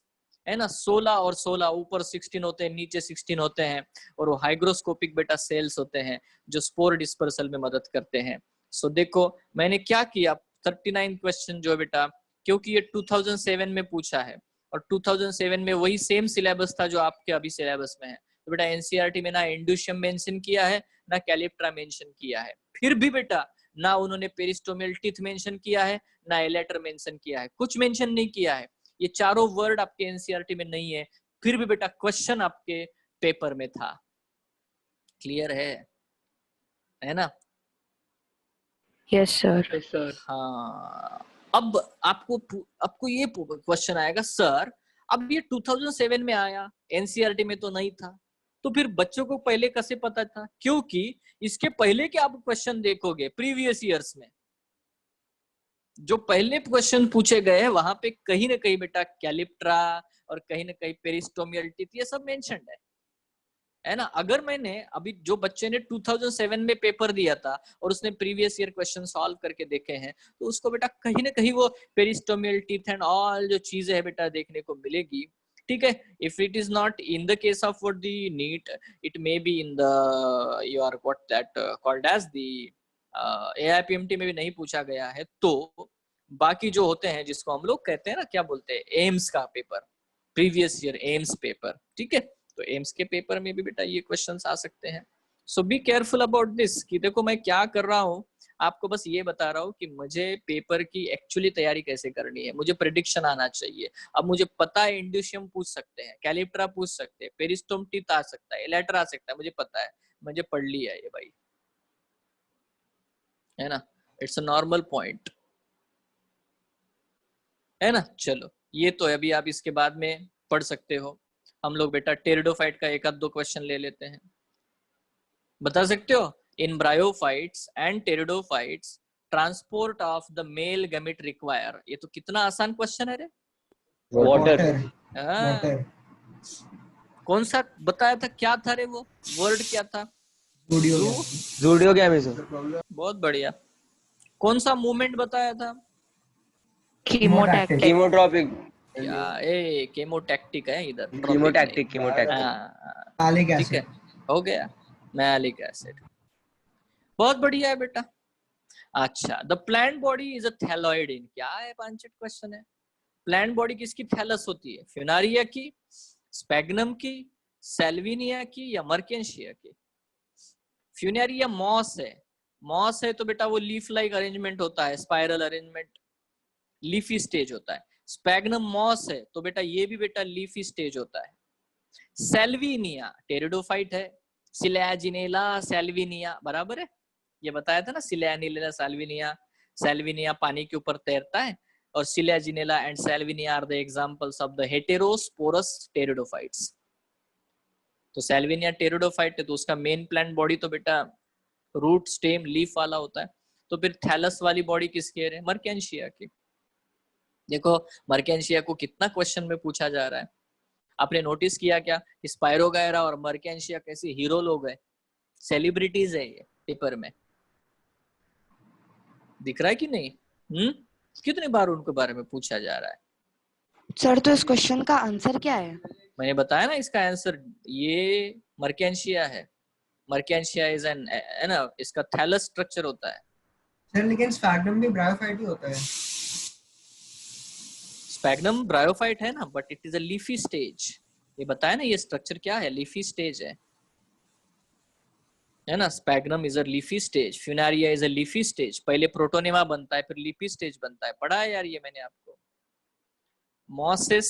है ना, 16 और 16, ऊपर 16 होते हैं, नीचे 16 होते हैं, और वो हाइग्रोस्कोपिक बेटा सेल्स होते हैं जो स्पोर डिस्पर्सल में मदद करते हैं। सो देखो मैंने क्या किया, 39 क्वेश्चन जो बेटा, क्योंकि ये 2007 में पूछा है, और 2007 में वही सेम सिलेबस था जो आपके अभी सिलेबस में है, तो बेटा एनसीईआरटी में ना इंडोशियम मेंशन किया है, ना कैलिप्ट्रा मेंशन किया है। फिर भी बेटा ना उन्होंने पेरिस्टोमियल टीथ मेंशन किया है, ना एलेटर मेंशन किया है, कुछ मेंशन नहीं किया है। ये चारों वर्ड आपके एनसीईआरटी में नहीं है, फिर भी बेटा क्वेश्चन आपके पेपर में था। क्लियर है ना? Yes, sir. Yes, sir. हाँ, अब आपको ये क्वेश्चन आएगा, सर अब ये 2007 में आया, एनसीईआरटी में तो नहीं था, तो फिर बच्चों को पहले कैसे पता था? क्योंकि इसके पहले के आप क्वेश्चन देखोगे प्रीवियस ईयर्स में, जो पहले क्वेश्चन पूछे गए हैं वहां पे कहीं ना कहीं बेटा कैलिप्ट्रा और कहीं ना कहीं पेरिस्टोमियल टीथ ये सब मेंशन्ड है ना? अगर मैंने अभी जो बच्चे ने 2007 में पेपर दिया था और उसने प्रीवियस ईयर क्वेश्चन सॉल्व करके देखे हैं, तो उसको बेटा कहीं ना कहीं वो पेरिस्टोमियल टीथ एंड ऑल जो चीजें है बेटा देखने को मिलेगी, ठीक है? If it is not in the case of what the NEET, it may be in the your what that called as the AIPMT में भी नहीं पूछा गया है, तो बाकी जो होते हैं जिसको हम लोग कहते हैं ना, क्या बोलते हैं, एम्स का paper, previous year AIIMS paper, ठीक है? तो एम्स के पेपर में भी बेटा ये क्वेश्चंस आ सकते हैं। सो बी केयरफुल अबाउट दिस कि देखो मैं क्या कर रहा हूँ, आपको बस ये बता रहा हूँ कि मुझे पेपर की एक्चुअली तैयारी कैसे करनी है, मुझे प्रेडिक्शन आना चाहिए। अब मुझे पता है इंड्यूशियम पूछ सकते हैं, कैलिप्ट्रा पूछ सकते हैं, पेरिस्टोम टीथ आ सकता है, एलेटर आ सकता है, मुझे पता है, मुझे पढ़ लिया है ये भाई, है ना? इट्स अ नॉर्मल पॉइंट, है ना? चलो ये तो है, अभी आप इसके बाद में पढ़ सकते हो। हम लोग बेटा टेरिडोफाइट का एक आध दो क्वेश्चन ले लेते हैं। बता सकते हो, in bryophytes and pteridophytes transport of the male gamete require, ये तो कितना आसान क्वेश्चन है रे। वाटर कौन सा बताया था, क्या था रे वो वर्ड, क्या था? ज़ूडोगैमी। बहुत बढ़िया। कौन सा मूवमेंट बताया था? Chemotactic. कीमोट्रॉपिक। या ए केमोटैक्टिक है इधर, कीमोटैक्टिक। मैलिक ठीक है, एसिड हो गया, मैलिक एसिड। बहुत बढ़िया है बेटा। अच्छा, the plant body is a thalloid in, क्या है पांचट क्वेश्चन है। प्लांट बॉडी किसकी थैलस होती है? फ्यूनारिया की, स्पैग्नम की, सेल्विनिया की या मर्केंशिया की? फ्यूनारिया मॉस है, मॉस है तो बेटा वो लीफ लाइक अरेंजमेंट होता है, स्पाइरल अरेंजमेंट, लीफी स्टेज होता है। स्पैग्नम मॉस है तो बेटा ये भी बेटा लीफी स्टेज होता है। सेल्विनिया टेरिडोफाइट है, सिलैजिनेला सेल्विनिया बराबर है, ये बताया था ना, सिलैजिनेला सेल्विनिया। सेल्विनिया पानी के ऊपर तैरता है और selaginella and salvinia are the examples of the heterosporous pteridophytes. तो सेल्विनिया टेरिडोफाइट है तो उसका मेन प्लांट बॉडी तो बेटा रूट स्टेम लीफ वाला होता है। तो फिर थैलस वाली बॉडी किसकी है? मर्केंशिया की। देखो मर्केंशिया को कितना क्वेश्चन में पूछा जा रहा है, आपने नोटिस किया क्या? स्पायरोगायरा और मर्केंशिया कैसे हीरो लोग हैं, सेलिब्रिटीज है ये पेपर में, दिख रहा है कि नहीं? कितनी बार उनके बारे में पूछा जा रहा है। सर तो इस क्वेश्चन का आंसर क्या है? मैंने बताया ना इसका आंसर, ये मर्केंशिया है। मर्केंशिया इज एन, है ना, इसका थैलस स्ट्रक्चर होता है। सर लेकिन स्पैग्नम भी ब्रायोफाइट ही होता है। स्पैग्नम ब्रायोफाइट है ना, but it is a leafy stage. ये बताया ना ये स्ट्रक्चर क्या है, लीफी स्टेज है ना। Sphagnum is a leafy stage, Funaria is a leafy stage. पहले प्रोटोनेमा बनता है फिर लीफी स्टेज बनता है, पढ़ा है यार ये मैंने आपको। मॉसिस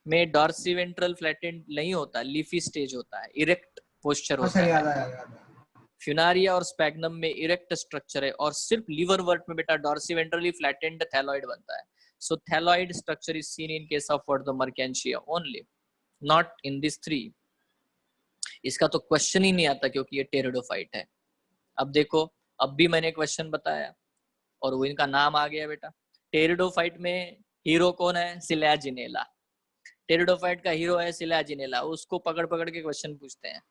में डॉर्सीवेंट्रल फ्लैटेंड नहीं होता, लीफी स्टेज होता है, इरेक्ट पोस्चर होता है। फ्यूनारिया और स्पैग्नम में इरेक्ट स्ट्रक्चर है और सिर्फ लिवरवर्ट में बेटा डॉर्सीवेंट्रली फ्लैटेंड थैलॉइड बनता है। So thalloid structure is seen in case of what the marchantia only, not in this three. इसका तो क्वेश्चन ही नहीं आता क्योंकि ये टेरिडोफाइट है। अब देखो, अब भी मैंने क्वेश्चन बताया और वो इनका नाम आ गया बेटा। टेरिडोफाइट में हीरो कौन है? सिलैजिनेला। टेरिडोफाइट का हीरो है सिलैजिनेला, उसको पकड़ पकड़ के क्वेश्चन पूछते हैं,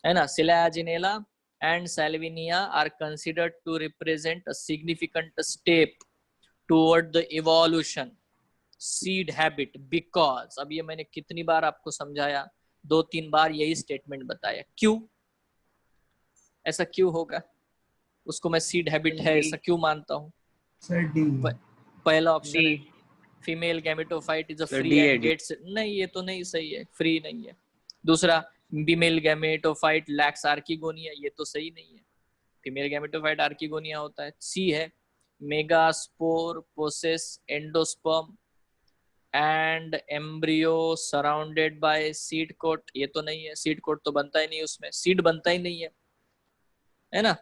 है ना। सिलैजिनेला and Salvinia are considered to represent a significant step toward the evolution seed habit because, अब ये मैंने कितनी बार आपको समझाया, 2-3 बार यही स्टेटमेंट बताया। क्यों ऐसा क्यों होगा? उसको मैं सीड हैबिट है ऐसा क्यों मानता हूँ? पहला ऑप्शन है female gametophyte is a free and gates, नहीं ये तो नहीं सही है, फ्री नहीं है। दूसरा फीमेल गैमेटोफाइट लैक्स आर्किगोनिया, ये तो सही नहीं है, फीमेल गैमेटोफाइट आर्किगोनिया होता है। सी है megaspore possess endosperm, and embryo surrounded by seed coat, ये तो नहीं है, सीड कोट तो बनता ही नहीं, उसमें सीड बनता ही नहीं है ना।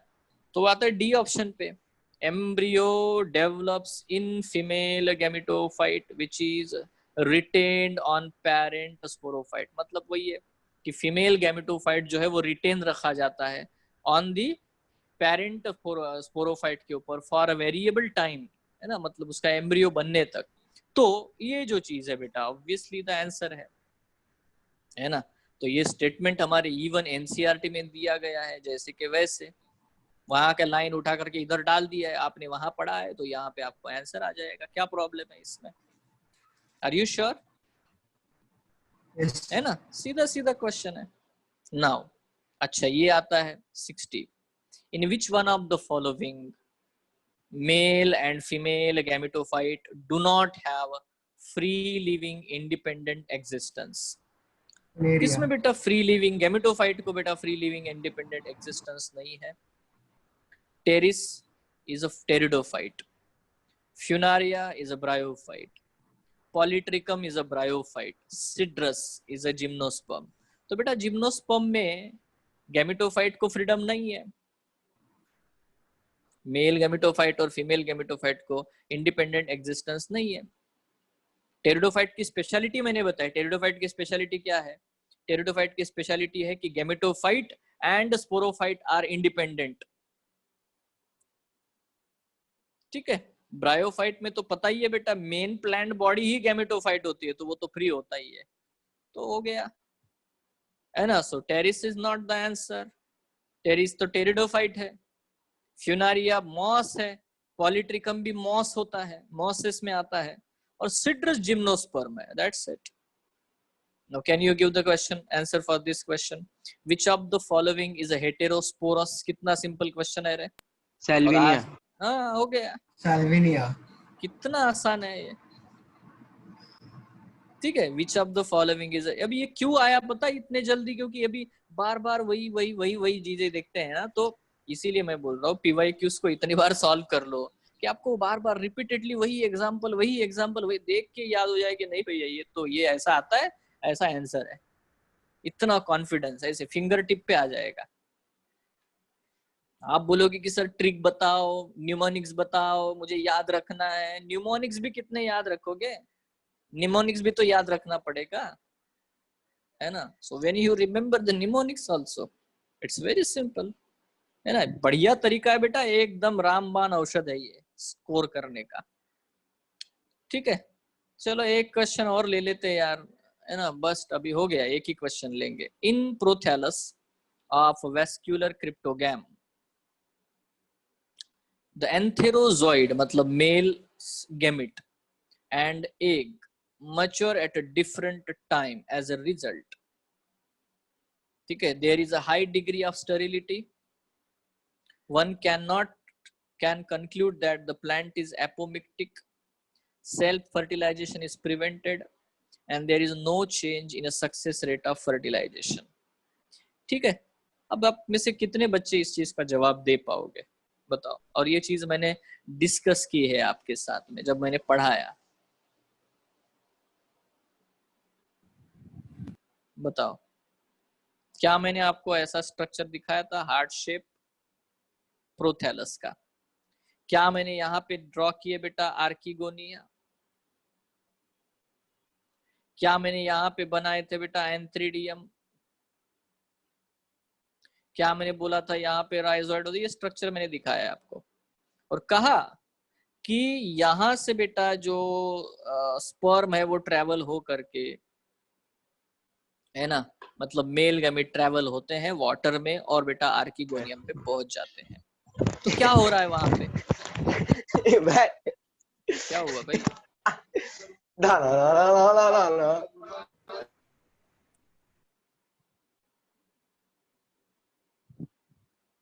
तो आता है डी ऑप्शन पे, embryo develops in female gametophyte which is retained on parent sporophyte. मतलब वही है कि फीमेल गैमेटोफाइट जो है वो रिटेन रखा जाता है ऑन दी पेरेंट स्पोरोफाइट के ऊपर फॉर अ वेरिएबल टाइम, है ना, मतलब उसका एम्ब्रियो बनने तक। तो ये जो चीज है बेटा ऑब्वियसली द आंसर है ना। तो ये स्टेटमेंट हमारे इवन एनसीईआरटी में दिया गया है जैसे कि वैसे, वहां का लाइन उठा करके इधर डाल दिया है, आपने वहां पढ़ा है तो यहाँ पे आपको आंसर आ जाएगा। क्या प्रॉब्लम है इसमें? Are you sure? है ना, सीधा सीधा क्वेश्चन है। नाउ अच्छा ये आता है 60, in which one of the following male and female gametophyte do not have free living independent existence. किसमें बेटा फ्री लिविंग गैमेटोफाइट को बेटा फ्री लिविंग इंडिपेंडेंट एग्जिस्टेंस नहीं है? Pteris is a pteridophyte, Funaria is a bryophyte, Polytrichum is a bryophyte, Cydrus is a gymnosperm। तो बेटा जिम्नोस्पर्म में गैमेटोफाइट को फ्रीडम नहीं है, मेल गैमेटोफाइट और फीमेल गैमेटोफाइट को इंडिपेंडेंट एग्जिस्टेंस नहीं है। टेरिडोफाइट की स्पेशलिटी मैंने बताया, टेरिडोफाइट की स्पेशलिटी क्या है? टेरिडोफाइट की स्पेशलिटी है कि gametophyte and sporophyte are independent. ठीक है, ब्रायोफाइट में तो पता ही है बेटा मेन प्लांट बॉडी ही गैमेटोफाइट होती है, तो वो तो फ्री होता ही है, तो हो गया, है ना। So pteris is not the answer, pteris तो टेरिडोफाइट है, फ्यूनारिया मॉस है, पॉलीट्रिकम भी मॉस होता है, मॉसिस में आता है, और सिड्रस जिम्नोस्पर्म है, that's it. Now can you give the question answer for this question? Which of the following is a heterosporous? कितना सिंपल क्वेश्चन है रे। सैल्विनिया। हाँ हो गया, साल्विनिया। कितना आसान है ये। ठीक है, विच ऑफ द फॉलोइंग इज, अभी ये क्यों आया पता इतने जल्दी, क्योंकि अभी बार बार वही चीजें देखते हैं ना, तो इसीलिए मैं बोल रहा हूँ पीवाईक्यूज को इतनी बार सॉल्व कर लो कि आपको बार बार रिपीटेडली वही एग्जांपल वही देख के याद हो जाए कि नहीं भैया ये तो ये ऐसा आता है, ऐसा आंसर है। इतना कॉन्फिडेंस ऐसे फिंगर टिप पे आ जाएगा। आप बोलोगे कि सर ट्रिक बताओ, न्यूमोनिक्स बताओ, मुझे याद रखना है। न्यूमोनिक्स भी कितने याद रखोगे, निमोनिक्स भी तो याद रखना पड़ेगा, है ना। So when you remember the mnemonics also it's very simple, है ना। बढ़िया तरीका है बेटा, एकदम रामबाण औषध है ये स्कोर करने का। ठीक है, चलो एक क्वेश्चन और ले लेते हैं यार, है ना, बस अभी हो गया, एक ही क्वेश्चन लेंगे। In prothallus of vascular cryptogam the antherozoid मतलब male gamete and egg mature at a different time as a result। ठीक है, there is a high degree of sterility, one can conclude that the plant is apomictic, self fertilization is prevented and there is no change in a success rate of fertilization। ठीक है, अब आप में से कितने बच्चे इस चीज का जवाब दे पाओगे बताओ। और ये चीज मैंने डिस्कस की है आपके साथ में जब मैंने पढ़ाया, बताओ। क्या मैंने आपको ऐसा स्ट्रक्चर दिखाया था हार्ट शेप प्रोथैलस का? क्या मैंने यहाँ पे ड्रॉ किए बेटा आर्किगोनिया? क्या मैंने यहाँ पे बनाए थे बेटा एंथ्रीडियम? क्या मैंने बोला था यहाँ पे राइजोइड? ये स्ट्रक्चर मैंने दिखाया है आपको और कहा कि यहाँ से बेटा जो स्पर्म है वो ट्रेवल हो करके, है ना, मतलब मेल गैमेट ट्रैवल होते हैं वाटर में और बेटा आर्किगोनियम पे पहुंच जाते हैं। तो क्या हो रहा है वहां पे? क्या हुआ भाई?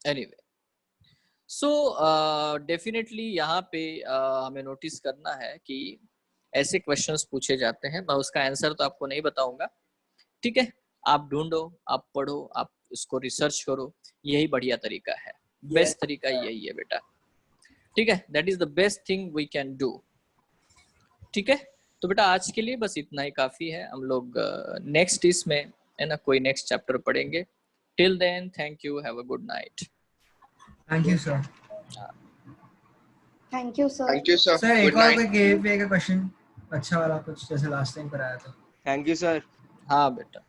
एनीवे, सो डेफिनेटली यहाँ पे हमें नोटिस करना है कि ऐसे क्वेश्चंस पूछे जाते हैं। मैं उसका आंसर तो आपको नहीं बताऊंगा, ठीक है, आप ढूंढो, आप पढ़ो, आप इसको रिसर्च करो, यही बढ़िया तरीका है, बेस्ट तरीका यही है बेटा। ठीक है, that is the best thing we can do. ठीक है, तो बेटा आज के लिए बस इतना ही काफी है। हम लोग नेक्स्ट इसमें है ना कोई नेक्स्ट चैप्टर पढ़ेंगे। Till then thank you, have a good night. Thank you sir. Thank you sir. Thank you sir. Sir एक गुड और नाइट। कोई केवीपीए का क्वेश्चन अच्छा वाला कुछ जैसे लास्ट टाइम कराया था। Thank you sir. हाँ बेटा,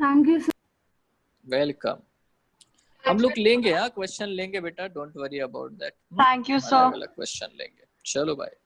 थैंक यू सर। वेलकम। हम लोग लेंगे, हाँ क्वेश्चन लेंगे बेटा, don't worry about that. Thank you अलग सर। अलग क्वेश्चन लेंगे। चलो बाय।